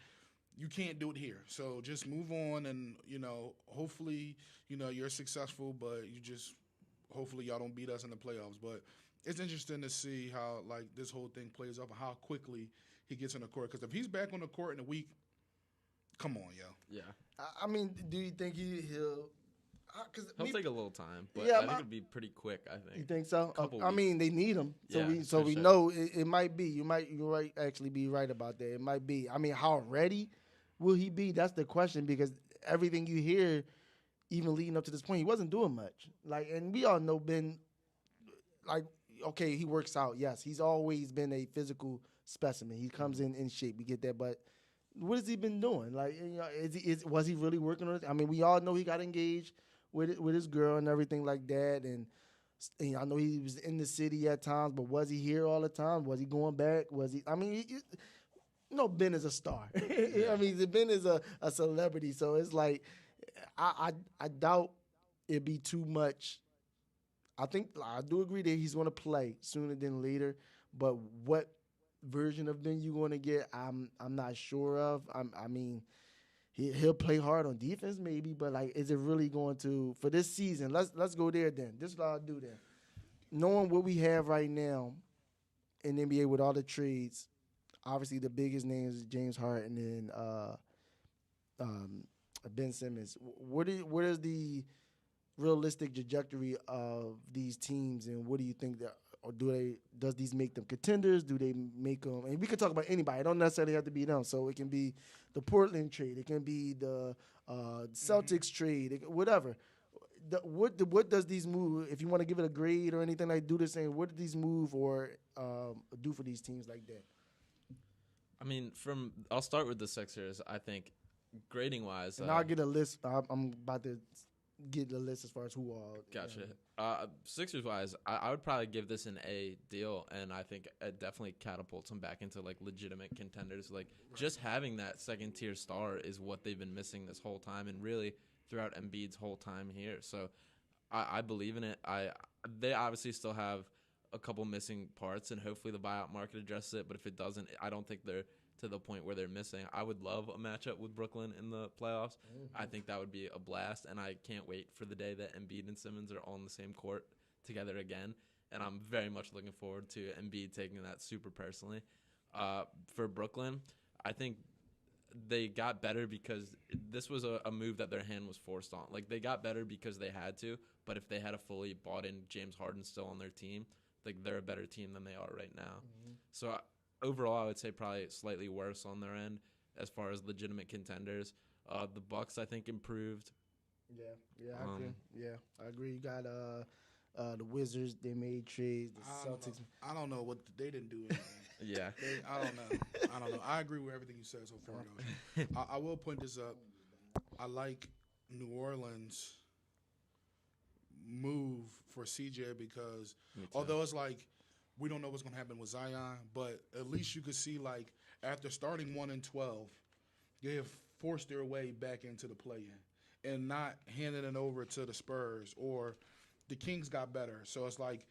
you can't do it here. So just move on and, you know, hopefully, you know, you're successful, but you just – hopefully y'all don't beat us in the playoffs. But it's interesting to see how, like, this whole thing plays up and how quickly he gets on the court. Because if he's back on the court in a week, come on, yo. Yeah. I mean, do you think he'll take a little time, but I think it'll be pretty quick, I think. You think so? I mean, they need him. So we know it might be. You might actually be right about that. It might be. I mean, how ready will he be? That's the question, because everything you hear – even leading up to this point, he wasn't doing much. Like, and we all know Ben, like, okay, he works out. Yes, he's always been a physical specimen. He comes in shape. We get that. But what has he been doing? Like, you know, was he really working on it? I mean, we all know he got engaged with his girl and everything like that. And I know he was in the city at times, but was he here all the time? Was he going back? Was he? I mean, Ben is a star. I mean, Ben is a celebrity. So it's like, I doubt it'd be too much. I do agree that he's going to play sooner than later, but what version of Ben you going to get, I'm not sure of. I mean, he'll play hard on defense maybe, but like, is it really going to for this season? Let's go there then. This is what I'll do then. Knowing what we have right now in the NBA with all the trades, obviously the biggest names is James Harden and Ben Simmons. What is the realistic trajectory of these teams, and what do you think that, or does these make them contenders? Do they make them? And we can talk about anybody. It don't necessarily have to be them. So it can be the Portland trade. It can be the Celtics trade. Whatever. What does these move? If you want to give it a grade or anything like, do the same. What do these move or do for these teams like that? I mean, I'll start with the Sixers. I think. Grading wise, and I'll get a list. I'm about to get the list as far as who all. Gotcha. Sixers wise, I would probably give this an A deal, and I think it definitely catapults them back into like legitimate contenders. Like just having that second tier star is what they've been missing this whole time, and really throughout Embiid's whole time here. So I believe in it. They obviously still have a couple missing parts, and hopefully the buyout market addresses it. But if it doesn't, I don't think they're to the point where they're missing. I would love a matchup with Brooklyn in the playoffs. Mm-hmm. I think that would be a blast, and I can't wait for the day that Embiid and Simmons are on the same court together again. And I'm very much looking forward to Embiid taking that super personally. For Brooklyn, I think they got better because this was a move that their hand was forced on. Like, they got better because they had to, but if they had a fully bought-in James Harden still on their team, like, they're a better team than they are right now. Mm-hmm. So overall, I would say probably slightly worse on their end. as far as legitimate contenders. The Bucks, I think, improved. I agree. You got the Wizards. They made trades. The Celtics. I don't know what they didn't do. Anything. Yeah. I don't know. I agree with everything you said so far, though. I will point this up. I like New Orleans move for CJ because although it's like we don't know what's going to happen with Zion, but at least you could see like after starting 1-12, they have forced their way back into the play-in and not handing it over to the Spurs or the Kings got better. So it's like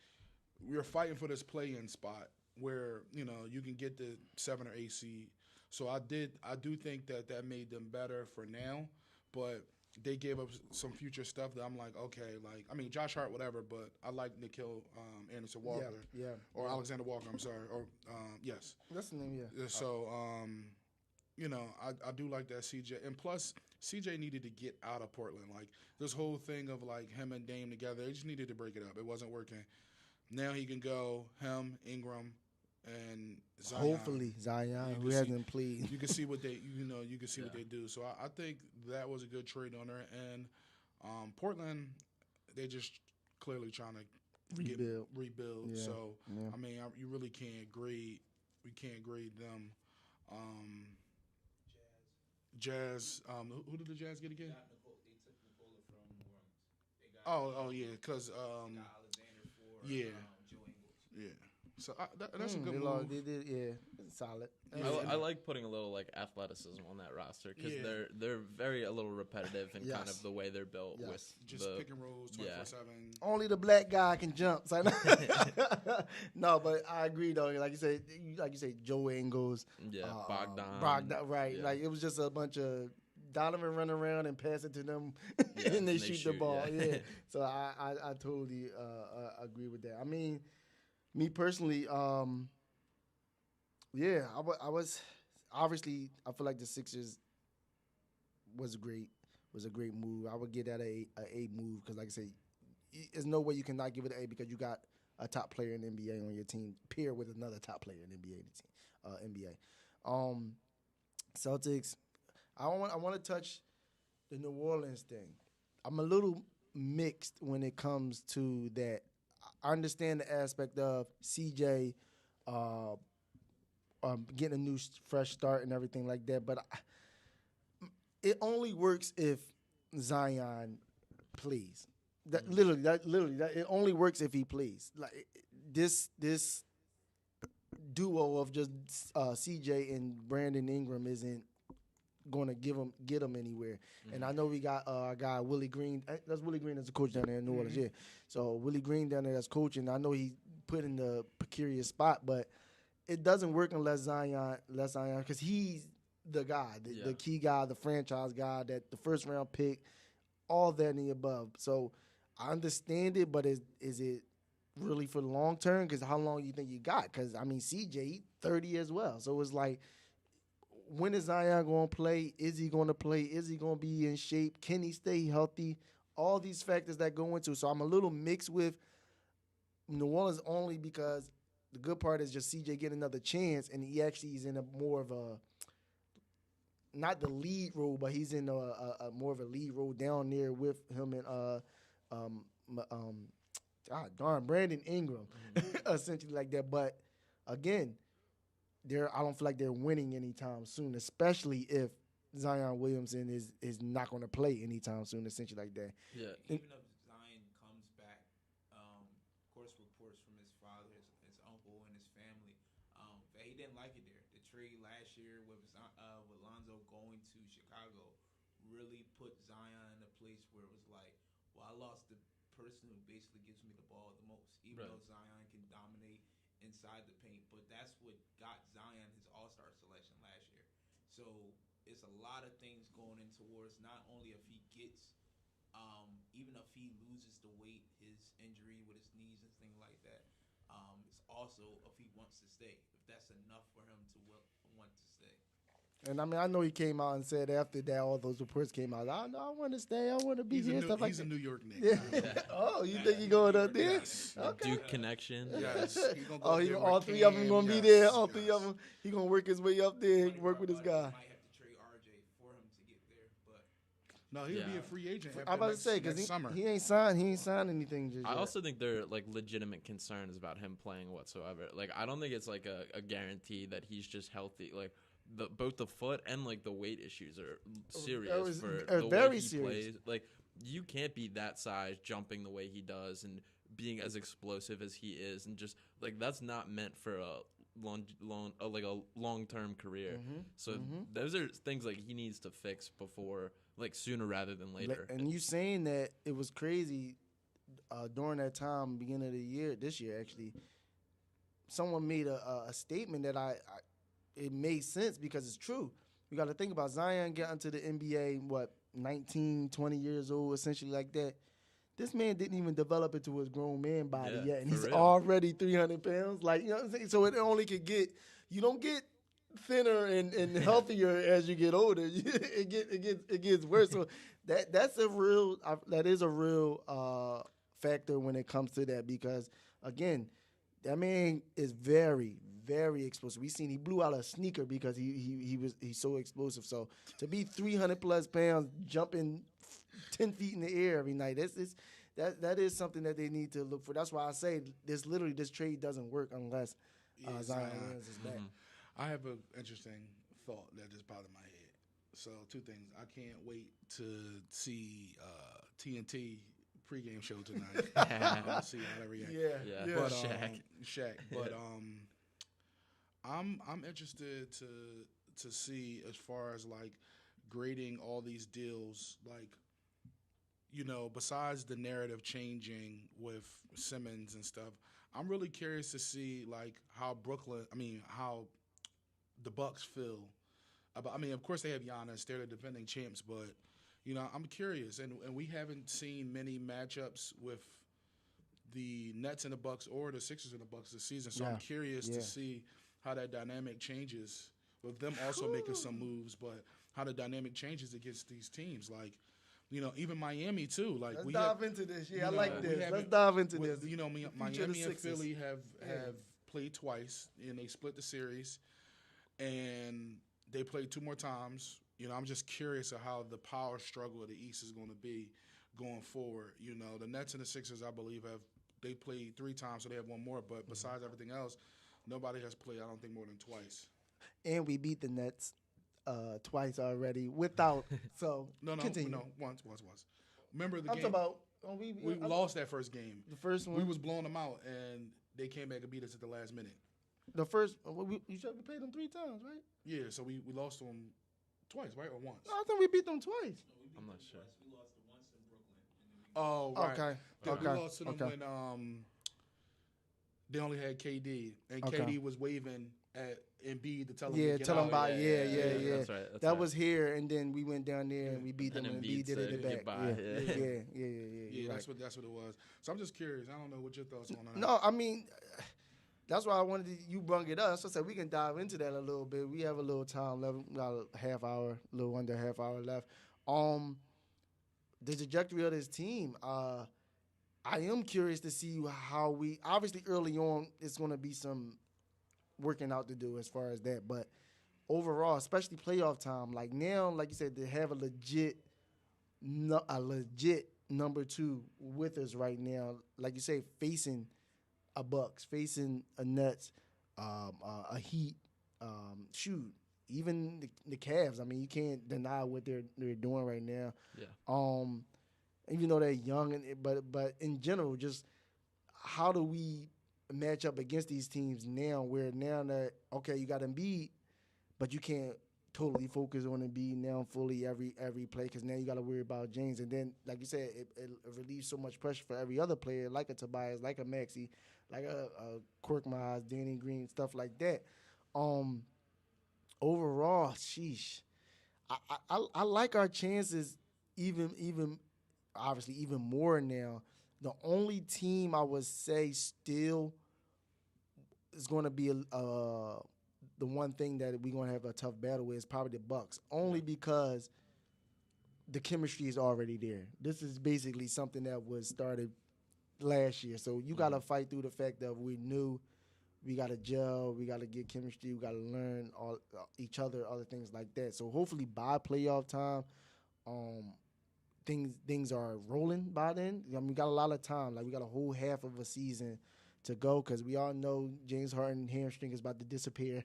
we're fighting for this play-in spot where, you know, you can get the 7 or 8 seed. So I do think that made them better for now, but they gave up some future stuff that I'm like, okay, like, I mean, Josh Hart, whatever, but I like Nickeil Anderson Walker. Or Alexander Walker, I'm sorry. Or, yes. That's the name, yeah. So, you know, I do like that CJ. And plus, CJ needed to get out of Portland. Like, this whole thing of, like, him and Dame together, they just needed to break it up. It wasn't working. Now he can go, him, Ingram, and Zion. Hopefully Zion, who hasn't played. You can see what they, what they do. So I think that was a good trade on there. And Portland, they just clearly trying to rebuild. Yeah. So I mean, you really can't grade. We can't grade them. Jazz. Who did the Jazz get again? They took Nikola from New Orleans. Oh yeah, because got Alexander for yeah. Joe Ingles. Yeah. So that's a good move. They did, it's solid. I like putting a little like athleticism on that roster because they're very a little repetitive in kind of the way they're built with just pick and rolls 24/7. Only the black guy can jump. So no, but I agree though. Like you say, Joe Ingles, Bogdan, right? Yeah. Like it was just a bunch of Donovan running around and pass it to them, and they shoot the ball. Yeah. So I totally agree with that. I mean. Me personally, I was obviously. I feel like the Sixers was a great move. I would give that a move because, like I say, there's no way you cannot give it an A because you got a top player in the NBA on your team, paired with another top player in the NBA. Celtics. I want to touch the New Orleans thing. I'm a little mixed when it comes to that. I understand the aspect of CJ getting a new fresh start and everything like that, but it only works if Zion plays. Literally, it only works if he plays. Like this duo of just CJ and Brandon Ingram isn't going to get him anywhere. Mm-hmm. And I know we got our guy Willie Green. That's Willie Green as a coach down there in New Orleans. Yeah. So Willie Green down there as coaching. I know he put in the precarious spot, but it doesn't work unless Zion, because he's the guy, the key guy, the franchise guy, that the first round pick, all that and the above. So I understand it, but is it really for the long term? Because how long you think you got? Because I mean CJ 30 as well. So it's like, when is Zion going to play? Is he going to play? Is he going to be in shape? Can he stay healthy? All these factors that go into it. So I'm a little mixed with New Orleans only because the good part is just CJ getting another chance, and he actually is in a more of a, not the lead role, but he's in a more of a lead role down there with him and Brandon Ingram, essentially like that. But again, I don't feel like they're winning anytime soon, especially if Zion Williamson is not going to play anytime soon, essentially like that. Yeah. Even if Zion comes back, of course, reports from his father, his uncle, and his family, that he didn't like it there. The trade last year with Lonzo going to Chicago really put Zion in a place where it was like, well, I lost the person who basically gives me the ball the most, even though Zion can dominate inside the paint, but that's what got Zion his all-star selection last year. So it's a lot of things going in towards not only if he gets, even if he loses the weight, his injury with his knees and things like that, it's also if he wants to stay, if that's enough for him to want to stay. And I mean, I know he came out and said after that, all those reports came out, I want to stay, I want to be here, stuff like that. He's a New York Knick. Yeah. Oh, you think he's going up there? Yes. Okay. Duke connection. Yes. All three of them going to be there. All three of them, he going to work his way up there and work with his guy. Might have to No, he'll be a free agent. I'm about to say because summer. he ain't signed anything just I yet. also think there are like legitimate concerns about him playing whatsoever. Like I don't think it's like a guarantee that he's just healthy. Like both the foot and like the weight issues are serious for the very way he serious. plays. Like you can't be that size jumping the way he does and being as explosive as he is, and just like that's not meant for a long-term career. So those are things like he needs to fix before, like sooner rather than later. And you saying that it was crazy during that time, beginning of the year, this year actually, someone made a statement that it made sense because it's true. You got to think about Zion getting to the NBA, 19, 20 years old, essentially like that. This man didn't even develop into his grown man body yet, and he's already 300 pounds. Like, you know what I'm saying? So it only could get, you don't get thinner and healthier as you get older. It gets worse. So that is a real factor when it comes to that, because again, that man is very, very explosive. We seen he blew out a sneaker because he's so explosive. So to be 300 plus pounds, jumping 10 feet in the air every night, that is something that they need to look for. That's why I say this trade doesn't work unless Zion Williams is back. I have an interesting thought that just popped in my head. So 2 things. I can't wait to see TNT pregame show tonight. I'll see how they react. Yeah. But, Shaq. But I'm interested to see as far as like grading all these deals, like, you know, besides the narrative changing with Simmons and stuff, I'm really curious to see like how the Bucks feel about. I mean, of course they have Giannis; they're the defending champs, but you know, I'm curious, and we haven't seen many matchups with the Nets and the Bucks or the Sixers and the Bucks this season. So I'm curious to see how that dynamic changes with them also making some moves, but how the dynamic changes against these teams, like. You know, even Miami too. Like let's dive into this. Yeah, I like this. Let's dive into this. You know, Miami and Philly have played twice, and they split the series, and they played 2 more times. You know, I'm just curious of how the power struggle of the East is going to be going forward. You know, the Nets and the Sixers, I believe, they played 3 times, so they have 1 more. But besides everything else, nobody has played, I don't think, more than twice. And we beat the Nets twice already without. So continue. Once. Remember the game? I'm talking about we lost that first game. The first one, we was blowing them out, and they came back and beat us at the last minute. The first, you said we played them 3 times, right? Yeah, so we lost to them twice, right, or once? No, I think we beat them twice. I'm not sure. We lost once in Brooklyn. Oh, right. Okay. We lost to them when they only had KD, and KD was waving at Embiid to tell him to get out. Yeah. That's right. That was here, and then we went down there and we beat them, and Embiid did it back. Yeah, that's what it was. So I'm just curious. I don't know what your thoughts on that. No, I mean, that's why I wanted you brung it up. So I said we can dive into that a little bit. We have a little time left. We got a half hour, a little under a half hour left. The trajectory of this team. I am curious to see how we. Obviously, early on, it's going to be some working out to do as far as that, but overall, especially playoff time, like now, like you said, they have a legit number 2 with us right now. Like you say, facing a Bucks, facing a Nets, a Heat, shoot, even the Cavs. I mean, you can't deny what they're doing right now. Yeah. Even though they're young, but in general, just how do we match up against these teams now, where now that, okay, you got Embiid, but you can't totally focus on Embiid now fully every play, because now you got to worry about James. And then, like you said, it relieves so much pressure for every other player, like a Tobias, like a Maxey, like a Korkmaz, Danny Green, stuff like that. Overall, sheesh, I like our chances even obviously even more now. The only team I would say still is going to be the one thing that we're going to have a tough battle with is probably the Bucks, only because the chemistry is already there. This is basically something that was started last year. So you got to fight through the fact that we knew we got to gel, we got to get chemistry, we got to learn each other, other things like that. So hopefully by playoff time, things are rolling by then. I mean, we got a lot of time. Like we got a whole half of a season to go because we all know James Harden hamstring is about to disappear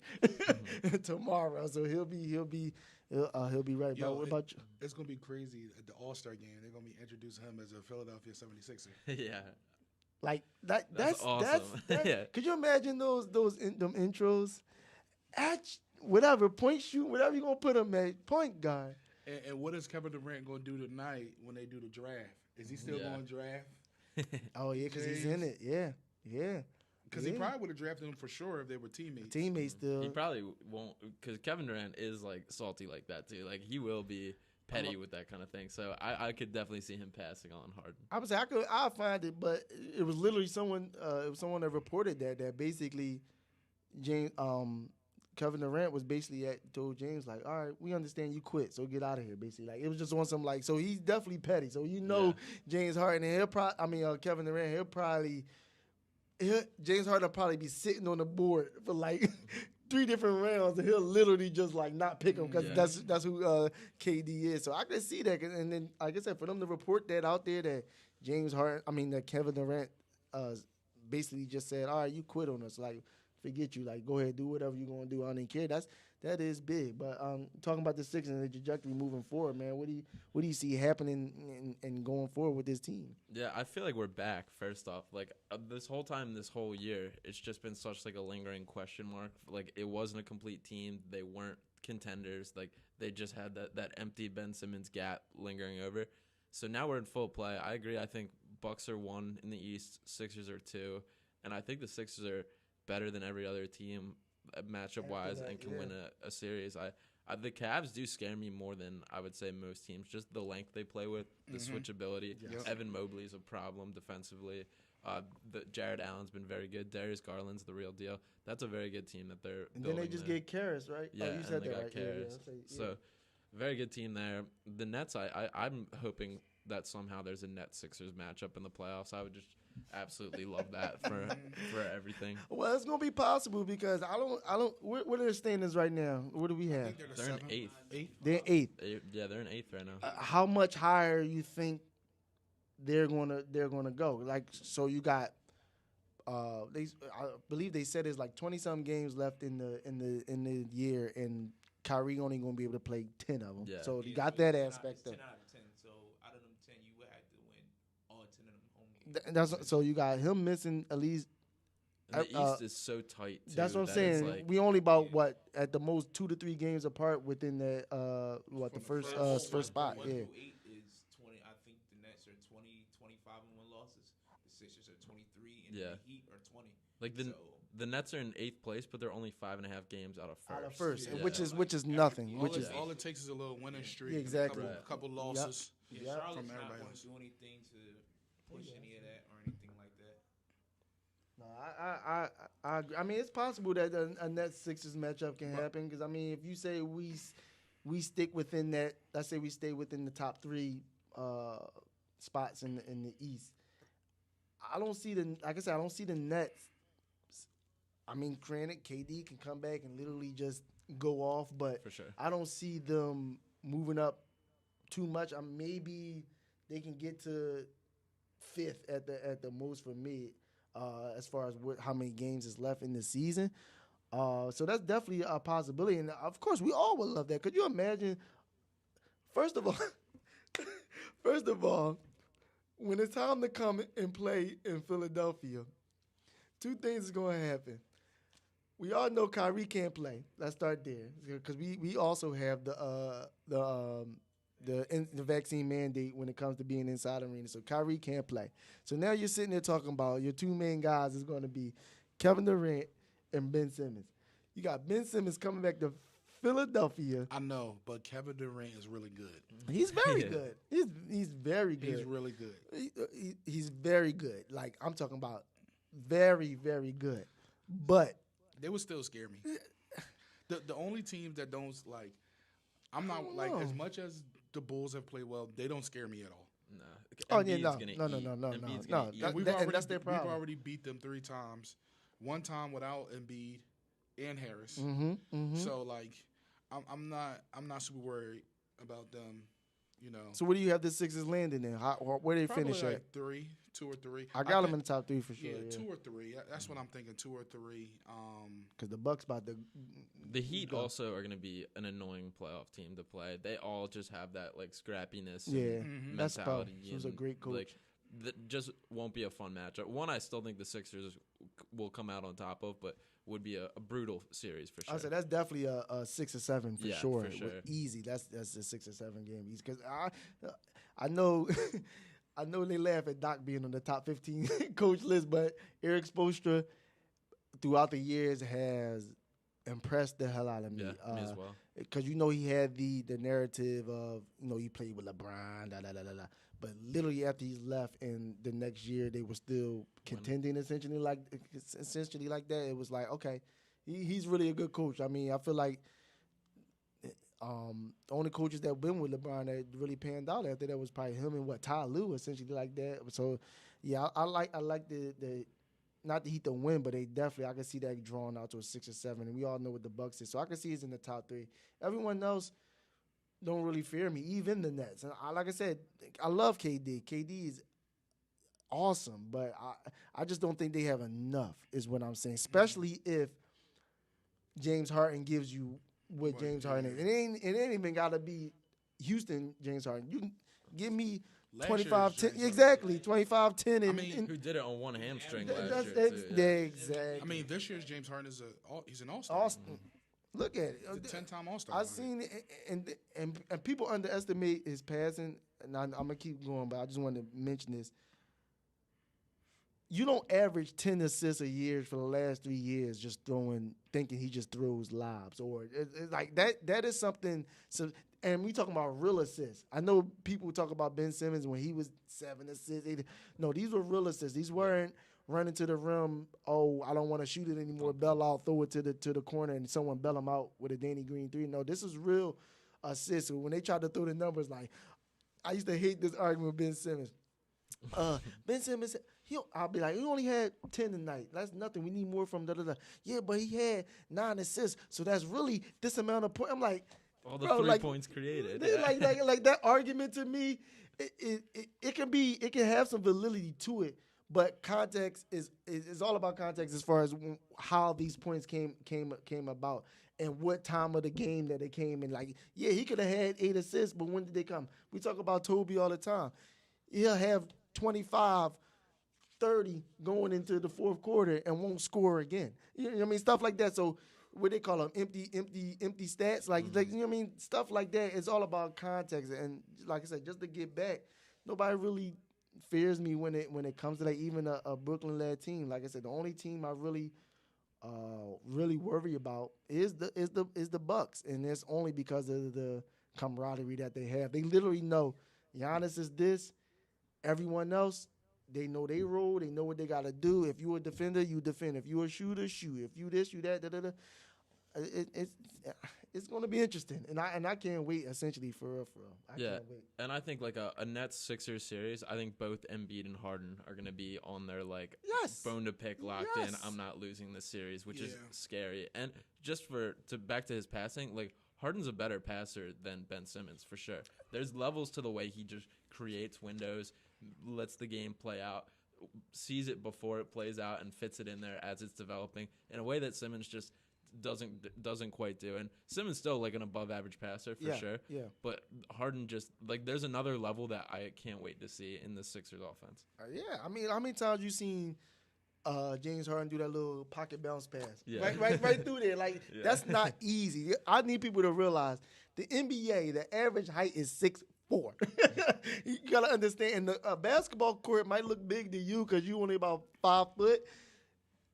tomorrow. So he'll be right. Yo, What about you? It's gonna be crazy at the All-Star game. They're gonna be introducing him as a Philadelphia 76er. Yeah. Like that's awesome. Yeah. Could you imagine them intros? Whatever point shoot, whatever you gonna put him at point guard. And what is Kevin Durant gonna do tonight when they do the draft? Is he still going to draft? Oh yeah, because he's in it. Yeah. Because he probably would have drafted him for sure if they were teammates. Teammates still. He probably won't, because Kevin Durant is like salty like that too. Like he will be petty with that kind of thing. So I could definitely see him passing on Harden. I would say I'll find it, but it was literally someone. It was someone that reported that basically, Kevin Durant was basically told James like, all right, we understand you quit, so get out of here. Basically, like it was just on some like, so he's definitely petty. So James Harden and Kevin Durant, James Harden will probably be sitting on the board for like 3 different rounds, and he'll literally just like not pick him because that's who KD is. So I can see that, and then like I said, for them to report that out there that that Kevin Durant basically just said, all right, you quit on us, like forget you, like go ahead, do whatever you're gonna do. I don't care. That is big. But talking about the Sixers and the trajectory moving forward, man, what do you see happening and going forward with this team? Yeah, I feel like we're back. First off, like this whole year, it's just been such like a lingering question mark. Like it wasn't a complete team. They weren't contenders. Like they just had that empty Ben Simmons gap lingering over. So now we're in full play. I agree. I think Bucks are 1 in the East, Sixers are 2, and I think the Sixers are better than every other team matchup wise and can win a series. The Cavs do scare me more than I would say most teams. Just the length they play with, the switchability. Yes. Evan Mobley is a problem defensively. Jared Allen's been very good. Darius Garland's the real deal. That's a very good team that they're and building. Then they just get Karras, right? Yeah, you said and they got right. Karras. So very good team there. The Nets, I'm hoping that somehow there's a Nets Sixers matchup in the playoffs. I would just absolutely love that for everything. Well, it's gonna be possible because I don't. What are their standings right now? What do we have? They're in 8th. They're 8th. Yeah, they're in 8th right now. How much higher you think they're gonna go? Like, so you got. I believe they said there's like 20-some games left in the year, and Kyrie only gonna be able to play 10 of them. Yeah. So you got that aspect of. 10 out of 10. So out of them 10, you would have to win all 10 of them home games. So you got him missing at least. And the East is so tight, too. That's what I'm saying. Like, we only about at the most 2 to 3 games apart within the the first spot. One Yeah. through 8 is 20. I think the Nets are 20, 25 and 1 losses. The Sixers are 23, and the Heat are 20. Like the Nets are in 8th place, but they're only 5.5 games out of first. Yeah. which is nothing. All it takes is a little winning streak. Yeah, exactly. A couple losses. Yeah, Yep. Charlotte's From not everybody going else. to do anything to push any of that or anything like that. No, I agree. I mean, it's possible that a Nets Sixers matchup can happen because I mean, if you say we stick within that, let's say we stay within the top 3 spots in the East. I don't see I don't see the Nets. I mean, granted, KD can come back and literally just go off, but For sure. I don't see them moving up too much. Maybe they can get to 5th at the most for me, as far as how many games is left in the season. So that's definitely a possibility, and of course, we all would love that. Could you imagine? First of all, when it's time to come and play in Philadelphia, 2 things is going to happen. We all know Kyrie can't play. Let's start there because we also have the vaccine mandate when it comes to being inside the arena. So Kyrie can't play. So now you're sitting there talking about your 2 main guys is going to be Kevin Durant and Ben Simmons. You got Ben Simmons coming back to Philadelphia. I know, but Kevin Durant is really good. He's very good. He's very good. He's really good. He's very good. Like, I'm talking about very, very good. But They would still scare me. The only teams that don't like, I'm not like as much as the Bulls have played well. They don't scare me at all. No. Oh, yeah, Embiid's no. gonna No. eat. Embiid's No, gonna eat. that- We've and already that's their problem. We've already beat them 3 times. 1 time without Embiid and Harris. Mm-hmm. So like, I'm not super worried about them You know. So where do you have the Sixers landing in? Where they Probably finish like at? 2 or 3. I got them in the top 3 for sure. Yeah, 2 or 3. That's what I'm thinking. 2 or 3. Because the Bucks about to. The Heat also are going to be an annoying playoff team to play. They all just have that like scrappiness. Yeah, and that's mentality. He was a great coach. Like, that just won't be a fun matchup. One, I still think the Sixers will come out on top of, but would be a brutal series for sure. I said that's definitely a 6 or 7 for sure. For sure. Easy. That's a 6 or 7 game easy. Because I know I know they laugh at Doc being on the top 15 coach list, but Eric Spoelstra throughout the years has impressed the hell out of me. Yeah, me as well. Because he had the narrative of he played with LeBron, but literally after he left, and the next year they were still contending essentially like that. It was like, okay, he's really a good coach. I mean, I feel like the only coaches that been with LeBron that really panned out after that was probably him and Ty Lue, essentially like that. So yeah, I like the not the Heat to win, but they definitely I can see that drawn out to a 6 or 7, and we all know what the Bucks is. So I can see it's in the top 3. Everyone else don't really fear me, even the Nets. And like I said, I love KD. KD is awesome, but I just don't think they have enough, is what I'm saying. Especially if James Harden gives you what James Harden is. It ain't even got to be Houston James Harden. You can give me 25-10. Exactly, 25-10. Who did it on one hamstring last year, too. Exactly. I mean, this year's James Harden he's an all-star. Look at it. He's a 10-time all-star. I've seen it, and people underestimate his passing, and I'm going to keep going, but I just wanted to mention this. You don't average 10 assists a year for the last 3 years just thinking he just throws lobs. Or it's like that is something. So, and we talking about real assists. I know people talk about Ben Simmons when he was 7 assists, 8. No, these were real assists. These weren't running to the rim. Oh, I don't want to shoot it anymore. Bell out, throw it to the corner, and someone bail him out with a Danny Green 3. No, this is real assists. So when they tried to throw the numbers, like I used to hate this argument with Ben Simmons. Ben Simmons, I'll be like, he only had 10 tonight. That's nothing. We need more from da-da-da. Yeah, but he had 9 assists, so that's really this amount of points. I'm like, all the 3 points created. Like that argument to me, it can have some validity to it, but context is all about context as far as how these points came about and what time of the game that they came in. Like, yeah, he could have had 8 assists, but when did they come? We talk about Toby all the time. He'll have 25, 30 going into the fourth quarter and won't score again. You know what I mean? Stuff like that. So what they call them, empty stats. Like you know what I mean? Stuff like that. It's all about context. And like I said, just to get back, nobody really fears me when it comes to that. Even a Brooklyn-led team. Like I said, the only team I really worry about is the Bucks, and it's only because of the camaraderie that they have. They literally know Giannis is this. Everyone else, they know they role. They know what they got to do. If you're a defender, you defend. If you're a shooter, shoot. If you this, you that, da-da-da. It's going to be interesting, and I can't wait. Essentially, for real. I can't wait. And I think like a Nets Sixers series. I think both Embiid and Harden are going to be on their bone to pick, locked in. I'm not losing this series, which is scary. And just back to his passing, like Harden's a better passer than Ben Simmons for sure. There's levels to the way he just creates windows, lets the game play out, sees it before it plays out, and fits it in there as it's developing in a way that Simmons just doesn't quite do. And Simmons still like an above average passer for sure. Yeah. But Harden just there's another level that I can't wait to see in the Sixers offense. I mean, how many times you seen James Harden do that little pocket bounce pass? Yeah. Right through there. Like that's not easy. I need people to realize the NBA, the average height is 6'4". You gotta understand. And a basketball court might look big to you because you only about 5 foot.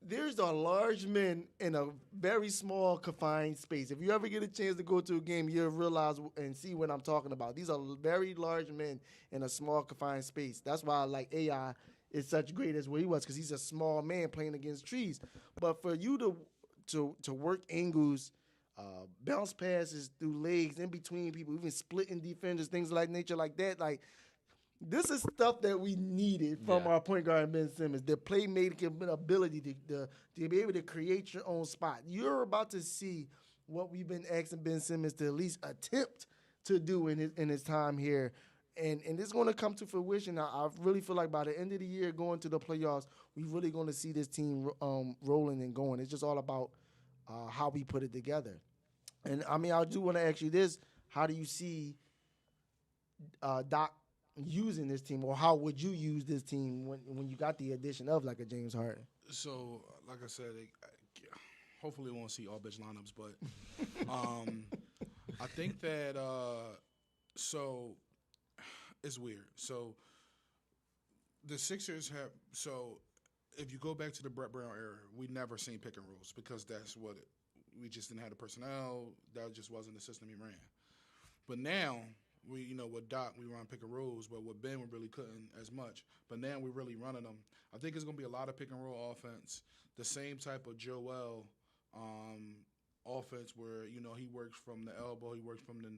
There's a large men in a very small, confined space. If you ever get a chance to go to a game, you'll realize and see what I'm talking about. These are very large men in a small, confined space. That's why I like AI is such great as what he was, because he's a small man playing against trees. But for you to work angles, bounce passes through legs, in between people, even splitting defenders, things like nature like that, like this is stuff that we needed from our point guard, Ben Simmons. The playmaking ability to be able to create your own spot. You're about to see what we've been asking Ben Simmons to at least attempt to do in his time here. And it's going to come to fruition. I really feel like by the end of the year, going to the playoffs, we really going to see this team rolling and going. It's just all about how we put it together. And, I mean, I do want to ask you this. How do you see Doc using this team, or how would you use this team when you got the addition of, like, a James Harden? So, like I said, hopefully we won't see all bench lineups, but I think that so it's weird. So the Sixers have – so if you go back to the Brett Brown era, we never seen pick and rolls because that's what we just didn't have the personnel. That just wasn't the system he ran. But now – with Doc, we run pick and rolls, but with Ben, we really couldn't as much. But now we're really running them. I think it's going to be a lot of pick and roll offense, the same type of Joel offense where, he works from the elbow, he works from the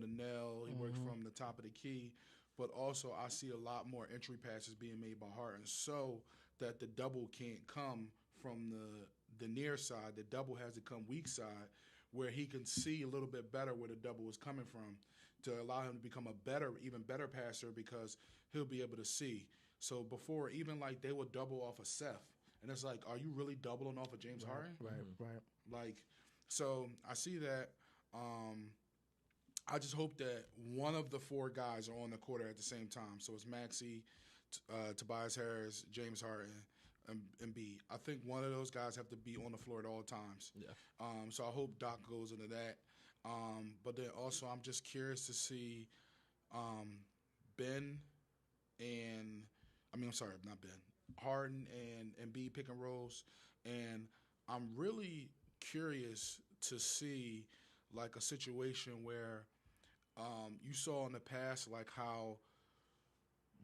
nail, he works from the top of the key. But also I see a lot more entry passes being made by Harden so that the double can't come from the near side. The double has to come weak side where he can see a little bit better where the double is coming from, to allow him to become even better passer because he'll be able to see. So before, even like they would double off of Seth, and it's like, are you really doubling off of James Harden? Right. Like, so I see that. I just hope that one of the four guys are on the court at the same time. So it's Maxey, Tobias Harris, James Harden, and B. I think one of those guys have to be on the floor at all times. Yeah. So I hope Doc goes into that. But then also I'm just curious to see Harden and B pick and rolls. And I'm really curious to see like a situation where you saw in the past like how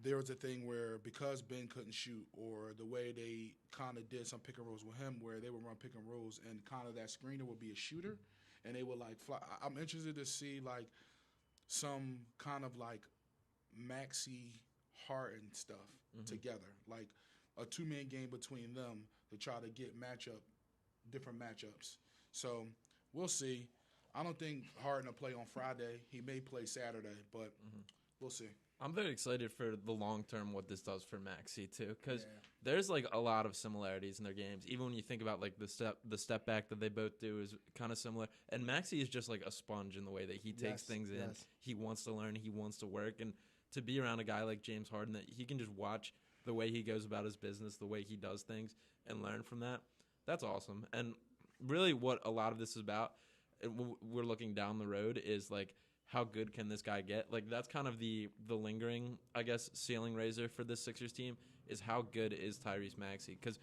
there was a thing where because Ben couldn't shoot, or the way they kind of did some pick and rolls with him where they would run pick and rolls and kind of that screener would be a shooter. And they would like fly. I'm interested to see like some kind of like Maxey Harden stuff together, like a two-man game between them to try to get different matchups. So we'll see. I don't think Harden will play on Friday. He may play Saturday, but we'll see. I'm very excited for the long term what this does for Maxey too, because there's like a lot of similarities in their games. Even when you think about like the step back that they both do is kind of similar. And Maxey is just like a sponge in the way that he takes things in. He wants to learn. He wants to work. And to be around a guy like James Harden that he can just watch the way he goes about his business, the way he does things, and learn from that, that's awesome. And really what a lot of this is about, we're looking down the road, is like, how good can this guy get? Like, that's kind of the lingering, I guess, ceiling raiser for this Sixers team, is how good is Tyrese Maxey? Because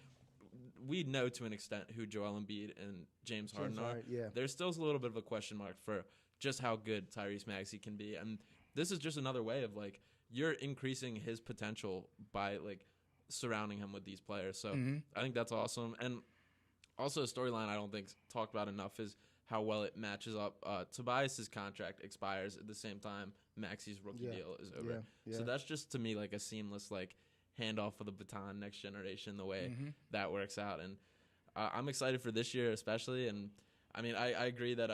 we know to an extent who Joel Embiid and James Harden are. There's still a little bit of a question mark for just how good Tyrese Maxey can be. And this is just another way of, like, you're increasing his potential by, like, surrounding him with these players. So I think that's awesome. And also a storyline I don't think talked about enough is how well it matches up. Tobias's contract expires at the same time Maxey's rookie deal is over. So that's just, to me, like a seamless like handoff of the baton, next generation, the way that works out. And I'm excited for this year especially. And, I mean, I agree that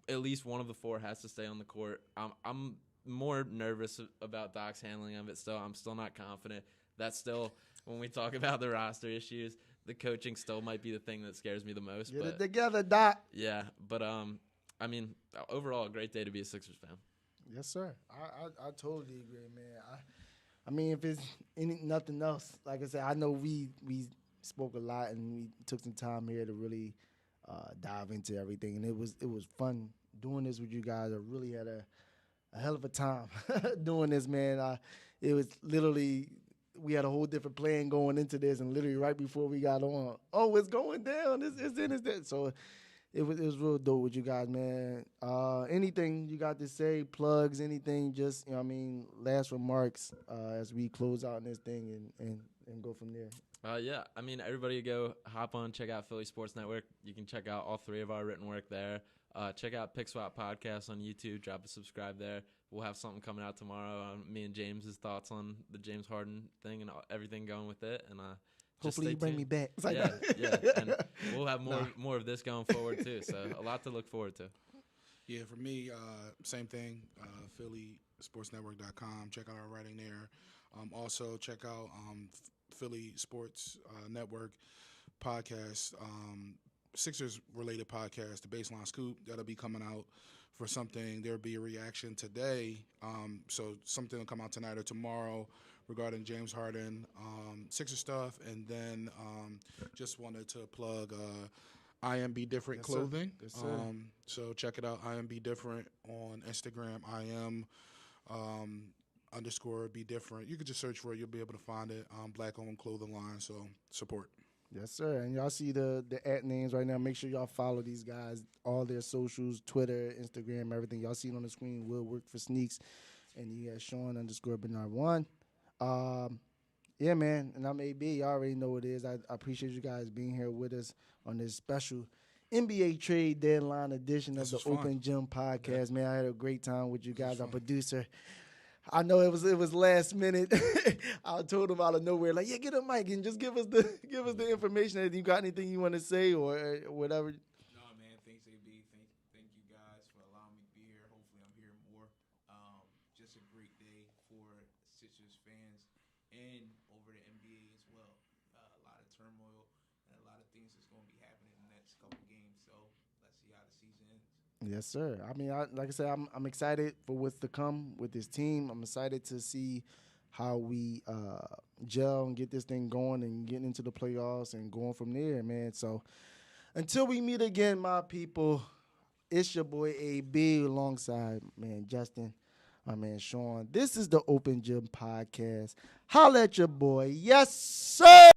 at least one of the four has to stay on the court. I'm more nervous about Doc's handling of it still. I'm still not confident. That's still, when we talk about the roster issues, the coaching still might be the thing that scares me the most. Get it together, Doc. Yeah, but I mean, overall, a great day to be a Sixers fan. Yes, sir. I totally agree, man. I mean, if it's nothing else, like I said, I know we spoke a lot and we took some time here to really dive into everything, and it was fun doing this with you guys. I really had a hell of a time doing this, man. It was literally. We had a whole different plan going into this, and literally right before we got on, it's going down. It's in, it's that. So it was real dope with you guys, man. Anything you got to say, plugs, anything, just, last remarks as we close out this thing and go from there. Yeah, I mean, everybody go hop on, check out Philly Sports Network. You can check out all three of our written work there. Check out PickSwap Podcast on YouTube. Drop a subscribe there. We'll have something coming out tomorrow on me and James's thoughts on the James Harden thing and everything going with it. And hopefully you bring me back. Yeah. And we'll have more of this going forward too. So a lot to look forward to. Yeah, for me, same thing. PhillySportsNetwork.com. Check out our writing there. Also, check out Philly Sports Network podcast, Sixers-related podcast, the Baseline Scoop. That'll be coming out for something. There'll be a reaction today. So something will come out tonight or tomorrow regarding James Harden, Sixer stuff. And then just wanted to plug I Am Be Different clothing. Yes, sir. So check it out. I Am Be Different on Instagram. I am _ Be Different. You could just search for it. You'll be able to find it. Black-owned clothing line. So support. Yes, sir. And y'all see the at names right now. Make sure y'all follow these guys, all their socials, Twitter, Instagram, everything. Y'all see it on the screen. Will Work for Sneaks. And you got Sean _ Barnard 1. Yeah, man. And I'm AB. Y'all already know what it is. I appreciate you guys being here with us on this special NBA trade deadline edition of the Open Gym podcast. Man, I had a great time with you guys. Our producer, I know it was last minute. I told him out of nowhere, like, yeah, get a mic and just give us the information. If you got anything you want to say or whatever. No, man. Thanks, AB. Thank you guys for allowing me to be here. Hopefully, I'm here more. Just a great day for Sixers fans and over the NBA as well. A lot of turmoil and a lot of things that's going to be happening in the next couple games. So let's see how the season ends. Yes, sir. I mean, like I said, I'm excited for what's to come with this team. I'm excited to see how we gel and get this thing going and getting into the playoffs and going from there, man. So until we meet again, my people, it's your boy AB alongside, man, Justin, my man, Sean. This is the Open Gym podcast. Holla at your boy. Yes, sir.